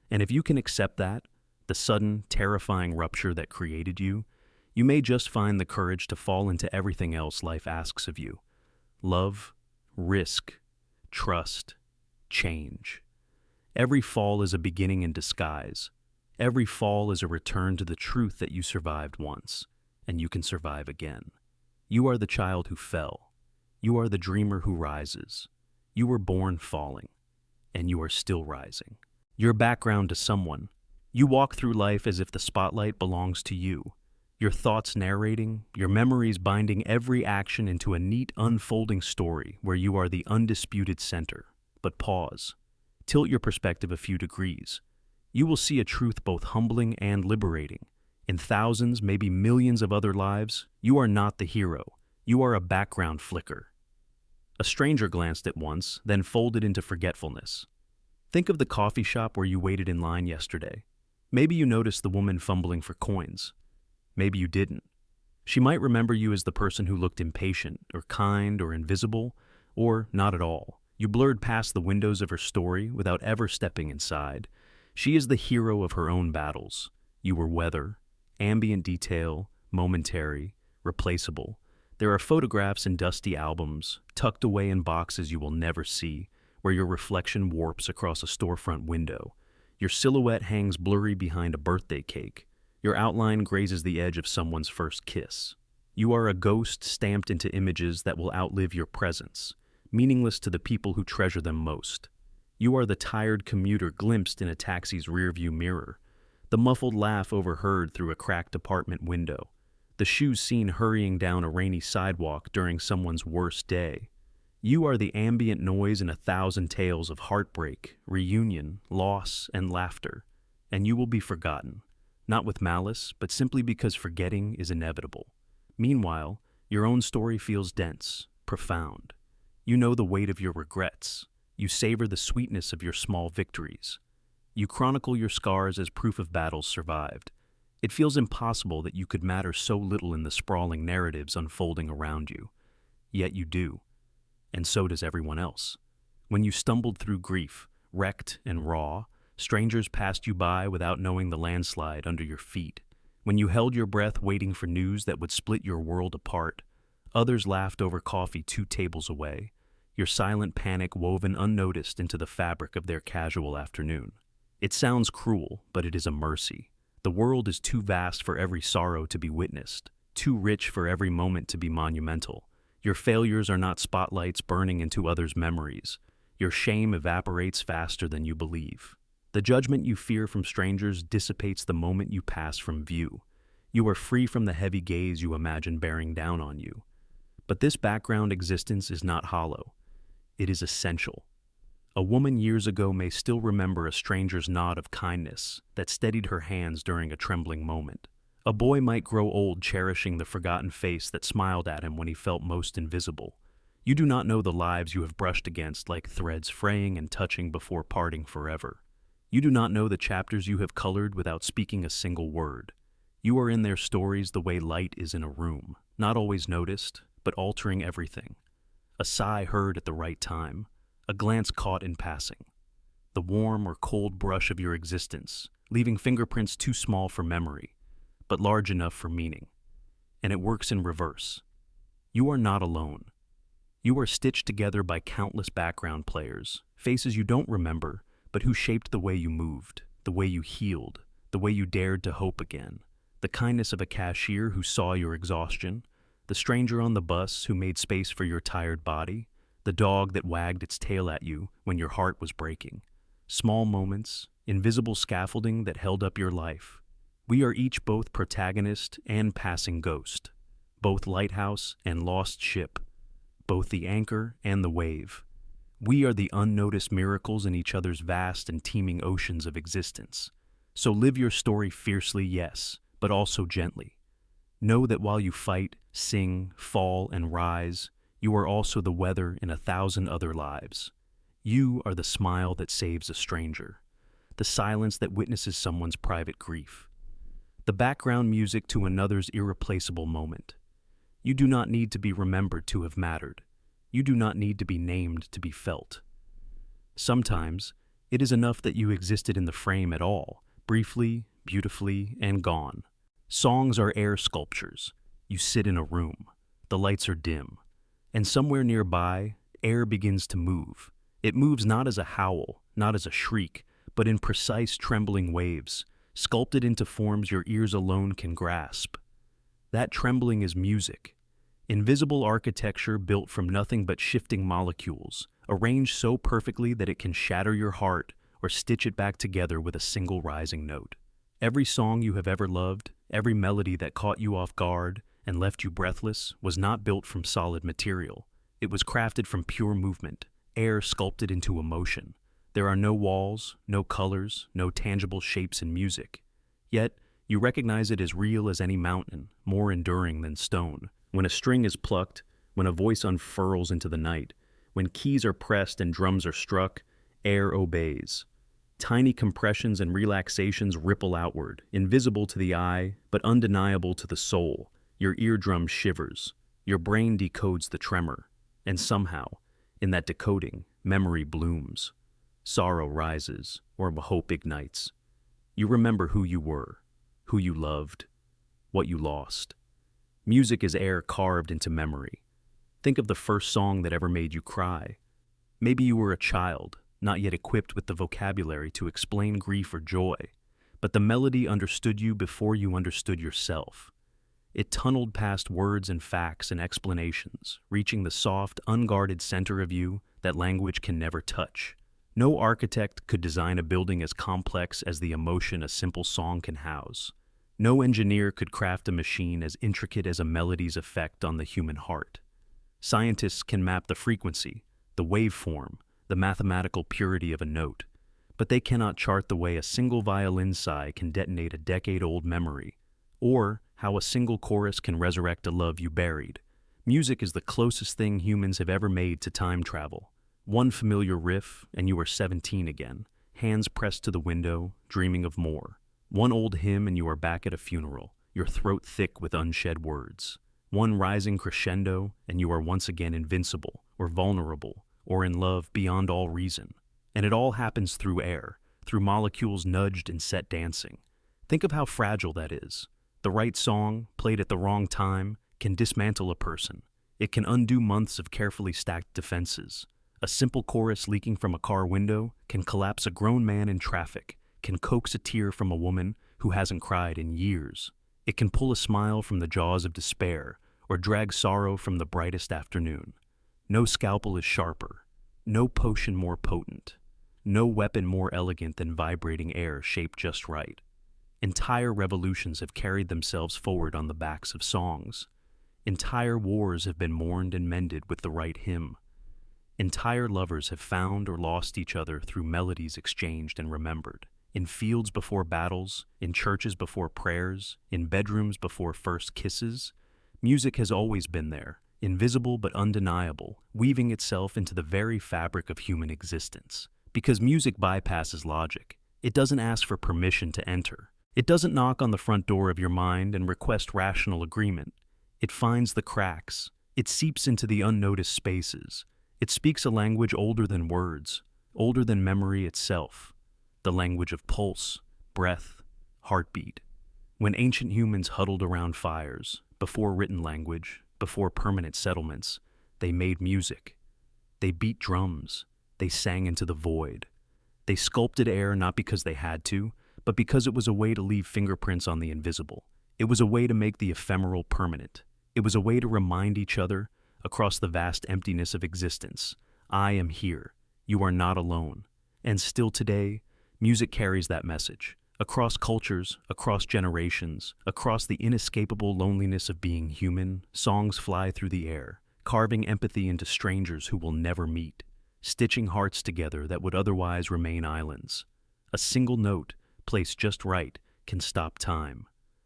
And if you can accept that, the sudden, terrifying rupture that created you, you may just find the courage to fall into everything else life asks of you. Love, risk, trust, change. Every fall is a beginning in disguise. Every fall is a return to the truth that you survived once, and you can survive again. You are the child who fell. You are the dreamer who rises. You were born falling, and you are still rising. Your background to someone. You walk through life as if the spotlight belongs to you. Your thoughts narrating, your memories binding every action into a neat unfolding story where you are the undisputed center. But pause. Tilt your perspective a few degrees. You will see a truth both humbling and liberating. In thousands, maybe millions of other lives, you are not the hero. You are a background flicker. A stranger glanced at once, then folded into forgetfulness. Think of the coffee shop where you waited in line yesterday. Maybe you noticed the woman fumbling for coins. Maybe you didn't. She might remember you as the person who looked impatient, or kind, or invisible, or not at all. You blurred past the windows of her story without ever stepping inside. She is the hero of her own battles. You were weather, ambient detail, momentary, replaceable. There are photographs in dusty albums, tucked away in boxes you will never see, where your reflection warps across a storefront window. Your silhouette hangs blurry behind a birthday cake. Your outline grazes the edge of someone's first kiss. You are a ghost stamped into images that will outlive your presence, meaningless to the people who treasure them most. You are the tired commuter glimpsed in a taxi's rearview mirror, the muffled laugh overheard through a cracked apartment window, the shoes seen hurrying down a rainy sidewalk during someone's worst day. You are the ambient noise in 1,000 tales of heartbreak, reunion, loss, and laughter, and you will be forgotten. not with malice, but simply because forgetting is inevitable. Meanwhile, your own story feels dense, profound. You know the weight of your regrets. You savor the sweetness of your small victories. You chronicle your scars as proof of battles survived. It feels impossible that you could matter so little in the sprawling narratives unfolding around you. Yet you do, and so does everyone else. When you stumbled through grief, wrecked and raw, strangers passed you by without knowing the landslide under your feet. When you held your breath waiting for news that would split your world apart, others laughed over coffee 2 tables away, your silent panic woven unnoticed into the fabric of their casual afternoon. It sounds cruel, but it is a mercy. The world is too vast for every sorrow to be witnessed, too rich for every moment to be monumental. Your failures are not spotlights burning into others' memories. Your shame evaporates faster than you believe. The judgment you fear from strangers dissipates the moment you pass from view. You are free from the heavy gaze you imagine bearing down on you. But this background existence is not hollow. It is essential. A woman years ago may still remember a stranger's nod of kindness that steadied her hands during a trembling moment. A boy might grow old cherishing the forgotten face that smiled at him when he felt most invisible. You do not know the lives you have brushed against like threads fraying and touching before parting forever. You do not know the chapters you have colored without speaking a single word. You are in their stories the way light is in a room, not always noticed, but altering everything. A sigh heard at the right time, a glance caught in passing. The warm or cold brush of your existence, leaving fingerprints too small for memory, but large enough for meaning. And it works in reverse. You are not alone. You are stitched together by countless background players, faces you don't remember, but who shaped the way you moved, the way you healed, the way you dared to hope again. The kindness of a cashier who saw your exhaustion, the stranger on the bus who made space for your tired body, the dog that wagged its tail at you when your heart was breaking. Small moments, invisible scaffolding that held up your life. We are each both protagonist and passing ghost, both lighthouse and lost ship, both the anchor and the wave. We are the unnoticed miracles in each other's vast and teeming oceans of existence. So live your story fiercely, yes, but also gently. Know that while you fight, sing, fall, and rise, you are also the weather in 1,000 other lives. You are the smile that saves a stranger, the silence that witnesses someone's private grief, the background music to another's irreplaceable moment. You do not need to be remembered to have mattered. You do not need to be named to be felt. Sometimes, it is enough that you existed in the frame at all, briefly, beautifully, and gone. Songs are air sculptures. You sit in a room. The lights are dim. And somewhere nearby, air begins to move. It moves not as a howl, not as a shriek, but in precise trembling waves, sculpted into forms your ears alone can grasp. That trembling is music. Invisible architecture built from nothing but shifting molecules, arranged so perfectly that it can shatter your heart or stitch it back together with a single rising note. Every song you have ever loved, every melody that caught you off guard and left you breathless was not built from solid material. It was crafted from pure movement, air sculpted into emotion. There are no walls, no colors, no tangible shapes in music. Yet, you recognize it as real as any mountain, more enduring than stone. When a string is plucked, when a voice unfurls into the night, when keys are pressed and drums are struck, air obeys. Tiny compressions and relaxations ripple outward, invisible to the eye, but undeniable to the soul. Your eardrum shivers. Your brain decodes the tremor. And somehow, in that decoding, memory blooms. Sorrow rises, or hope ignites. You remember who you were, who you loved, what you lost. Music is air carved into memory. Think of the first song that ever made you cry. Maybe you were a child, not yet equipped with the vocabulary to explain grief or joy, but the melody understood you before you understood yourself. It tunneled past words and facts and explanations, reaching the soft, unguarded center of you that language can never touch. No architect could design a building as complex as the emotion a simple song can house. No engineer could craft a machine as intricate as a melody's effect on the human heart. Scientists can map the frequency, the waveform, the mathematical purity of a note, but they cannot chart the way a single violin sigh can detonate a decade-old memory, or how a single chorus can resurrect a love you buried. Music is the closest thing humans have ever made to time travel. One familiar riff, and you are 17 again, hands pressed to the window, dreaming of more. One old hymn, and you are back at a funeral, your throat thick with unshed words. One rising crescendo, and you are once again invincible, or vulnerable, or in love beyond all reason. And it all happens through air, through molecules nudged and set dancing. Think of how fragile that is. The right song, played at the wrong time, can dismantle a person. It can undo months of carefully stacked defenses. A simple chorus leaking from a car window can collapse a grown man in traffic, can coax a tear from a woman who hasn't cried in years. It can pull a smile from the jaws of despair or drag sorrow from the brightest afternoon. No scalpel is sharper, no potion more potent, no weapon more elegant than vibrating air shaped just right. Entire revolutions have carried themselves forward on the backs of songs. Entire wars have been mourned and mended with the right hymn. Entire lovers have found or lost each other through melodies exchanged and remembered. In fields before battles, in churches before prayers, in bedrooms before first kisses, music has always been there, invisible but undeniable, weaving itself into the very fabric of human existence. Because music bypasses logic. It doesn't ask for permission to enter. It doesn't knock on the front door of your mind and request rational agreement. It finds the cracks. It seeps into the unnoticed spaces. It speaks a language older than words, older than memory itself. The language of pulse, breath, heartbeat. When ancient humans huddled around fires, before written language, before permanent settlements, they made music. They beat drums. They sang into the void. They sculpted air not because they had to, but because it was a way to leave fingerprints on the invisible. It was a way to make the ephemeral permanent. It was a way to remind each other, across the vast emptiness of existence, I am here. You are not alone. And still today, music carries that message. Across cultures, across generations, across the inescapable loneliness of being human, songs fly through the air, carving empathy into strangers who will never meet, stitching hearts together that would otherwise remain islands. A single note, placed just right, can stop time.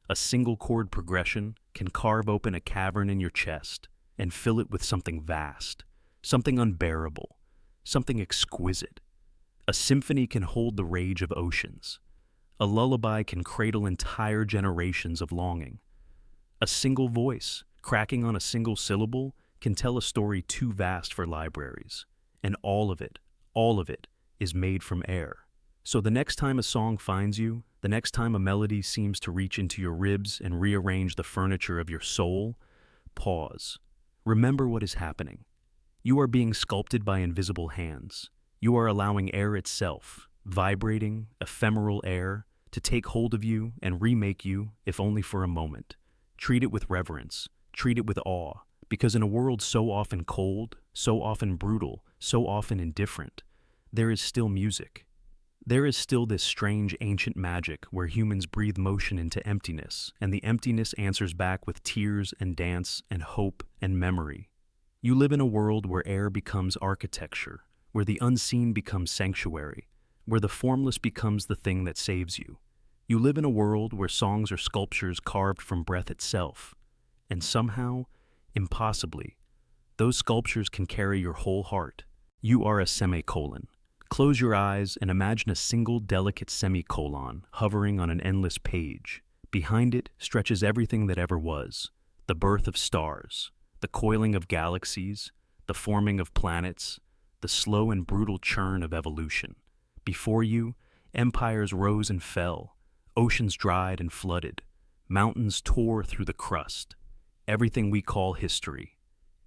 A single chord progression can carve open a cavern in your chest and fill it with something vast, something unbearable, something exquisite. A symphony can hold the rage of oceans. A lullaby can cradle entire generations of longing. A single voice, cracking on a single syllable, can tell a story too vast for libraries. And all of it, is made from air. So the next time a song finds you, the next time a melody seems to reach into your ribs and rearrange the furniture of your soul, pause. Remember what is happening. You are being sculpted by invisible hands. You are allowing air itself, vibrating, ephemeral air, to take hold of you and remake you, if only for a moment. Treat it with reverence. Treat it with awe. Because in a world so often cold, so often brutal, so often indifferent, there is still music. There is still this strange ancient magic where humans breathe motion into emptiness, and the emptiness answers back with tears and dance and hope and memory. You live in a world where air becomes architecture, where the unseen becomes sanctuary, where the formless becomes the thing that saves you. You live in a world where songs are sculptures carved from breath itself, and somehow, impossibly, those sculptures can carry your whole heart. You are a semicolon. Close your eyes and imagine a single delicate semicolon hovering on an endless page. Behind it stretches everything that ever was, the birth of stars, the coiling of galaxies, the forming of planets, the slow and brutal churn of evolution. Before you, empires rose and fell, oceans dried and flooded, mountains tore through the crust. Everything we call history,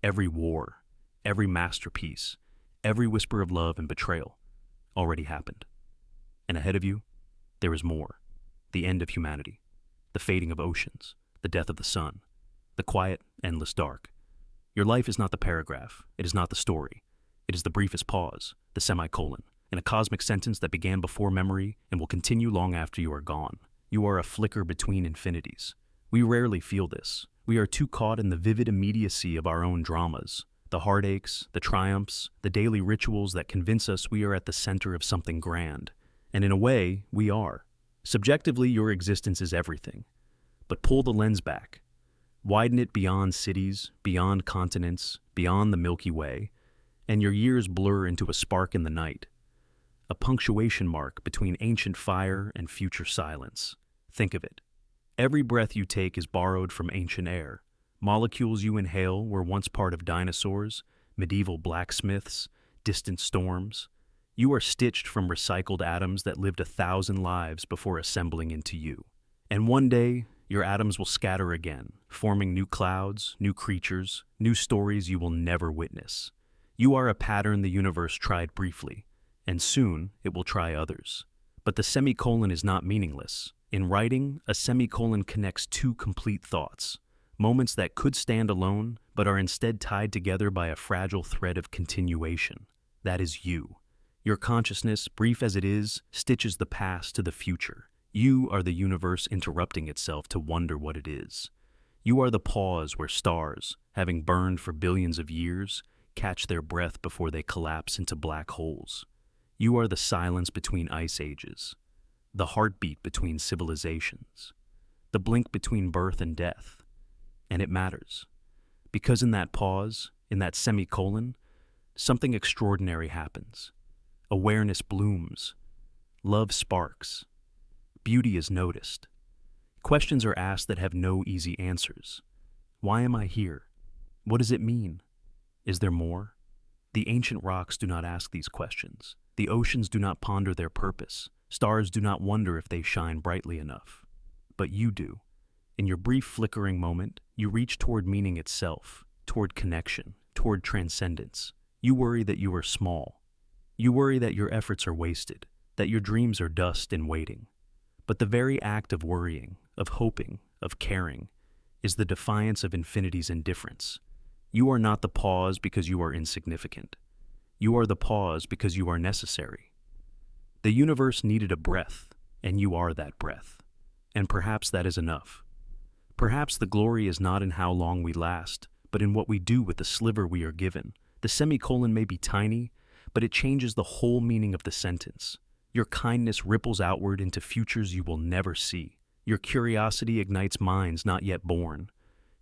every war, every masterpiece, every whisper of love and betrayal, already happened. And ahead of you, there is more. The end of humanity, the fading of oceans, the death of the sun, the quiet, endless dark. Your life is not the paragraph. It is not the story. It is the briefest pause, the semicolon, in a cosmic sentence that began before memory and will continue long after you are gone. You are a flicker between infinities. We rarely feel this. We are too caught in the vivid immediacy of our own dramas, the heartaches, the triumphs, the daily rituals that convince us we are at the center of something grand. And in a way, we are. Subjectively, your existence is everything. But pull the lens back. Widen it beyond cities, beyond continents, beyond the Milky Way, and your years blur into a spark in the night. A punctuation mark between ancient fire and future silence. Think of it. Every breath you take is borrowed from ancient air. Molecules you inhale were once part of dinosaurs, medieval blacksmiths, distant storms. You are stitched from recycled atoms that lived 1,000 lives before assembling into you. And one day, your atoms will scatter again, forming new clouds, new creatures, new stories you will never witness. You are a pattern the universe tried briefly, and soon it will try others. But the semicolon is not meaningless. In writing, a semicolon connects two complete thoughts, moments that could stand alone, but are instead tied together by a fragile thread of continuation. That is you. Your consciousness, brief as it is, stitches the past to the future. You are the universe interrupting itself to wonder what it is. You are the pause where stars, having burned for billions of years, catch their breath before they collapse into black holes. You are the silence between ice ages, the heartbeat between civilizations, the blink between birth and death. And it matters, because in that pause, in that semicolon, something extraordinary happens. Awareness blooms, love sparks, beauty is noticed. Questions are asked that have no easy answers. Why am I here? What does it mean? Is there more? The ancient rocks do not ask these questions. The oceans do not ponder their purpose. Stars do not wonder if they shine brightly enough. But you do. In your brief flickering moment, you reach toward meaning itself, toward connection, toward transcendence. You worry that you are small. You worry that your efforts are wasted, that your dreams are dust in waiting. But the very act of worrying, of hoping, of caring, is the defiance of infinity's indifference. You are not the pause because you are insignificant. You are the pause because you are necessary. The universe needed a breath, and you are that breath. And perhaps that is enough. Perhaps the glory is not in how long we last, but in what we do with the sliver we are given. The semicolon may be tiny, but it changes the whole meaning of the sentence. Your kindness ripples outward into futures you will never see. Your curiosity ignites minds not yet born.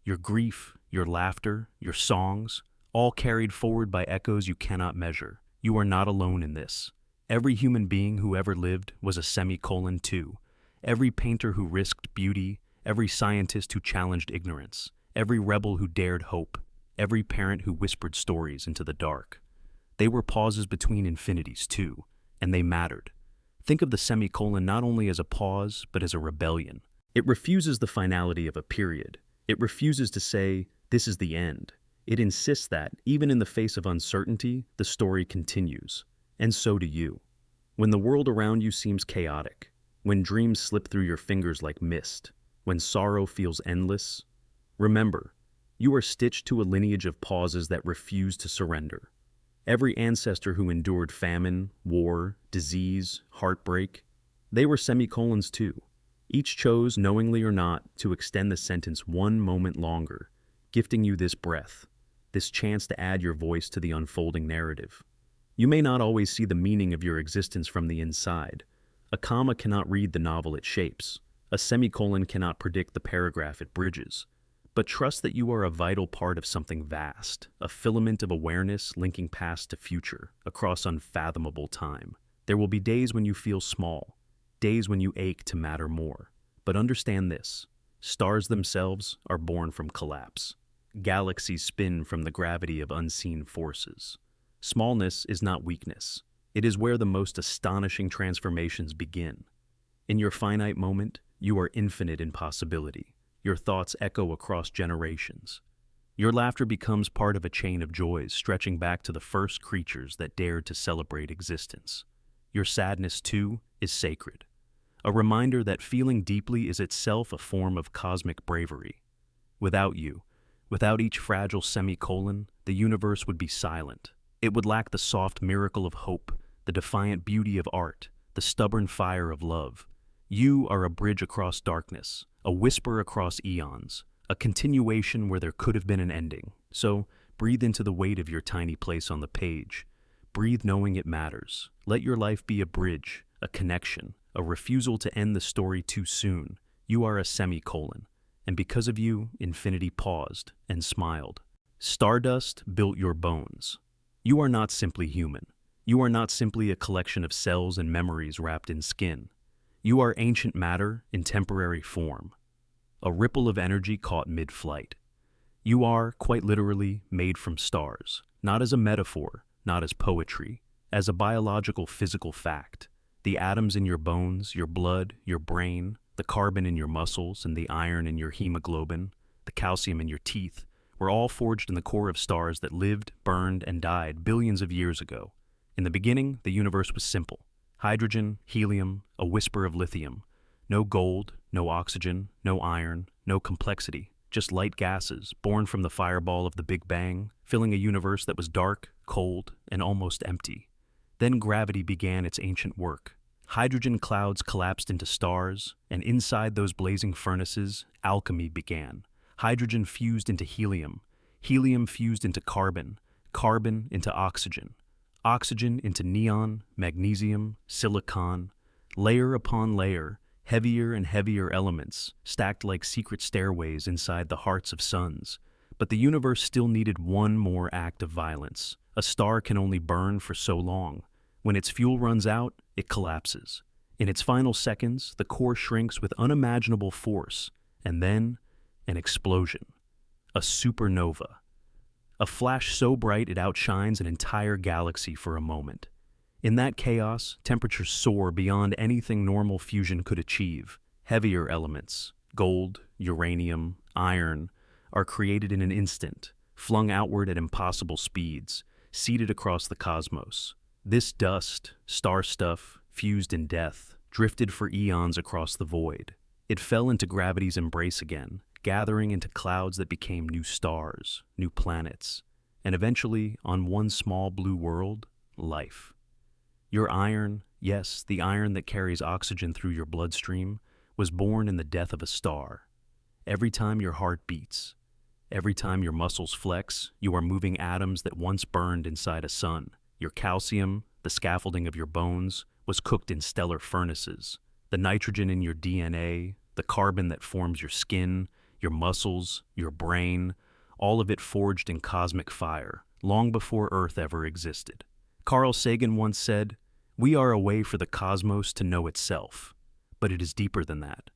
Your grief, your laughter, your songs, all carried forward by echoes you cannot measure. You are not alone in this. Every human being who ever lived was a semicolon too. Every painter who risked beauty, every scientist who challenged ignorance, every rebel who dared hope, every parent who whispered stories into the dark. They were pauses between infinities too, and they mattered. Think of the semicolon not only as a pause, but as a rebellion. It refuses the finality of a period. It refuses to say, this is the end. It insists that, even in the face of uncertainty, the story continues. And so do you. When the world around you seems chaotic, when dreams slip through your fingers like mist, when sorrow feels endless, remember, you are stitched to a lineage of pauses that refuse to surrender. Every ancestor who endured famine, war, disease, heartbreak, they were semicolons too. Each chose, knowingly or not, to extend the sentence one moment longer, gifting you this breath, this chance to add your voice to the unfolding narrative. You may not always see the meaning of your existence from the inside. A comma cannot read the novel it shapes. A semicolon cannot predict the paragraph it bridges. But trust that you are a vital part of something vast, a filament of awareness linking past to future, across unfathomable time. There will be days when you feel small, days when you ache to matter more. But understand this, stars themselves are born from collapse. Galaxies spin from the gravity of unseen forces. Smallness is not weakness. It is where the most astonishing transformations begin. In your finite moment, you are infinite in possibility. Your thoughts echo across generations. Your laughter becomes part of a chain of joys stretching back to the first creatures that dared to celebrate existence. Your sadness, too, is sacred. A reminder that feeling deeply is itself a form of cosmic bravery. Without you, without each fragile semicolon, the universe would be silent. It would lack the soft miracle of hope, the defiant beauty of art, the stubborn fire of love. You are a bridge across darkness, a whisper across eons, a continuation where there could have been an ending. So, breathe into the weight of your tiny place on the page. Breathe knowing it matters. Let your life be a bridge, a connection, a refusal to end the story too soon. You are a semicolon, and because of you, infinity paused and smiled. Stardust built your bones. You are not simply human. You are not simply a collection of cells and memories wrapped in skin. You are ancient matter in temporary form, a ripple of energy caught mid-flight. You are, quite literally, made from stars, not as a metaphor, not as poetry, as a biological physical fact. The atoms in your bones, your blood, your brain, the carbon in your muscles and the iron in your hemoglobin, the calcium in your teeth, were all forged in the core of stars that lived, burned, and died billions of years ago. In the beginning, the universe was simple. Hydrogen, helium, a whisper of lithium. No gold, no oxygen, no iron, no complexity. Just light gases, born from the fireball of the Big Bang, filling a universe that was dark, cold, and almost empty. Then gravity began its ancient work. Hydrogen clouds collapsed into stars, and inside those blazing furnaces, alchemy began. Hydrogen fused into helium, helium fused into carbon, carbon into oxygen, oxygen into neon, magnesium, silicon, layer upon layer, heavier and heavier elements, stacked like secret stairways inside the hearts of suns. But the universe still needed one more act of violence. A star can only burn for so long. When its fuel runs out, it collapses. In its final seconds, the core shrinks with unimaginable force, and then an explosion. A supernova. A flash so bright it outshines an entire galaxy for a moment. In that chaos, temperatures soar beyond anything normal fusion could achieve. Heavier elements, gold, uranium, iron, are created in an instant, flung outward at impossible speeds, seeded across the cosmos. This dust, star stuff, fused in death, drifted for eons across the void. It fell into gravity's embrace again, gathering into clouds that became new stars, new planets, and eventually, on one small blue world, life. Your iron, yes, the iron that carries oxygen through your bloodstream, was born in the death of a star. Every time your heart beats, every time your muscles flex, you are moving atoms that once burned inside a sun. Your calcium, the scaffolding of your bones, was cooked in stellar furnaces. The nitrogen in your DNA, the carbon that forms your skin, your muscles, your brain, all of it forged in cosmic fire, long before Earth ever existed. Carl Sagan once said, "We are a way for the cosmos to know itself." But it is deeper than that.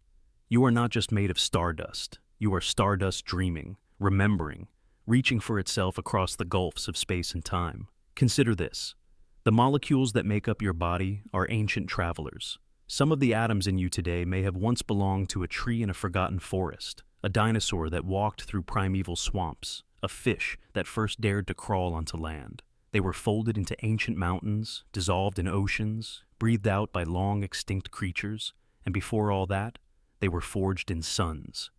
You are not just made of stardust. You are stardust dreaming, remembering, reaching for itself across the gulfs of space and time. Consider this. The molecules that make up your body are ancient travelers. Some of the atoms in you today may have once belonged to a tree in a forgotten forest, a dinosaur that walked through primeval swamps, a fish that first dared to crawl onto land. They were folded into ancient mountains, dissolved in oceans, breathed out by long-extinct creatures, and before all that, they were forged in suns.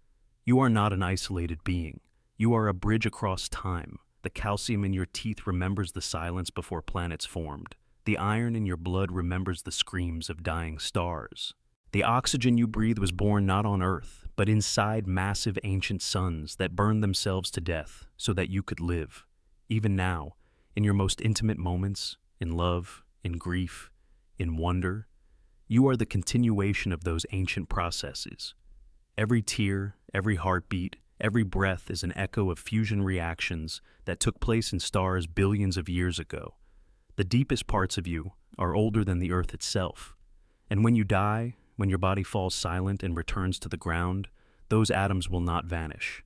You are not an isolated being. You are a bridge across time. The calcium in your teeth remembers the silence before planets formed. The iron in your blood remembers the screams of dying stars. The oxygen you breathe was born not on Earth, but inside massive ancient suns that burned themselves to death so that you could live. Even now, in your most intimate moments, in love, in grief, in wonder, you are the continuation of those ancient processes. Every tear, every heartbeat, every breath is an echo of fusion reactions that took place in stars billions of years ago. The deepest parts of you are older than the Earth itself. And when you die, when your body falls silent and returns to the ground, those atoms will not vanish.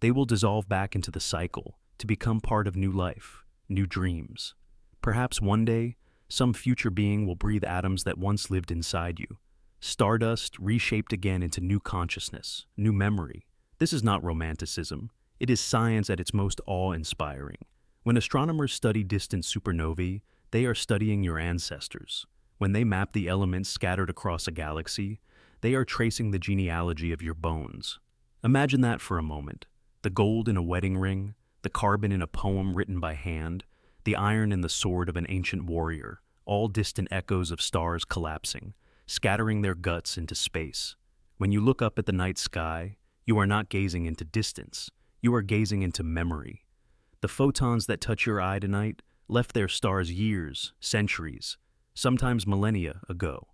They will dissolve back into the cycle to become part of new life, new dreams. Perhaps one day, some future being will breathe atoms that once lived inside you. Stardust reshaped again into new consciousness, new memory. This is not romanticism. It is science at its most awe-inspiring. When astronomers study distant supernovae, they are studying your ancestors. When they map the elements scattered across a galaxy, they are tracing the genealogy of your bones. Imagine that for a moment. The gold in a wedding ring, the carbon in a poem written by hand, the iron in the sword of an ancient warrior, all distant echoes of stars collapsing, scattering their guts into space. When you look up at the night sky, you are not gazing into distance. You are gazing into memory. The photons that touch your eye tonight left their stars years, centuries, sometimes millennia ago.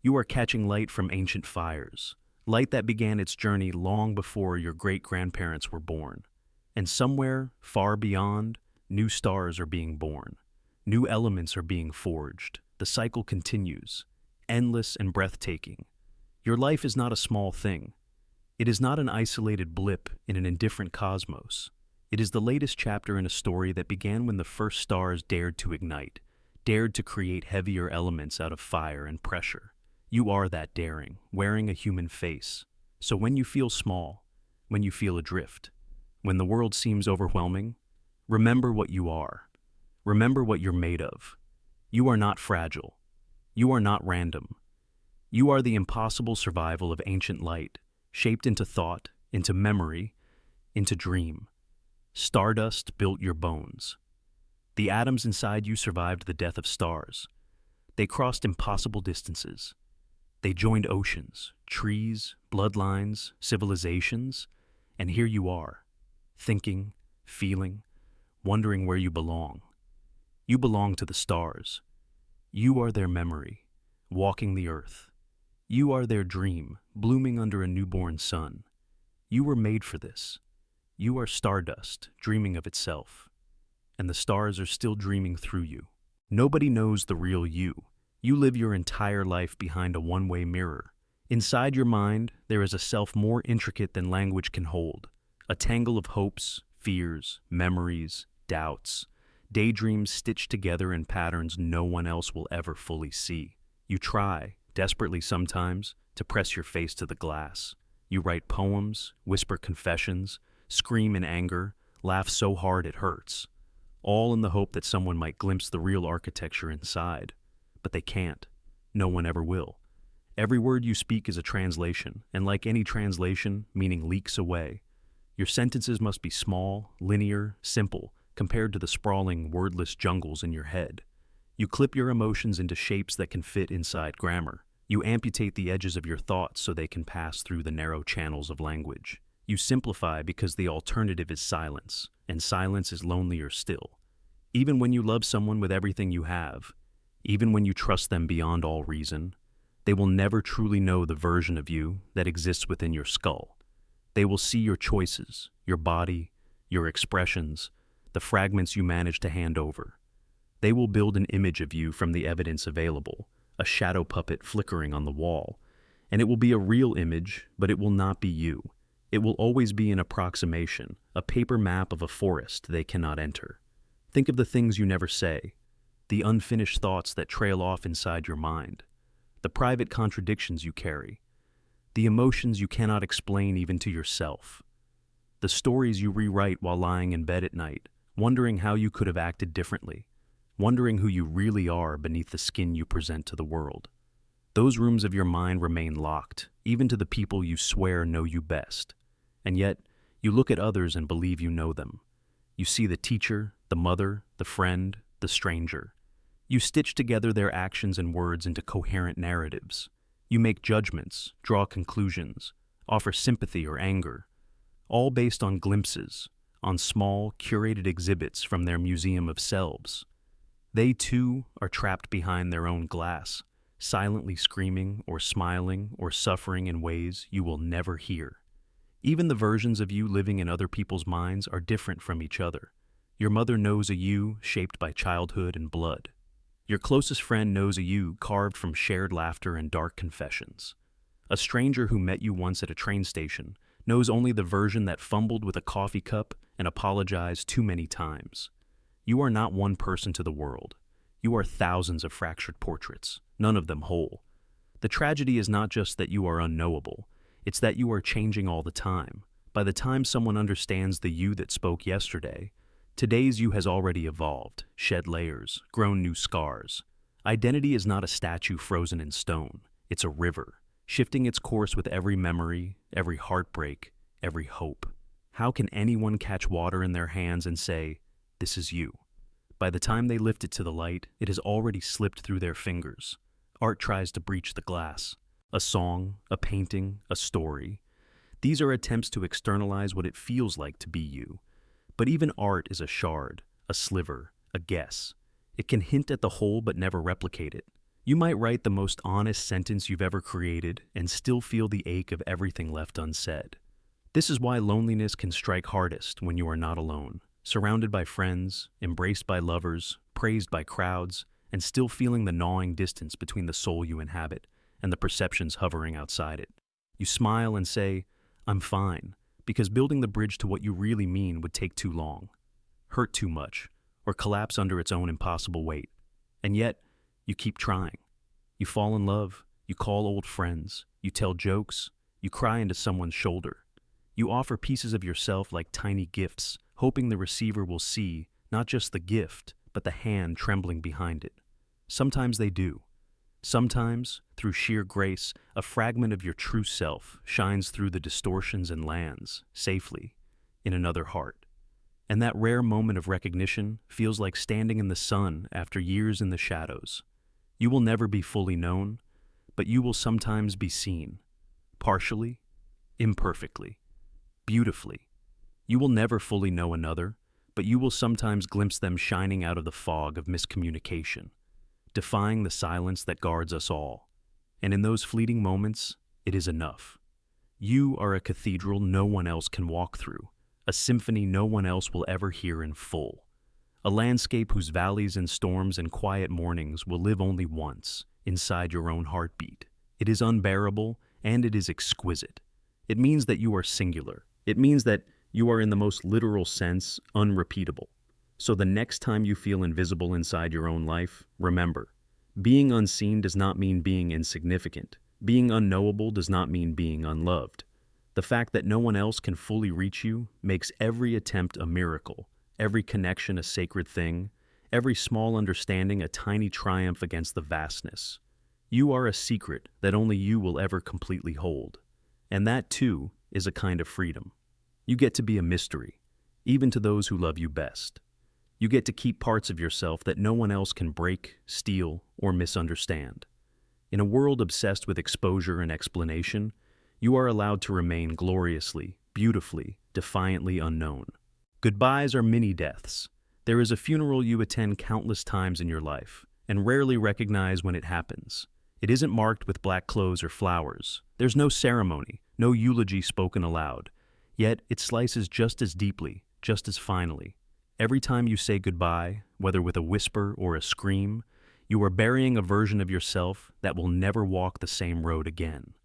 You are catching light from ancient fires, light that began its journey long before your great-grandparents were born. And somewhere, far beyond, new stars are being born. New elements are being forged. The cycle continues, endless and breathtaking. Your life is not a small thing. It is not an isolated blip in an indifferent cosmos. It is the latest chapter in a story that began when the first stars dared to ignite, dared to create heavier elements out of fire and pressure. You are that daring, wearing a human face. So when you feel small, when you feel adrift, when the world seems overwhelming, remember what you are. Remember what you're made of. You are not fragile. You are not random. You are the impossible survival of ancient light, shaped into thought, into memory, into dream. Stardust built your bones. The atoms inside you survived the death of stars. They crossed impossible distances. They joined oceans, trees, bloodlines, civilizations, and here you are, thinking, feeling, wondering where you belong. You belong to the stars. You are their memory, walking the earth. You are their dream, blooming under a newborn sun. You were made for this. You are stardust, dreaming of itself. And the stars are still dreaming through you. Nobody knows the real you. You live your entire life behind a one-way mirror. Inside your mind, there is a self more intricate than language can hold. A tangle of hopes, fears, memories, doubts, daydreams stitched together in patterns no one else will ever fully see. You try, desperately sometimes, to press your face to the glass. You write poems, whisper confessions, scream in anger, laugh so hard it hurts. All in the hope that someone might glimpse the real architecture inside. But they can't. No one ever will. Every word you speak is a translation, and like any translation, meaning leaks away. Your sentences must be small, linear, simple, compared to the sprawling, wordless jungles in your head. You clip your emotions into shapes that can fit inside grammar. You amputate the edges of your thoughts so they can pass through the narrow channels of language. You simplify because the alternative is silence, and silence is lonelier still. Even when you love someone with everything you have, even when you trust them beyond all reason, they will never truly know the version of you that exists within your skull. They will see your choices, your body, your expressions, the fragments you manage to hand over. They will build an image of you from the evidence available, a shadow puppet flickering on the wall. And it will be a real image, but it will not be you. It will always be an approximation, a paper map of a forest they cannot enter. Think of the things you never say, the unfinished thoughts that trail off inside your mind, the private contradictions you carry, the emotions you cannot explain even to yourself, the stories you rewrite while lying in bed at night, wondering how you could have acted differently, wondering who you really are beneath the skin you present to the world. Those rooms of your mind remain locked, even to the people you swear know you best. And yet, you look at others and believe you know them. You see the teacher, the mother, the friend, the stranger. You stitch together their actions and words into coherent narratives. You make judgments, draw conclusions, offer sympathy or anger, all based on glimpses, on small, curated exhibits from their museum of selves. They, too, are trapped behind their own glass, silently screaming or smiling or suffering in ways you will never hear. Even the versions of you living in other people's minds are different from each other. Your mother knows a you shaped by childhood and blood. Your closest friend knows a you carved from shared laughter and dark confessions. A stranger who met you once at a train station knows only the version that fumbled with a coffee cup and apologized too many times. You are not one person to the world. You are thousands of fractured portraits, none of them whole. The tragedy is not just that you are unknowable, it's that you are changing all the time. By the time someone understands the you that spoke yesterday, today's you has already evolved, shed layers, grown new scars. Identity is not a statue frozen in stone. It's a river, shifting its course with every memory, every heartbreak, every hope. How can anyone catch water in their hands and say, "This is you"? By the time they lift it to the light, it has already slipped through their fingers. Art tries to breach the glass. A song, a painting, a story. These are attempts to externalize what it feels like to be you. But even art is a shard, a sliver, a guess. It can hint at the whole but never replicate it. You might write the most honest sentence you've ever created and still feel the ache of everything left unsaid. This is why loneliness can strike hardest when you are not alone, surrounded by friends, embraced by lovers, praised by crowds, and still feeling the gnawing distance between the soul you inhabit and the perceptions hovering outside it. You smile and say, "I'm fine," because building the bridge to what you really mean would take too long, hurt too much, or collapse under its own impossible weight. And yet, you keep trying. You fall in love, you call old friends, you tell jokes, you cry into someone's shoulder. You offer pieces of yourself like tiny gifts, hoping the receiver will see not just the gift, but the hand trembling behind it. Sometimes they do. Sometimes, through sheer grace, a fragment of your true self shines through the distortions and lands, safely, in another heart. And that rare moment of recognition feels like standing in the sun after years in the shadows. You will never be fully known, but you will sometimes be seen. Partially, imperfectly, beautifully. You will never fully know another, but you will sometimes glimpse them shining out of the fog of miscommunication, defying the silence that guards us all. And in those fleeting moments, it is enough. You are a cathedral no one else can walk through, a symphony no one else will ever hear in full, a landscape whose valleys and storms and quiet mornings will live only once, inside your own heartbeat. It is unbearable, and it is exquisite. It means that you are singular. It means that you are, in the most literal sense, unrepeatable. So the next time you feel invisible inside your own life, remember, being unseen does not mean being insignificant. Being unknowable does not mean being unloved. The fact that no one else can fully reach you makes every attempt a miracle, every connection a sacred thing, every small understanding a tiny triumph against the vastness. You are a secret that only you will ever completely hold. And that, too, is a kind of freedom. You get to be a mystery, even to those who love you best. You get to keep parts of yourself that no one else can break, steal, or misunderstand. In a world obsessed with exposure and explanation, you are allowed to remain gloriously, beautifully, defiantly unknown. Goodbyes are mini-deaths. There is a funeral you attend countless times in your life, and rarely recognize when it happens. It isn't marked with black clothes or flowers. There's no ceremony, no eulogy spoken aloud. Yet it slices just as deeply, just as finally. Every time you say goodbye, whether with a whisper or a scream, you are burying a version of yourself that will never walk the same road again.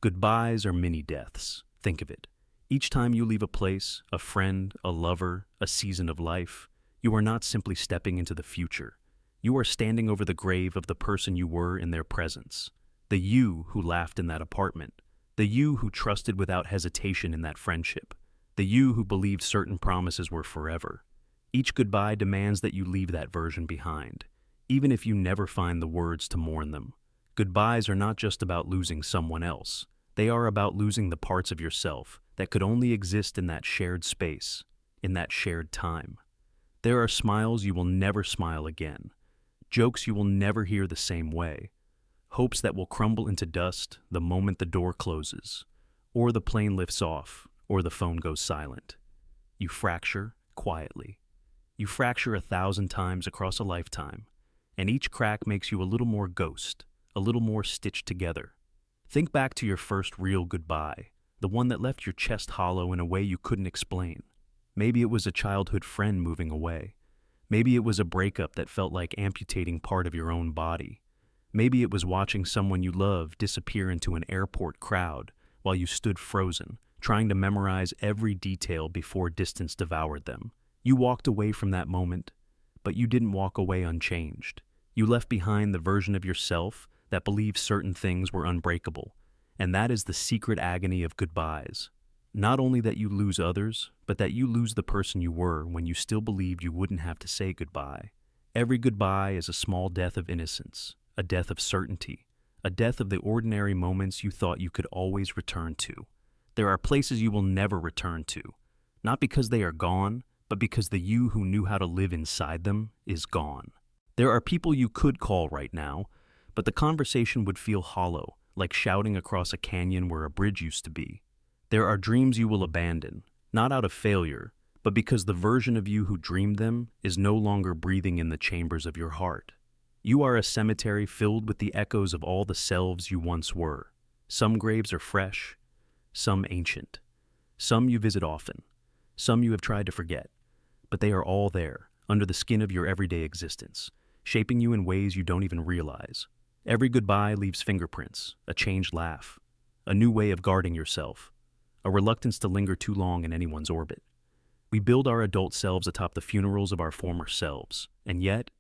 Goodbyes are mini-deaths. Think of it. Each time you leave a place, a friend, a lover, a season of life, you are not simply stepping into the future. You are standing over the grave of the person you were in their presence. The you who laughed in that apartment. The you who trusted without hesitation in that friendship. The you who believed certain promises were forever. Each goodbye demands that you leave that version behind, even if you never find the words to mourn them. Goodbyes are not just about losing someone else. They are about losing the parts of yourself that could only exist in that shared space, in that shared time. There are smiles you will never smile again, jokes you will never hear the same way, hopes that will crumble into dust the moment the door closes, or the plane lifts off, or the phone goes silent. You fracture quietly. You fracture 1,000 times across a lifetime, and each crack makes you a little more ghost, a little more stitched together. Think back to your first real goodbye, the one that left your chest hollow in a way you couldn't explain. Maybe it was a childhood friend moving away. Maybe it was a breakup that felt like amputating part of your own body. Maybe it was watching someone you love disappear into an airport crowd while you stood frozen, trying to memorize every detail before distance devoured them. You walked away from that moment, but you didn't walk away unchanged. You left behind the version of yourself that believed certain things were unbreakable, and that is the secret agony of goodbyes. Not only that you lose others, but that you lose the person you were when you still believed you wouldn't have to say goodbye. Every goodbye is a small death of innocence, a death of certainty, a death of the ordinary moments you thought you could always return to. There are places you will never return to, not because they are gone, but because the you who knew how to live inside them is gone. There are people you could call right now, but the conversation would feel hollow, like shouting across a canyon where a bridge used to be. There are dreams you will abandon, not out of failure, but because the version of you who dreamed them is no longer breathing in the chambers of your heart. You are a cemetery filled with the echoes of all the selves you once were. Some graves are fresh, some ancient. Some you visit often, some you have tried to forget. But they are all there, under the skin of your everyday existence, shaping you in ways you don't even realize. Every goodbye leaves fingerprints, a changed laugh, a new way of guarding yourself, a reluctance to linger too long in anyone's orbit. We build our adult selves atop the funerals of our former selves, and yet,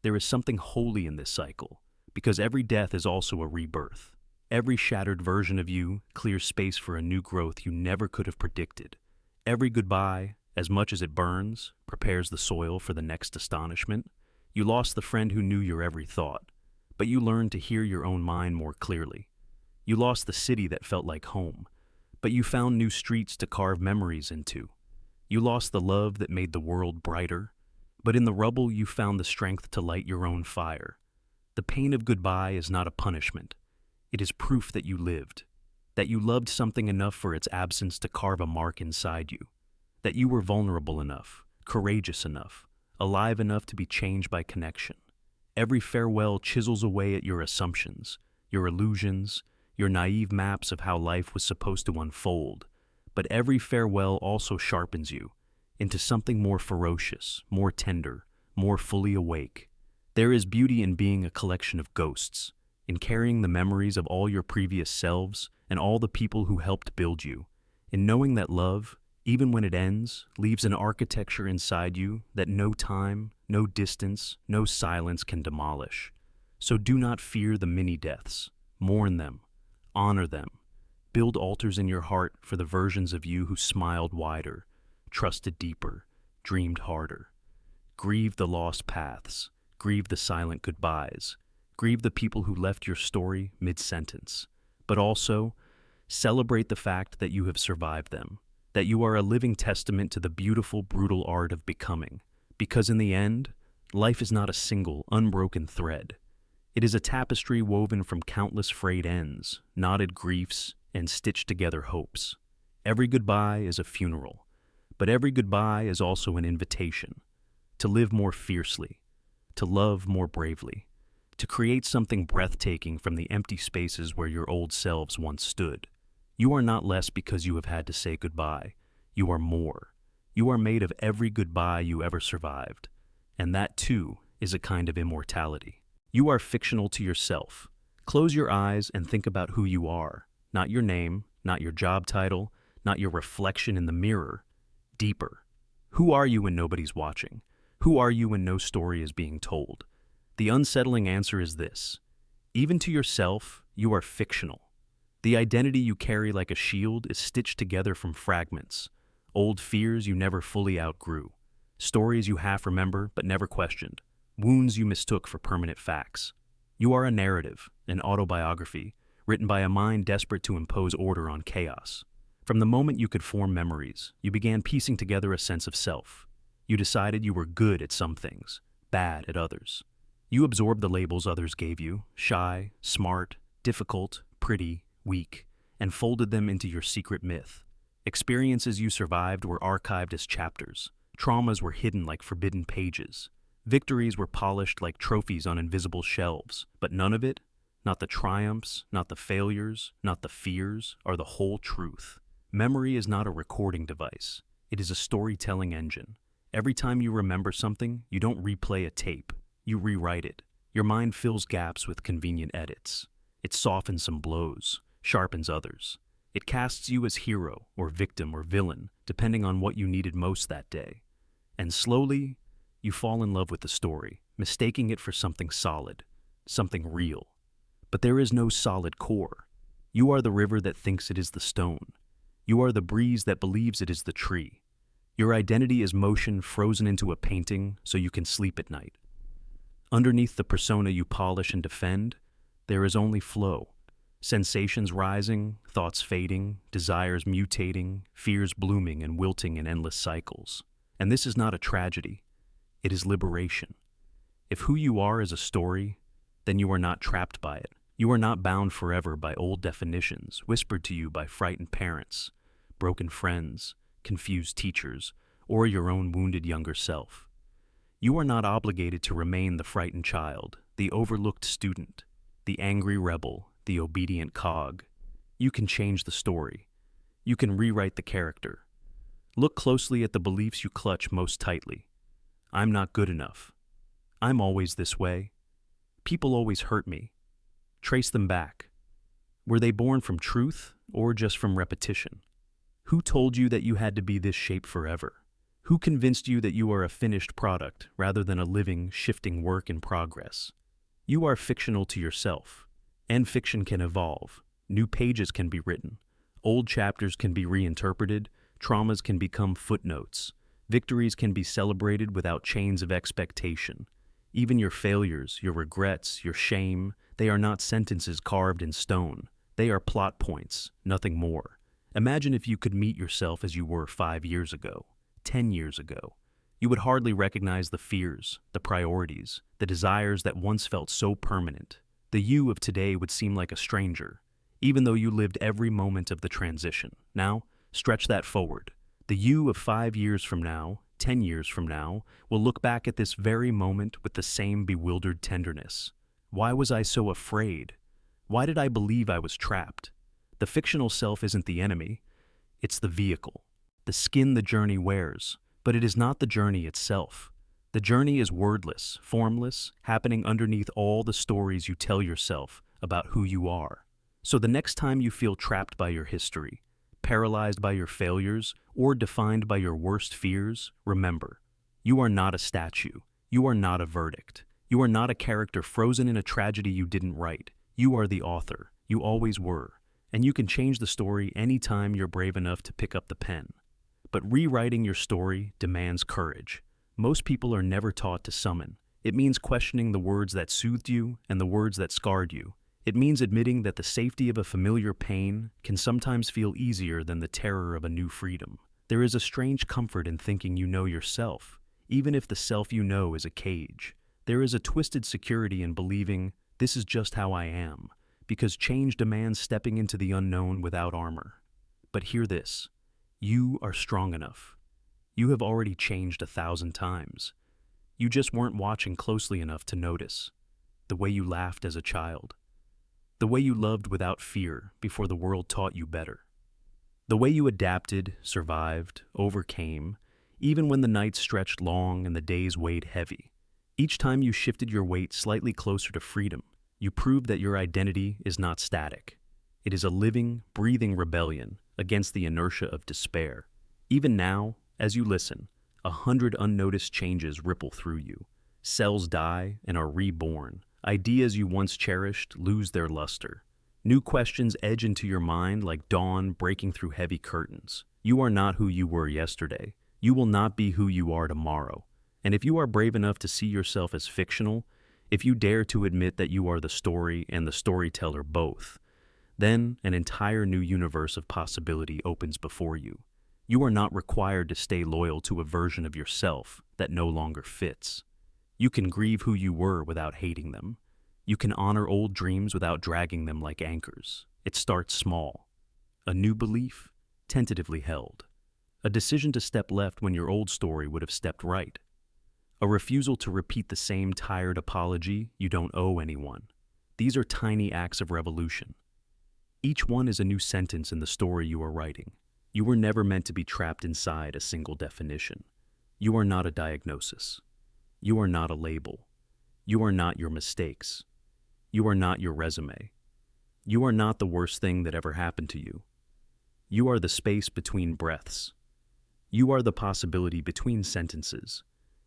there is something holy in this cycle, because every death is also a rebirth. Every shattered version of you clears space for a new growth you never could have predicted. Every goodbye, as much as it burns, prepares the soil for the next astonishment. You lost the friend who knew your every thought, but you learned to hear your own mind more clearly. You lost the city that felt like home, but you found new streets to carve memories into. You lost the love that made the world brighter, but in the rubble you found the strength to light your own fire. The pain of goodbye is not a punishment. It is proof that you lived, that you loved something enough for its absence to carve a mark inside you, that you were vulnerable enough, courageous enough, alive enough to be changed by connection. Every farewell chisels away at your assumptions, your illusions, your naive maps of how life was supposed to unfold, but every farewell also sharpens you into something more ferocious, more tender, more fully awake. There is beauty in being a collection of ghosts, in carrying the memories of all your previous selves and all the people who helped build you, in knowing that love, even when it ends, leaves an architecture inside you that no time, no distance, no silence can demolish. So do not fear the mini-deaths. Mourn them. Honor them. Build altars in your heart for the versions of you who smiled wider, trusted deeper, dreamed harder. Grieve the lost paths. Grieve the silent goodbyes. Grieve the people who left your story mid-sentence. But also, celebrate the fact that you have survived them, that you are a living testament to the beautiful, brutal art of becoming. Because in the end, life is not a single, unbroken thread. It is a tapestry woven from countless frayed ends, knotted griefs, and stitched together hopes. Every goodbye is a funeral, but every goodbye is also an invitation to live more fiercely, to love more bravely, to create something breathtaking from the empty spaces where your old selves once stood. You are not less because you have had to say goodbye. You are more. You are made of every goodbye you ever survived, and that too is a kind of immortality. You are fictional to yourself. Close your eyes and think about who you are. Not your name, not your job title, not your reflection in the mirror. Deeper. Who are you when nobody's watching? Who are you when no story is being told? The unsettling answer is this. Even to yourself, you are fictional. The identity you carry like a shield is stitched together from fragments. Old fears you never fully outgrew. Stories you half remember but never questioned. Wounds you mistook for permanent facts. You are a narrative, an autobiography, written by a mind desperate to impose order on chaos. From the moment you could form memories, you began piecing together a sense of self. You decided you were good at some things, bad at others. You absorbed the labels others gave you, shy, smart, difficult, pretty, weak, and folded them into your secret myth. Experiences you survived were archived as chapters. Traumas were hidden like forbidden pages. Victories were polished like trophies on invisible shelves, but none of it, not the triumphs, not the failures, not the fears, are the whole truth. Memory is not a recording device. It is a storytelling engine. Every time you remember something, you don't replay a tape. You rewrite it. Your mind fills gaps with convenient edits. It softens some blows, sharpens others. It casts you as hero or victim or villain, depending on what you needed most that day. And slowly, you fall in love with the story, mistaking it for something solid, something real. But there is no solid core. You are the river that thinks it is the stone. You are the breeze that believes it is the tree. Your identity is motion frozen into a painting so you can sleep at night. Underneath the persona you polish and defend, there is only flow. Sensations rising, thoughts fading, desires mutating, fears blooming and wilting in endless cycles. And this is not a tragedy. It is liberation. If who you are is a story, then you are not trapped by it. You are not bound forever by old definitions whispered to you by frightened parents, broken friends, confused teachers, or your own wounded younger self. You are not obligated to remain the frightened child, the overlooked student, the angry rebel, the obedient cog. You can change the story. You can rewrite the character. Look closely at the beliefs you clutch most tightly. I'm not good enough. I'm always this way. People always hurt me. Trace them back. Were they born from truth or just from repetition? Who told you that you had to be this shape forever? Who convinced you that you are a finished product rather than a living, shifting work in progress? You are fictional to yourself, and fiction can evolve. New pages can be written. Old chapters can be reinterpreted. Traumas can become footnotes. Victories can be celebrated without chains of expectation. Even your failures, your regrets, your shame, they are not sentences carved in stone. They are plot points, nothing more. Imagine if you could meet yourself as you were 5 years ago, 10 years ago. You would hardly recognize the fears, the priorities, the desires that once felt so permanent. The you of today would seem like a stranger, even though you lived every moment of the transition. Now, stretch that forward. The you of 5 years from now, 10 years from now, will look back at this very moment with the same bewildered tenderness. Why was I so afraid? Why did I believe I was trapped? The fictional self isn't the enemy. It's the vehicle, the skin the journey wears, but it is not the journey itself. The journey is wordless, formless, happening underneath all the stories you tell yourself about who you are. So the next time you feel trapped by your history, paralyzed by your failures, or defined by your worst fears, remember, you are not a statue. You are not a verdict. You are not a character frozen in a tragedy you didn't write. You are the author. You always were. And you can change the story anytime you're brave enough to pick up the pen. But rewriting your story demands courage. Most people are never taught to summon. It means questioning the words that soothed you and the words that scarred you. It means admitting that the safety of a familiar pain can sometimes feel easier than the terror of a new freedom. There is a strange comfort in thinking you know yourself, even if the self you know is a cage. There is a twisted security in believing, this is just how I am, because change demands stepping into the unknown without armor. But hear this, you are strong enough. You have already changed 1,000 times. You just weren't watching closely enough to notice. The way you laughed as a child. The way you loved without fear before the world taught you better. The way you adapted, survived, overcame, even when the nights stretched long and the days weighed heavy. Each time you shifted your weight slightly closer to freedom, you proved that your identity is not static. It is a living, breathing rebellion against the inertia of despair. Even now, as you listen, 100 unnoticed changes ripple through you. Cells die and are reborn. Ideas you once cherished lose their luster. New questions edge into your mind like dawn breaking through heavy curtains. You are not who you were yesterday. You will not be who you are tomorrow. And if you are brave enough to see yourself as fictional, if you dare to admit that you are the story and the storyteller both, then an entire new universe of possibility opens before you. You are not required to stay loyal to a version of yourself that no longer fits. You can grieve who you were without hating them. You can honor old dreams without dragging them like anchors. It starts small. A new belief, tentatively held. A decision to step left when your old story would have stepped right. A refusal to repeat the same tired apology you don't owe anyone. These are tiny acts of revolution. Each one is a new sentence in the story you are writing. You were never meant to be trapped inside a single definition. You are not a diagnosis. You are not a label. You are not your mistakes. You are not your resume. You are not the worst thing that ever happened to you. You are the space between breaths. You are the possibility between sentences.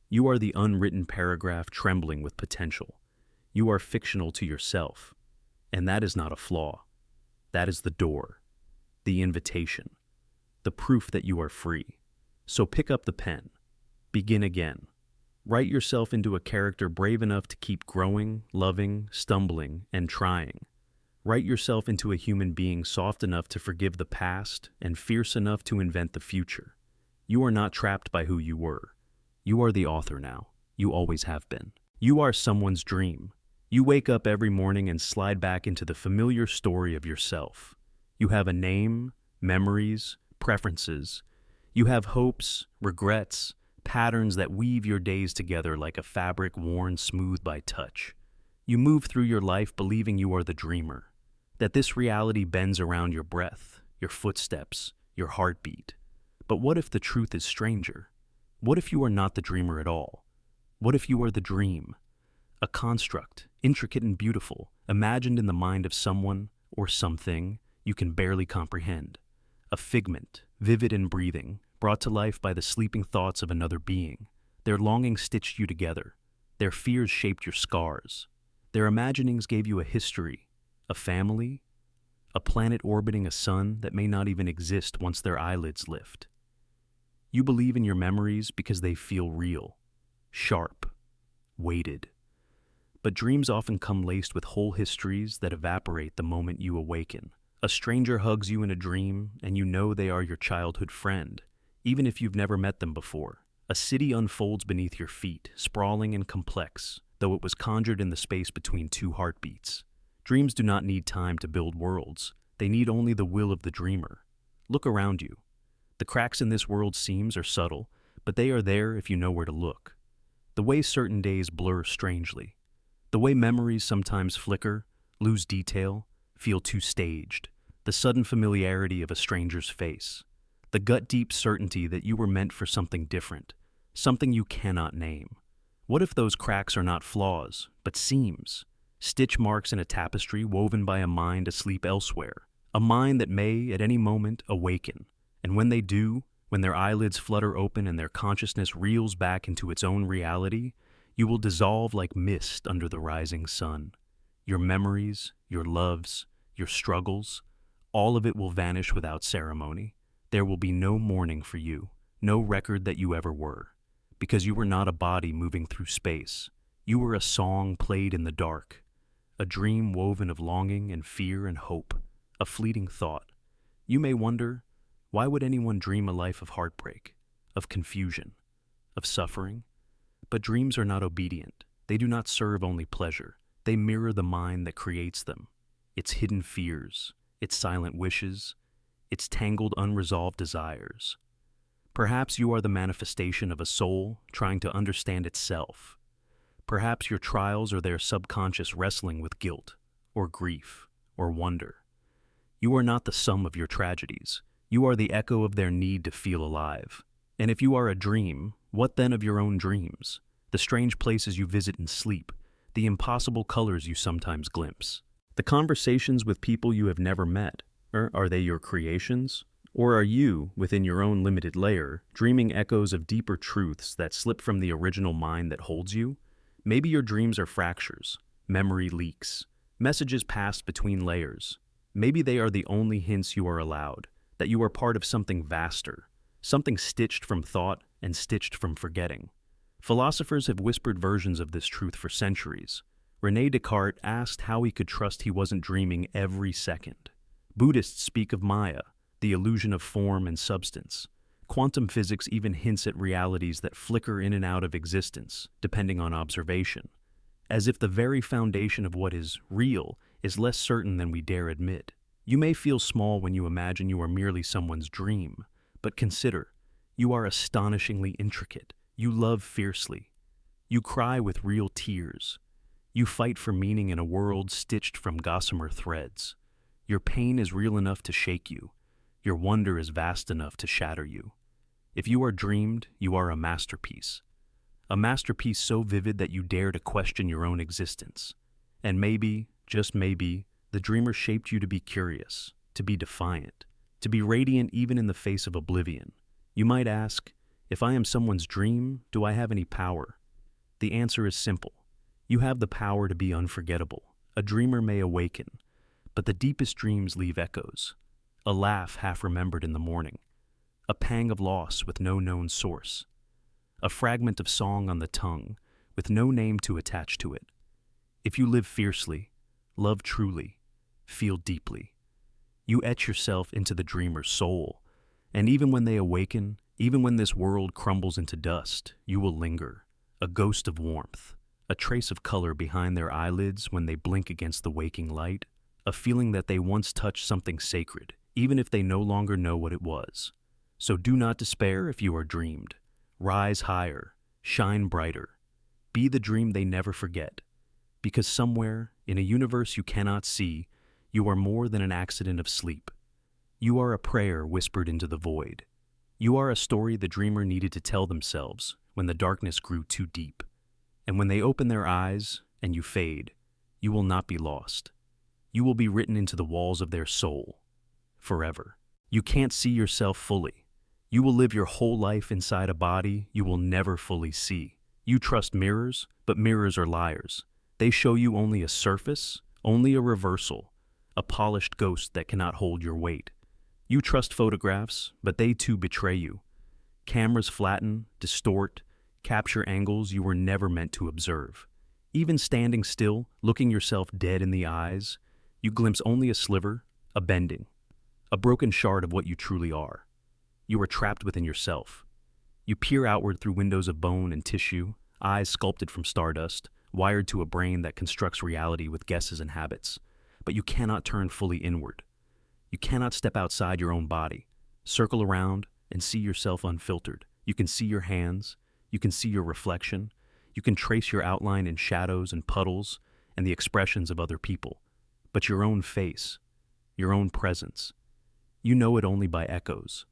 You are the unwritten paragraph trembling with potential. You are fictional to yourself. And that is not a flaw. That is the door, the invitation, the proof that you are free. So pick up the pen. Begin again. Write yourself into a character brave enough to keep growing, loving, stumbling, and trying. Write yourself into a human being soft enough to forgive the past and fierce enough to invent the future. You are not trapped by who you were. You are the author now. You always have been. You are someone's dream. You wake up every morning and slide back into the familiar story of yourself. You have a name, memories, preferences. You have hopes, regrets, patterns that weave your days together like a fabric worn smooth by touch. You move through your life believing you are the dreamer, that this reality bends around your breath, your footsteps, your heartbeat. But what if the truth is stranger? What if you are not the dreamer at all? What if you are the dream? A construct, intricate and beautiful, imagined in the mind of someone or something you can barely comprehend. A figment, vivid and breathing, brought to life by the sleeping thoughts of another being. Their longing stitched you together. Their fears shaped your scars. Their imaginings gave you a history, a family, a planet orbiting a sun that may not even exist once their eyelids lift. You believe in your memories because they feel real, sharp, weighted. But dreams often come laced with whole histories that evaporate the moment you awaken. A stranger hugs you in a dream, and you know they are your childhood friend, even if you've never met them before. A city unfolds beneath your feet, sprawling and complex, though it was conjured in the space between two heartbeats. Dreams do not need time to build worlds. They need only the will of the dreamer. Look around you. The cracks in this world's seams are subtle, but they are there if you know where to look. The way certain days blur strangely. The way memories sometimes flicker, lose detail, feel too staged. The sudden familiarity of a stranger's face. The gut-deep certainty that you were meant for something different, something you cannot name. What if those cracks are not flaws, but seams? Stitch marks in a tapestry woven by a mind asleep elsewhere. A mind that may, at any moment, awaken. And when they do, when their eyelids flutter open and their consciousness reels back into its own reality, you will dissolve like mist under the rising sun. Your memories, your loves, your struggles, all of it will vanish without ceremony. There will be no mourning for you, no record that you ever were, because you were not a body moving through space. You were a song played in the dark, a dream woven of longing and fear and hope, a fleeting thought. You may wonder, why would anyone dream a life of heartbreak, of confusion, of suffering? But dreams are not obedient. They do not serve only pleasure. They mirror the mind that creates them, its hidden fears, its silent wishes, its tangled unresolved desires. Perhaps you are the manifestation of a soul trying to understand itself. Perhaps your trials are their subconscious wrestling with guilt, or grief, or wonder. You are not the sum of your tragedies. You are the echo of their need to feel alive. And if you are a dream, what then of your own dreams? The strange places you visit in sleep, the impossible colors you sometimes glimpse, the conversations with people you have never met. Are they your creations? Or are you, within your own limited layer, dreaming echoes of deeper truths that slip from the original mind that holds you? Maybe your dreams are fractures, memory leaks, messages passed between layers. Maybe they are the only hints you are allowed, that you are part of something vaster, something stitched from thought and stitched from forgetting. Philosophers have whispered versions of this truth for centuries. René Descartes asked how he could trust he wasn't dreaming every second. Buddhists speak of Maya, the illusion of form and substance. Quantum physics even hints at realities that flicker in and out of existence, depending on observation, as if the very foundation of what is real is less certain than we dare admit. You may feel small when you imagine you are merely someone's dream, but consider, you are astonishingly intricate. You love fiercely. You cry with real tears. You fight for meaning in a world stitched from gossamer threads. Your pain is real enough to shake you. Your wonder is vast enough to shatter you. If you are dreamed, you are a masterpiece. A masterpiece so vivid that you dare to question your own existence. And maybe, just maybe, the dreamer shaped you to be curious, to be defiant, to be radiant even in the face of oblivion. You might ask, if I am someone's dream, do I have any power? The answer is simple. You have the power to be unforgettable. A dreamer may awaken, but the deepest dreams leave echoes. A laugh half remembered in the morning. A pang of loss with no known source. A fragment of song on the tongue with no name to attach to it. If you live fiercely, love truly, feel deeply, you etch yourself into the dreamer's soul, and even when they awaken, even when this world crumbles into dust, you will linger, a ghost of warmth, a trace of color behind their eyelids when they blink against the waking light, a feeling that they once touched something sacred, even if they no longer know what it was. So do not despair if you are dreamed. Rise higher, shine brighter. Be the dream they never forget. Because somewhere, in a universe you cannot see, you are more than an accident of sleep. You are a prayer whispered into the void. You are a story the dreamer needed to tell themselves when the darkness grew too deep. And when they open their eyes and you fade, you will not be lost. You will be written into the walls of their soul, forever. You can't see yourself fully. You will live your whole life inside a body you will never fully see. You trust mirrors, but mirrors are liars. They show you only a surface, only a reversal, a polished ghost that cannot hold your weight. You trust photographs, but they too betray you. Cameras flatten, distort, capture angles you were never meant to observe. Even standing still, looking yourself dead in the eyes, you glimpse only a sliver, a bending, a broken shard of what you truly are. You are trapped within yourself. You peer outward through windows of bone and tissue, eyes sculpted from stardust, wired to a brain that constructs reality with guesses and habits. But you cannot turn fully inward. You cannot step outside your own body, circle around, and see yourself unfiltered. You can see your hands, you can see your reflection, you can trace your outline in shadows and puddles and the expressions of other people. But your own face, your own presence, you know it only by echoes.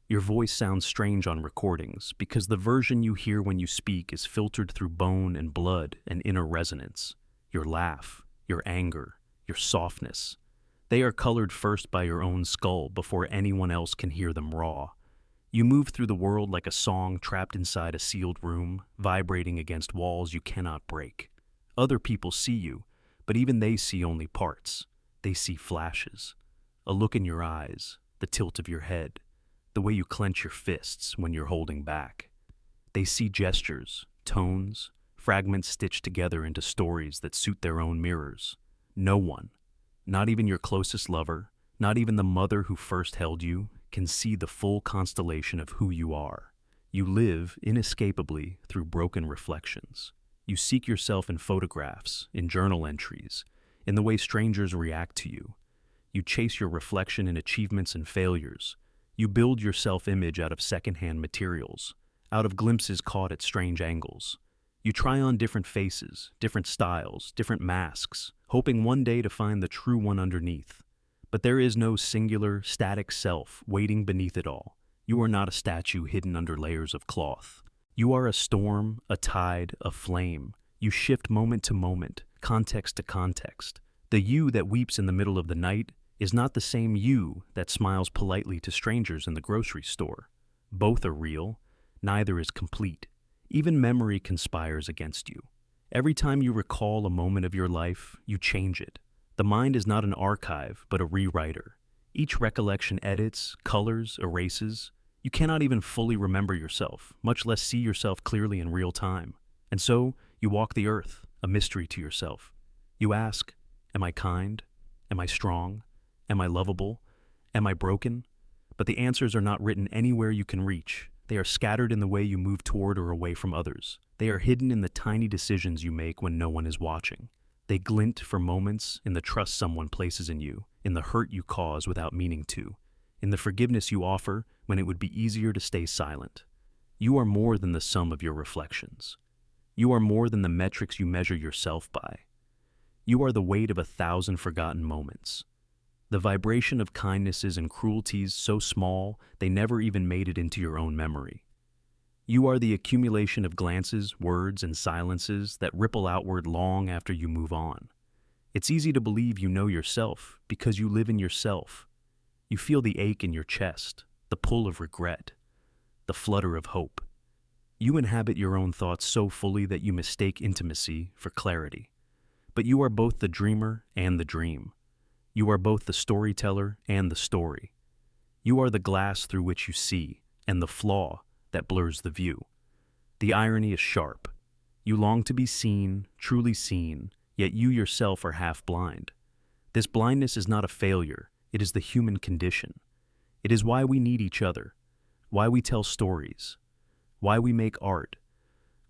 Your voice sounds strange on recordings because the version you hear when you speak is filtered through bone and blood and inner resonance. Your laugh, your anger, your softness. They are colored first by your own skull before anyone else can hear them raw. You move through the world like a song trapped inside a sealed room, vibrating against walls you cannot break. Other people see you, but even they see only parts. They see flashes. A look in your eyes, the tilt of your head, the way you clench your fists when you're holding back. They see gestures, tones, fragments stitched together into stories that suit their own mirrors. No one, not even your closest lover, not even the mother who first held you, can see the full constellation of who you are. You live inescapably through broken reflections. You seek yourself in photographs, in journal entries, in the way strangers react to you. You chase your reflection in achievements and failures. You build your self-image out of secondhand materials, out of glimpses caught at strange angles. You try on different faces, different styles, different masks, hoping one day to find the true one underneath. But there is no singular, static self waiting beneath it all. You are not a statue hidden under layers of cloth. You are a storm, a tide, a flame. You shift moment to moment, context to context. The you that weeps in the middle of the night is not the same you that smiles politely to strangers in the grocery store. Both are real, neither is complete. Even memory conspires against you. Every time you recall a moment of your life, you change it. The mind is not an archive, but a rewriter. Each recollection edits, colors, erases. You cannot even fully remember yourself, much less see yourself clearly in real time. And so, you walk the earth, a mystery to yourself. You ask, am I kind? Am I strong? Am I lovable? Am I broken? But the answers are not written anywhere you can reach. They are scattered in the way you move toward or away from others. They are hidden in the tiny decisions you make when no one is watching. They glint for moments in the trust someone places in you, in the hurt you cause without meaning to, in the forgiveness you offer when it would be easier to stay silent. You are more than the sum of your reflections. You are more than the metrics you measure yourself by. You are the weight of 1,000 forgotten moments. The vibration of kindnesses and cruelties so small they never even made it into your own memory. You are the accumulation of glances, words, and silences that ripple outward long after you move on. It's easy to believe you know yourself because you live in yourself. You feel the ache in your chest, the pull of regret, the flutter of hope. You inhabit your own thoughts so fully that you mistake intimacy for clarity. But you are both the dreamer and the dream. You are both the storyteller and the story. You are the glass through which you see, and the flaw that blurs the view. The irony is sharp. You long to be seen, truly seen, yet you yourself are half blind. This blindness is not a failure, it is the human condition. It is why we need each other, why we tell stories, why we make art,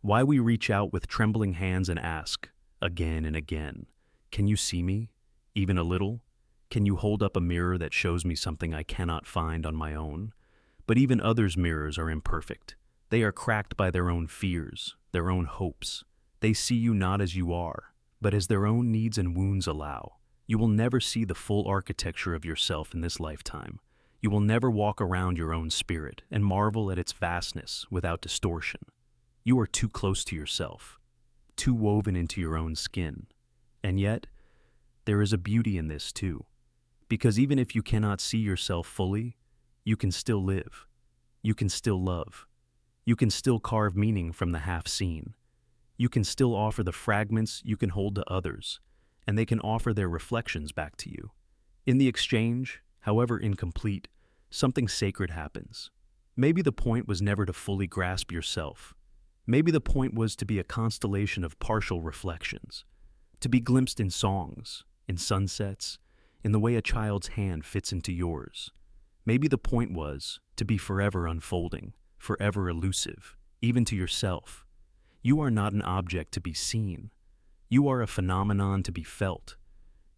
why we reach out with trembling hands and ask, again and again, can you see me, even a little? Can you hold up a mirror that shows me something I cannot find on my own? But even others' mirrors are imperfect. They are cracked by their own fears, their own hopes. They see you not as you are, but as their own needs and wounds allow. You will never see the full architecture of yourself in this lifetime. You will never walk around your own spirit and marvel at its vastness without distortion. You are too close to yourself, too woven into your own skin. And yet, there is a beauty in this too, because even if you cannot see yourself fully, you can still live. You can still love. You can still carve meaning from the half-seen. You can still offer the fragments you can hold to others, and they can offer their reflections back to you. In the exchange, however incomplete, something sacred happens. Maybe the point was never to fully grasp yourself. Maybe the point was to be a constellation of partial reflections, to be glimpsed in songs, in sunsets, in the way a child's hand fits into yours. Maybe the point was to be forever unfolding, forever elusive, even to yourself. You are not an object to be seen. You are a phenomenon to be felt.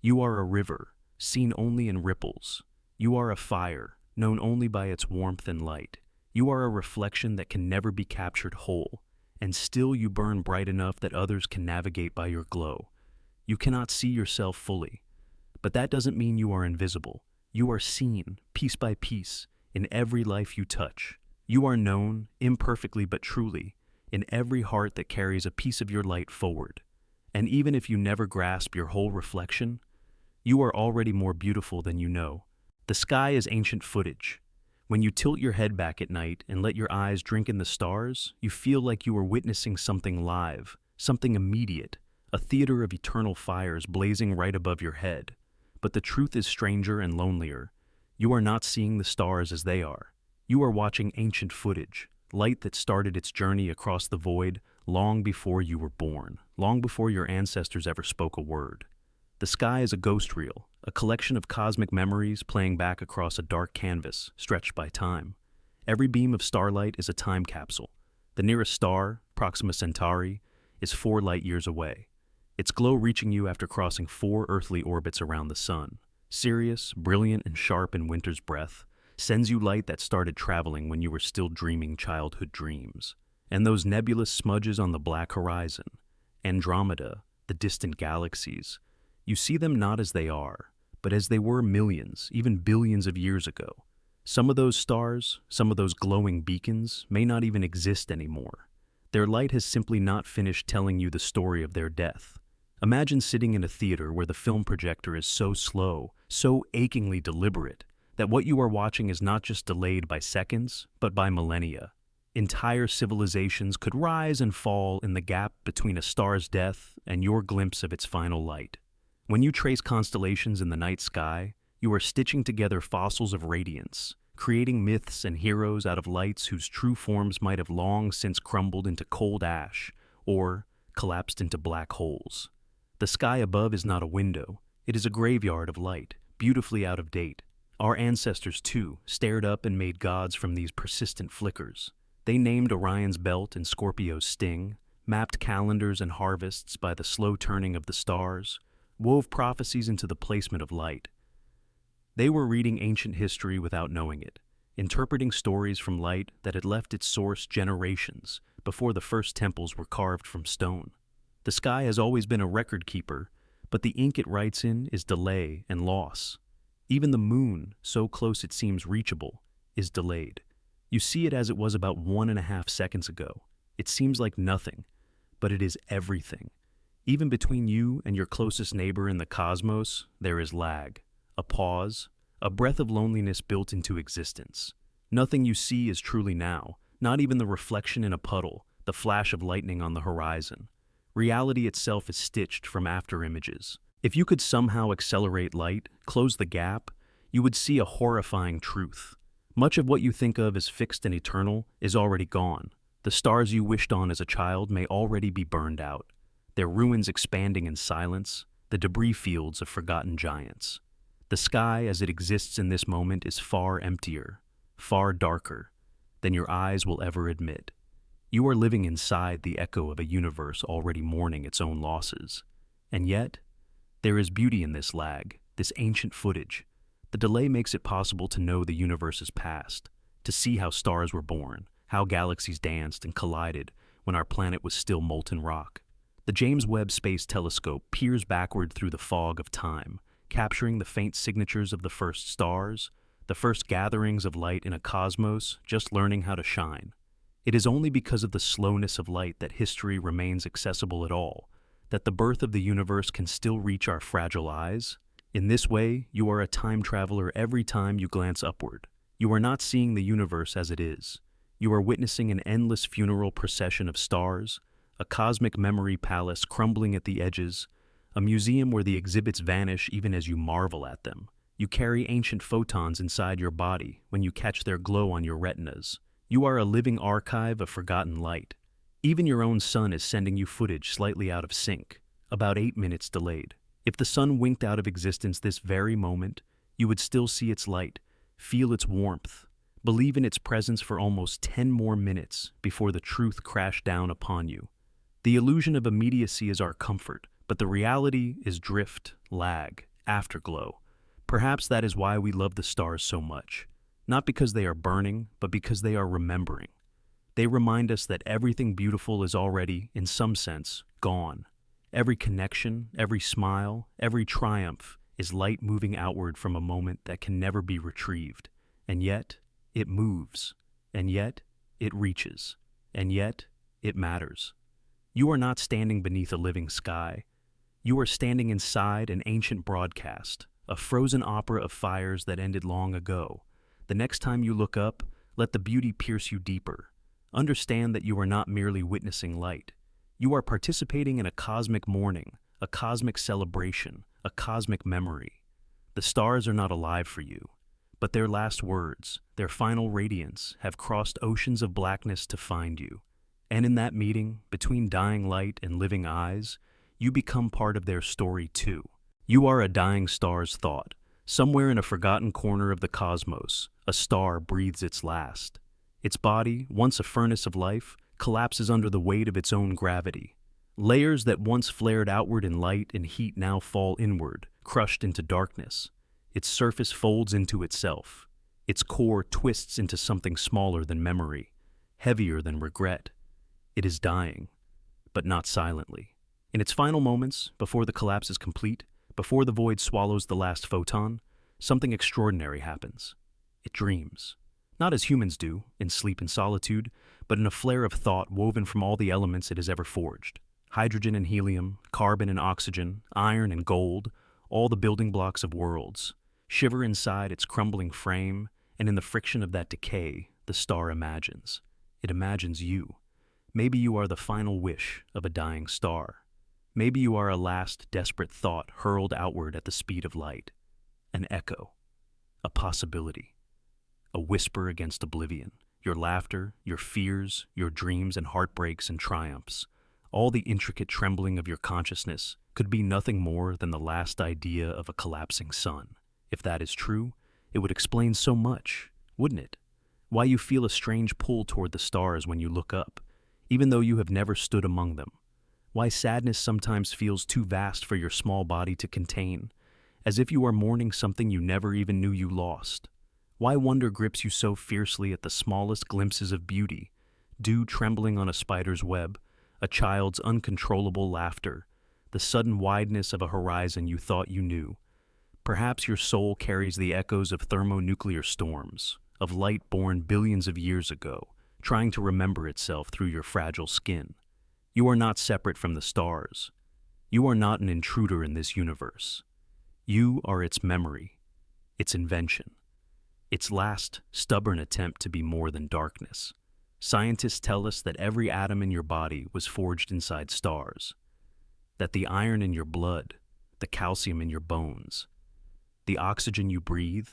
You are a river, seen only in ripples. You are a fire, known only by its warmth and light. You are a reflection that can never be captured whole, and still you burn bright enough that others can navigate by your glow. You cannot see yourself fully, but that doesn't mean you are invisible. You are seen, piece by piece, in every life you touch. You are known, imperfectly but truly, in every heart that carries a piece of your light forward. And even if you never grasp your whole reflection, you are already more beautiful than you know. The sky is ancient footage. When you tilt your head back at night and let your eyes drink in the stars, you feel like you are witnessing something live, something immediate, a theater of eternal fires blazing right above your head. But the truth is stranger and lonelier. You are not seeing the stars as they are. You are watching ancient footage, light that started its journey across the void long before you were born, long before your ancestors ever spoke a word. The sky is a ghost reel, a collection of cosmic memories playing back across a dark canvas stretched by time. Every beam of starlight is a time capsule. The nearest star, Proxima Centauri, is 4 light years away, its glow reaching you after crossing 4 earthly orbits around the sun. Sirius, brilliant and sharp in winter's breath, sends you light that started traveling when you were still dreaming childhood dreams. And those nebulous smudges on the black horizon, Andromeda, the distant galaxies, you see them not as they are, but as they were millions, even billions of years ago. Some of those stars, some of those glowing beacons, may not even exist anymore. Their light has simply not finished telling you the story of their death. Imagine sitting in a theater where the film projector is so slow, so achingly deliberate, that what you are watching is not just delayed by seconds, but by millennia. Entire civilizations could rise and fall in the gap between a star's death and your glimpse of its final light. When you trace constellations in the night sky, you are stitching together fossils of radiance, creating myths and heroes out of lights whose true forms might have long since crumbled into cold ash or collapsed into black holes. The sky above is not a window, it is a graveyard of light, beautifully out of date. Our ancestors, too, stared up and made gods from these persistent flickers. They named Orion's belt and Scorpio's sting, mapped calendars and harvests by the slow turning of the stars, wove prophecies into the placement of light. They were reading ancient history without knowing it, interpreting stories from light that had left its source generations before the first temples were carved from stone. The sky has always been a record keeper, but the ink it writes in is delay and loss. Even the moon, so close it seems reachable, is delayed. You see it as it was about 1.5 seconds ago. It seems like nothing, but it is everything. Even between you and your closest neighbor in the cosmos, there is lag, a pause, a breath of loneliness built into existence. Nothing you see is truly now, not even the reflection in a puddle, the flash of lightning on the horizon. Reality itself is stitched from after-images. If you could somehow accelerate light, close the gap, you would see a horrifying truth. Much of what you think of as fixed and eternal is already gone. The stars you wished on as a child may already be burned out, their ruins expanding in silence, the debris fields of forgotten giants. The sky as it exists in this moment is far emptier, far darker than your eyes will ever admit. You are living inside the echo of a universe already mourning its own losses. And yet, there is beauty in this lag, this ancient footage. The delay makes it possible to know the universe's past, to see how stars were born, how galaxies danced and collided when our planet was still molten rock. The James Webb Space Telescope peers backward through the fog of time, capturing the faint signatures of the first stars, the first gatherings of light in a cosmos just learning how to shine. It is only because of the slowness of light that history remains accessible at all, that the birth of the universe can still reach our fragile eyes. In this way, you are a time traveler every time you glance upward. You are not seeing the universe as it is. You are witnessing an endless funeral procession of stars, a cosmic memory palace crumbling at the edges, a museum where the exhibits vanish even as you marvel at them. You carry ancient photons inside your body when you catch their glow on your retinas. You are a living archive of forgotten light. Even your own sun is sending you footage slightly out of sync, about 8 minutes delayed. If the sun winked out of existence this very moment, you would still see its light, feel its warmth, believe in its presence for almost 10 more minutes before the truth crashed down upon you. The illusion of immediacy is our comfort, but the reality is drift, lag, afterglow. Perhaps that is why we love the stars so much. Not because they are burning, but because they are remembering. They remind us that everything beautiful is already, in some sense, gone. Every connection, every smile, every triumph is light moving outward from a moment that can never be retrieved. And yet, it moves. And yet, it reaches. And yet, it matters. You are not standing beneath a living sky. You are standing inside an ancient broadcast, a frozen opera of fires that ended long ago. The next time you look up, let the beauty pierce you deeper. Understand that you are not merely witnessing light. You are participating in a cosmic mourning, a cosmic celebration, a cosmic memory. The stars are not alive for you, but their last words, their final radiance, have crossed oceans of blackness to find you. And in that meeting, between dying light and living eyes, you become part of their story too. You are a dying star's thought. Somewhere in a forgotten corner of the cosmos, a star breathes its last. Its body, once a furnace of life, collapses under the weight of its own gravity. Layers that once flared outward in light and heat now fall inward, crushed into darkness. Its surface folds into itself. Its core twists into something smaller than memory, heavier than regret. It is dying, but not silently. In its final moments, before the collapse is complete, before the void swallows the last photon, something extraordinary happens. It dreams. Not as humans do, in sleep and solitude, but in a flare of thought woven from all the elements it has ever forged. Hydrogen and helium, carbon and oxygen, iron and gold, all the building blocks of worlds, shiver inside its crumbling frame, and in the friction of that decay, the star imagines. It imagines you. Maybe you are the final wish of a dying star. Maybe you are a last desperate thought hurled outward at the speed of light. An echo. A possibility. A whisper against oblivion. Your laughter, your fears, your dreams and heartbreaks and triumphs. All the intricate trembling of your consciousness could be nothing more than the last idea of a collapsing sun. If that is true, it would explain so much, wouldn't it? Why you feel a strange pull toward the stars when you look up, even though you have never stood among them. Why sadness sometimes feels too vast for your small body to contain, as if you are mourning something you never even knew you lost. Why wonder grips you so fiercely at the smallest glimpses of beauty, dew trembling on a spider's web, a child's uncontrollable laughter, the sudden wideness of a horizon you thought you knew. Perhaps your soul carries the echoes of thermonuclear storms, of light born billions of years ago, trying to remember itself through your fragile skin. You are not separate from the stars. You are not an intruder in this universe. You are its memory, its invention, its last stubborn attempt to be more than darkness. Scientists tell us that every atom in your body was forged inside stars, that the iron in your blood, the calcium in your bones, the oxygen you breathe,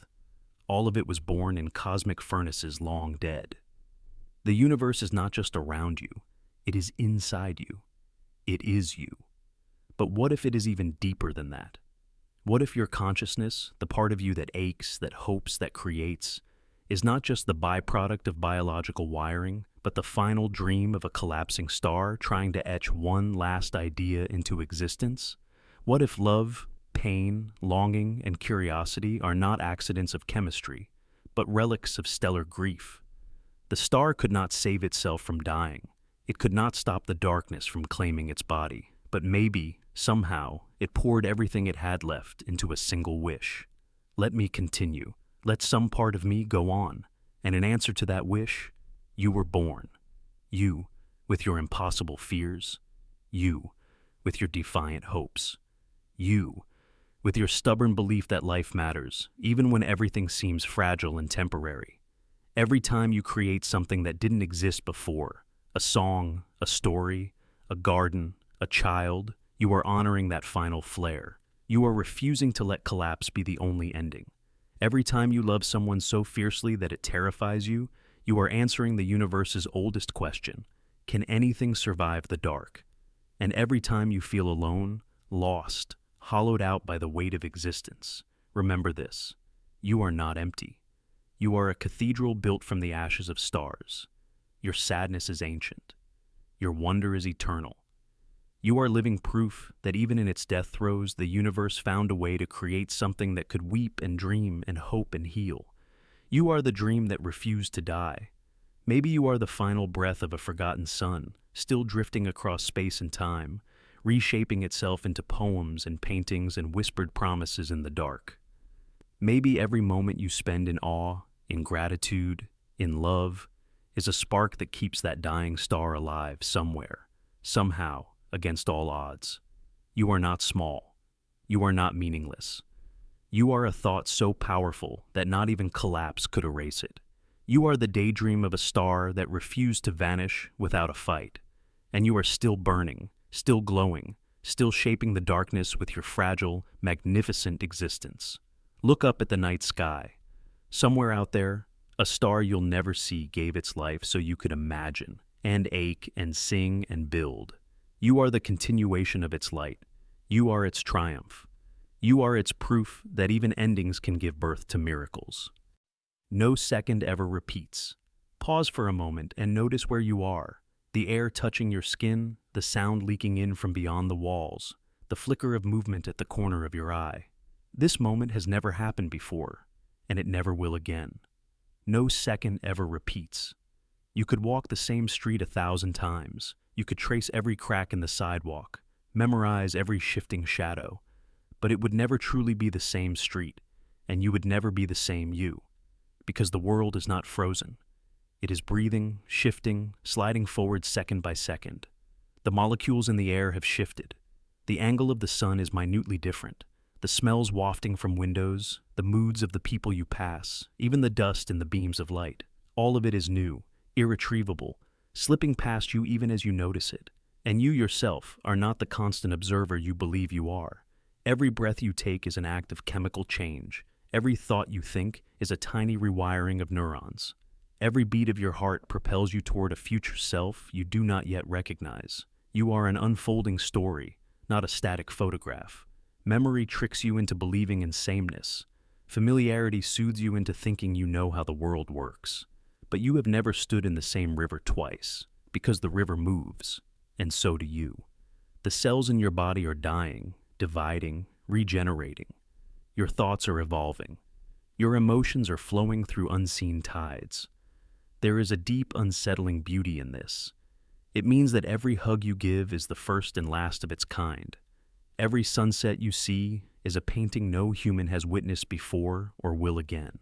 all of it was born in cosmic furnaces long dead. The universe is not just around you, it is inside you. It is you. But what if it is even deeper than that? What if your consciousness, the part of you that aches, that hopes, that creates, is not just the byproduct of biological wiring, but the final dream of a collapsing star trying to etch one last idea into existence? What if love, pain, longing, and curiosity are not accidents of chemistry, but relics of stellar grief? The star could not save itself from dying. It could not stop the darkness from claiming its body. But maybe, somehow, it poured everything it had left into a single wish. Let me continue. Let some part of me go on. And in answer to that wish, you were born. You, with your impossible fears. You, with your defiant hopes. You, with your stubborn belief that life matters, even when everything seems fragile and temporary. Every time you create something that didn't exist before, a song, a story, a garden, a child, you are honoring that final flare. You are refusing to let collapse be the only ending. Every time you love someone so fiercely that it terrifies you, you are answering the universe's oldest question: can anything survive the dark? And every time you feel alone, lost, hollowed out by the weight of existence, remember this: you are not empty. You are a cathedral built from the ashes of stars. Your sadness is ancient. Your wonder is eternal. You are living proof that even in its death throes, the universe found a way to create something that could weep and dream and hope and heal. You are the dream that refused to die. Maybe you are the final breath of a forgotten sun, still drifting across space and time, reshaping itself into poems and paintings and whispered promises in the dark. Maybe every moment you spend in awe, in gratitude, in love, is a spark that keeps that dying star alive somewhere, somehow, against all odds. You are not small. You are not meaningless. You are a thought so powerful that not even collapse could erase it. You are the daydream of a star that refused to vanish without a fight. And you are still burning, still glowing, still shaping the darkness with your fragile, magnificent existence. Look up at the night sky. Somewhere out there, a star you'll never see gave its life so you could imagine, and ache, and sing, and build. You are the continuation of its light. You are its triumph. You are its proof that even endings can give birth to miracles. No second ever repeats. Pause for a moment and notice where you are. The air touching your skin, the sound leaking in from beyond the walls, the flicker of movement at the corner of your eye. This moment has never happened before, and it never will again. No second ever repeats. You could walk the same street 1,000 times. You could trace every crack in the sidewalk, memorize every shifting shadow, but it would never truly be the same street, and you would never be the same you, because the world is not frozen. It is breathing, shifting, sliding forward second by second. The molecules in the air have shifted. The angle of the sun is minutely different. The smells wafting from windows, the moods of the people you pass, even the dust in the beams of light. All of it is new, irretrievable, slipping past you even as you notice it. And you yourself are not the constant observer you believe you are. Every breath you take is an act of chemical change. Every thought you think is a tiny rewiring of neurons. Every beat of your heart propels you toward a future self you do not yet recognize. You are an unfolding story, not a static photograph. Memory tricks you into believing in sameness. Familiarity soothes you into thinking you know how the world works. But you have never stood in the same river twice, because the river moves, and so do you. The cells in your body are dying, dividing, regenerating. Your thoughts are evolving. Your emotions are flowing through unseen tides. There is a deep, unsettling beauty in this. It means that every hug you give is the first and last of its kind. Every sunset you see is a painting no human has witnessed before or will again.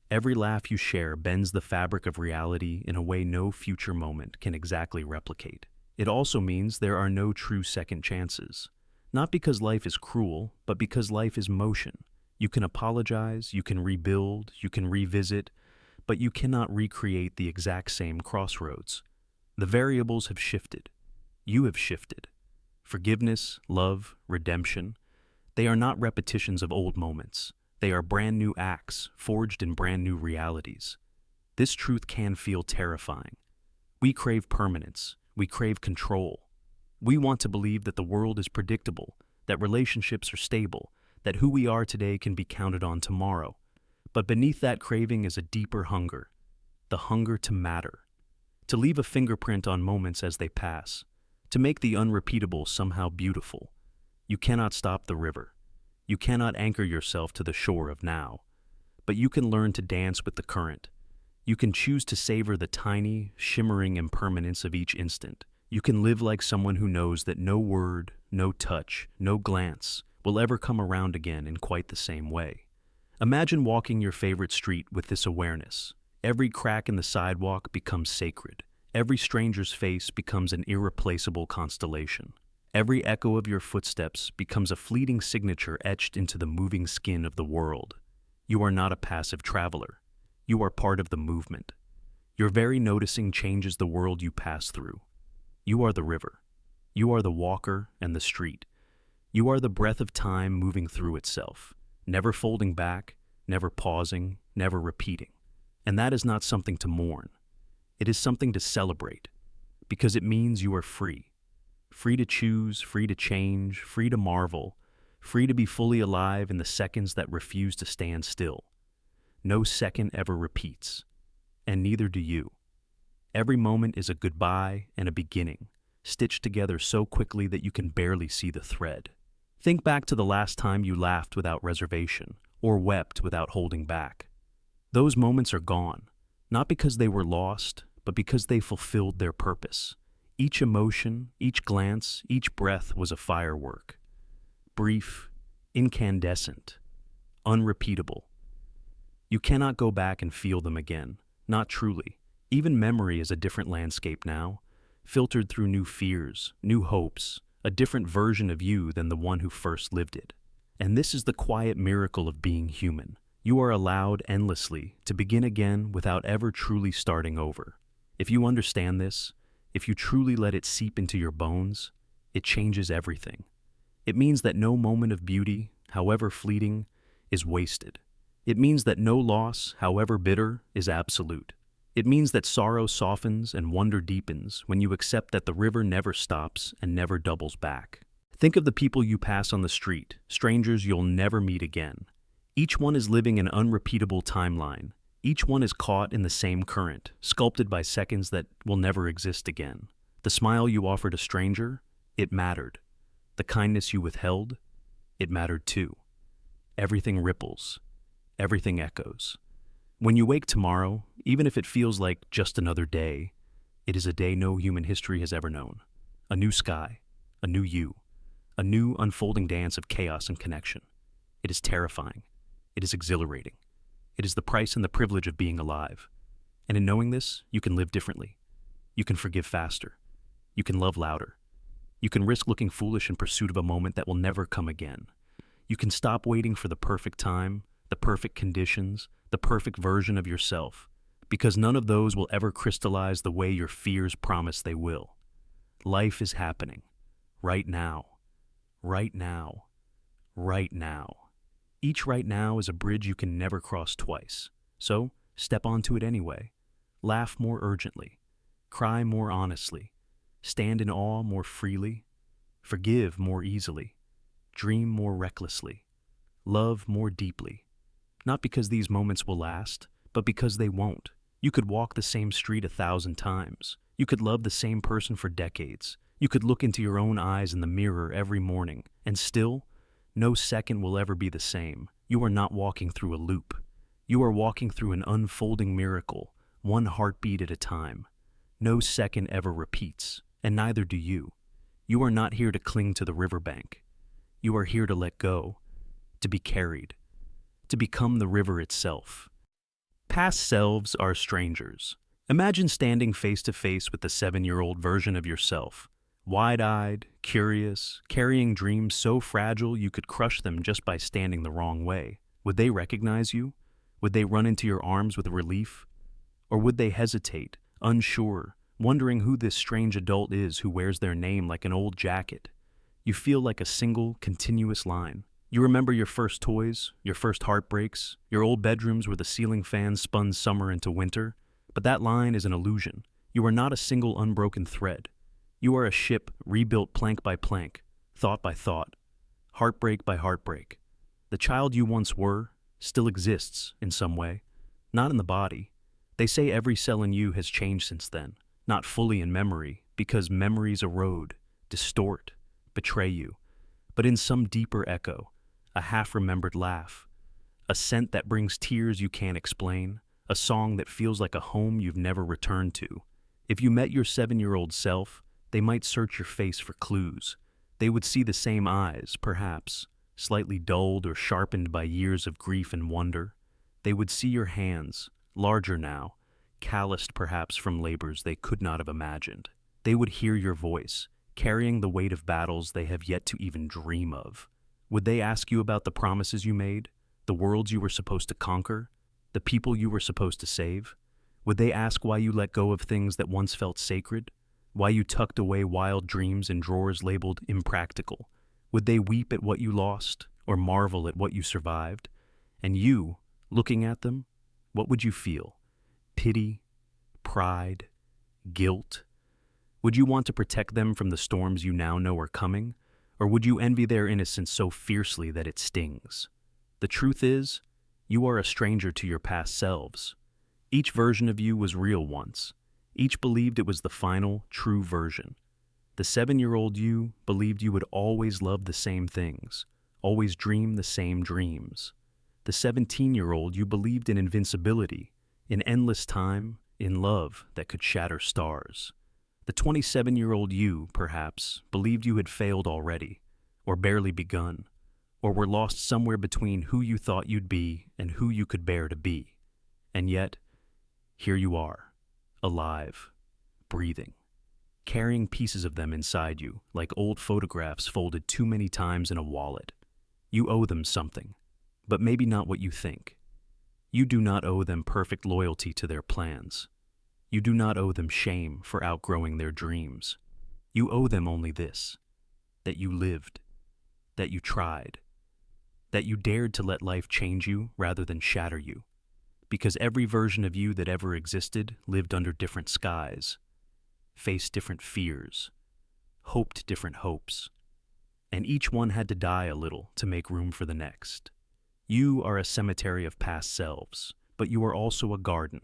Every laugh you share bends the fabric of reality in a way no future moment can exactly replicate. It also means there are no true second chances. Not because life is cruel, but because life is motion. You can apologize, you can rebuild, you can revisit, but you cannot recreate the exact same crossroads. The variables have shifted. You have shifted. Forgiveness, love, redemption, they are not repetitions of old moments. They are brand new acts, forged in brand new realities. This truth can feel terrifying. We crave permanence. We crave control. We want to believe that the world is predictable, that relationships are stable, that who we are today can be counted on tomorrow. But beneath that craving is a deeper hunger, the hunger to matter, to leave a fingerprint on moments as they pass, to make the unrepeatable somehow beautiful. You cannot stop the river. You cannot anchor yourself to the shore of now, but you can learn to dance with the current. You can choose to savor the tiny, shimmering impermanence of each instant. You can live like someone who knows that no word, no touch, no glance will ever come around again in quite the same way. Imagine walking your favorite street with this awareness. Every crack in the sidewalk becomes sacred. Every stranger's face becomes an irreplaceable constellation. Every echo of your footsteps becomes a fleeting signature etched into the moving skin of the world. You are not a passive traveler. You are part of the movement. Your very noticing changes the world you pass through. You are the river. You are the walker and the street. You are the breath of time moving through itself, never folding back, never pausing, never repeating. And that is not something to mourn. It is something to celebrate, because it means you are free. Free to choose, free to change, free to marvel, free to be fully alive in the seconds that refuse to stand still. No second ever repeats, and neither do you. Every moment is a goodbye and a beginning, stitched together so quickly that you can barely see the thread. Think back to the last time you laughed without reservation, or wept without holding back. Those moments are gone, not because they were lost, but because they fulfilled their purpose. Each emotion, each glance, each breath was a firework. Brief, incandescent, unrepeatable. You cannot go back and feel them again, not truly. Even memory is a different landscape now, filtered through new fears, new hopes, a different version of you than the one who first lived it. And this is the quiet miracle of being human. You are allowed endlessly to begin again without ever truly starting over. If you understand this, if you truly let it seep into your bones, it changes everything. It means that no moment of beauty, however fleeting, is wasted. It means that no loss, however bitter, is absolute. It means that sorrow softens and wonder deepens when you accept that the river never stops and never doubles back. Think of the people you pass on the street, strangers you'll never meet again. Each one is living an unrepeatable timeline. Each one is caught in the same current, sculpted by seconds that will never exist again. The smile you offered a stranger, it mattered. The kindness you withheld, it mattered too. Everything ripples. Everything echoes. When you wake tomorrow, even if it feels like just another day, it is a day no human history has ever known. A new sky, a new you, a new unfolding dance of chaos and connection. It is terrifying. It is exhilarating. It is the price and the privilege of being alive. And in knowing this, you can live differently. You can forgive faster. You can love louder. You can risk looking foolish in pursuit of a moment that will never come again. You can stop waiting for the perfect time, the perfect conditions, the perfect version of yourself, because none of those will ever crystallize the way your fears promise they will. Life is happening. Right now. Right now. Right now. Each right now is a bridge you can never cross twice. So, step onto it anyway. Laugh more urgently. Cry more honestly. Stand in awe more freely. Forgive more easily. Dream more recklessly. Love more deeply. Not because these moments will last, but because they won't. You could walk the same street 1,000 times. You could love the same person for decades. You could look into your own eyes in the mirror every morning, and still, no second will ever be the same. You are not walking through a loop. You are walking through an unfolding miracle, one heartbeat at a time. No second ever repeats, and neither do you. You are not here to cling to the riverbank. You are here to let go, to be carried, to become the river itself. Past selves are strangers. Imagine standing face to face with the 7-year-old version of yourself. Wide-eyed, curious, carrying dreams so fragile you could crush them just by standing the wrong way. Would they recognize you? Would they run into your arms with relief? Or would they hesitate, unsure, wondering who this strange adult is who wears their name like an old jacket? You feel like a single, continuous line. You remember your first toys, your first heartbreaks, your old bedrooms where the ceiling fan spun summer into winter. But that line is an illusion. You are not a single unbroken thread. You are a ship rebuilt plank by plank, thought by thought, heartbreak by heartbreak. The child you once were still exists in some way, not in the body. They say every cell in you has changed since then, not fully in memory, because memories erode, distort, betray you, but in some deeper echo, a half-remembered laugh, a scent that brings tears you can't explain, a song that feels like a home you've never returned to. If you met your 7-year-old self, they might search your face for clues. They would see the same eyes, perhaps, slightly dulled or sharpened by years of grief and wonder. They would see your hands, larger now, calloused perhaps from labors they could not have imagined. They would hear your voice, carrying the weight of battles they have yet to even dream of. Would they ask you about the promises you made, the worlds you were supposed to conquer, the people you were supposed to save? Would they ask why you let go of things that once felt sacred? Why you tucked away wild dreams in drawers labeled impractical? Would they weep at what you lost, or marvel at what you survived? And you, looking at them, what would you feel? Pity? Pride? Guilt? Would you want to protect them from the storms you now know are coming? Or would you envy their innocence so fiercely that it stings? The truth is, you are a stranger to your past selves. Each version of you was real once. Each believed it was the final, true version. The 7-year-old you believed you would always love the same things, always dream the same dreams. The 17-year-old you believed in invincibility, in endless time, in love that could shatter stars. The 27-year-old you, perhaps, believed you had failed already, or barely begun, or were lost somewhere between who you thought you'd be and who you could bear to be. And yet, here you are, alive, breathing, carrying pieces of them inside you like old photographs folded too many times in a wallet. You owe them something, but maybe not what you think. You do not owe them perfect loyalty to their plans. You do not owe them shame for outgrowing their dreams. You owe them only this, that you lived, that you tried, that you dared to let life change you rather than shatter you. Because every version of you that ever existed lived under different skies, faced different fears, hoped different hopes, and each one had to die a little to make room for the next. You are a cemetery of past selves, but you are also a garden.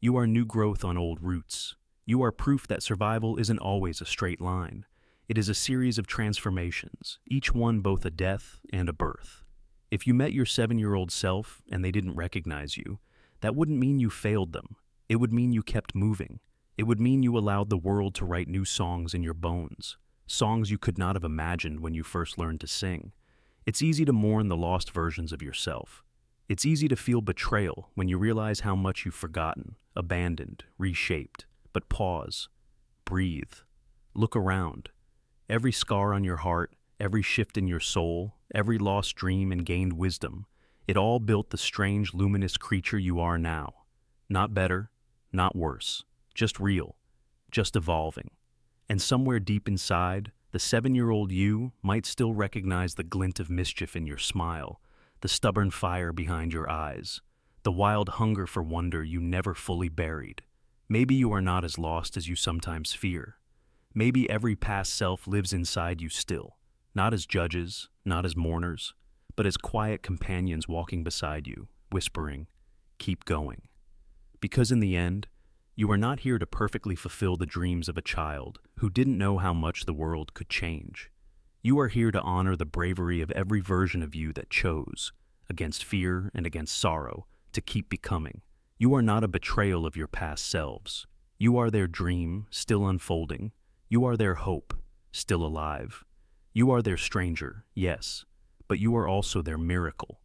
You are new growth on old roots. You are proof that survival isn't always a straight line. It is a series of transformations, each one both a death and a birth. If you met your 7-year-old self and they didn't recognize you, that wouldn't mean you failed them. It would mean you kept moving. It would mean you allowed the world to write new songs in your bones, songs you could not have imagined when you first learned to sing. It's easy to mourn the lost versions of yourself. It's easy to feel betrayal when you realize how much you've forgotten, abandoned, reshaped. But pause, breathe, look around. Every scar on your heart, every shift in your soul, every lost dream and gained wisdom, it all built the strange, luminous creature you are now. Not better, not worse, just real, just evolving. And somewhere deep inside, the 7-year-old you might still recognize the glint of mischief in your smile, the stubborn fire behind your eyes, the wild hunger for wonder you never fully buried. Maybe you are not as lost as you sometimes fear. Maybe every past self lives inside you still, not as judges, not as mourners, but as quiet companions walking beside you, whispering, "Keep going." Because in the end, you are not here to perfectly fulfill the dreams of a child who didn't know how much the world could change. You are here to honor the bravery of every version of you that chose, against fear and against sorrow, to keep becoming. You are not a betrayal of your past selves. You are their dream, still unfolding. You are their hope, still alive. You are their stranger, yes, but you are also their miracle,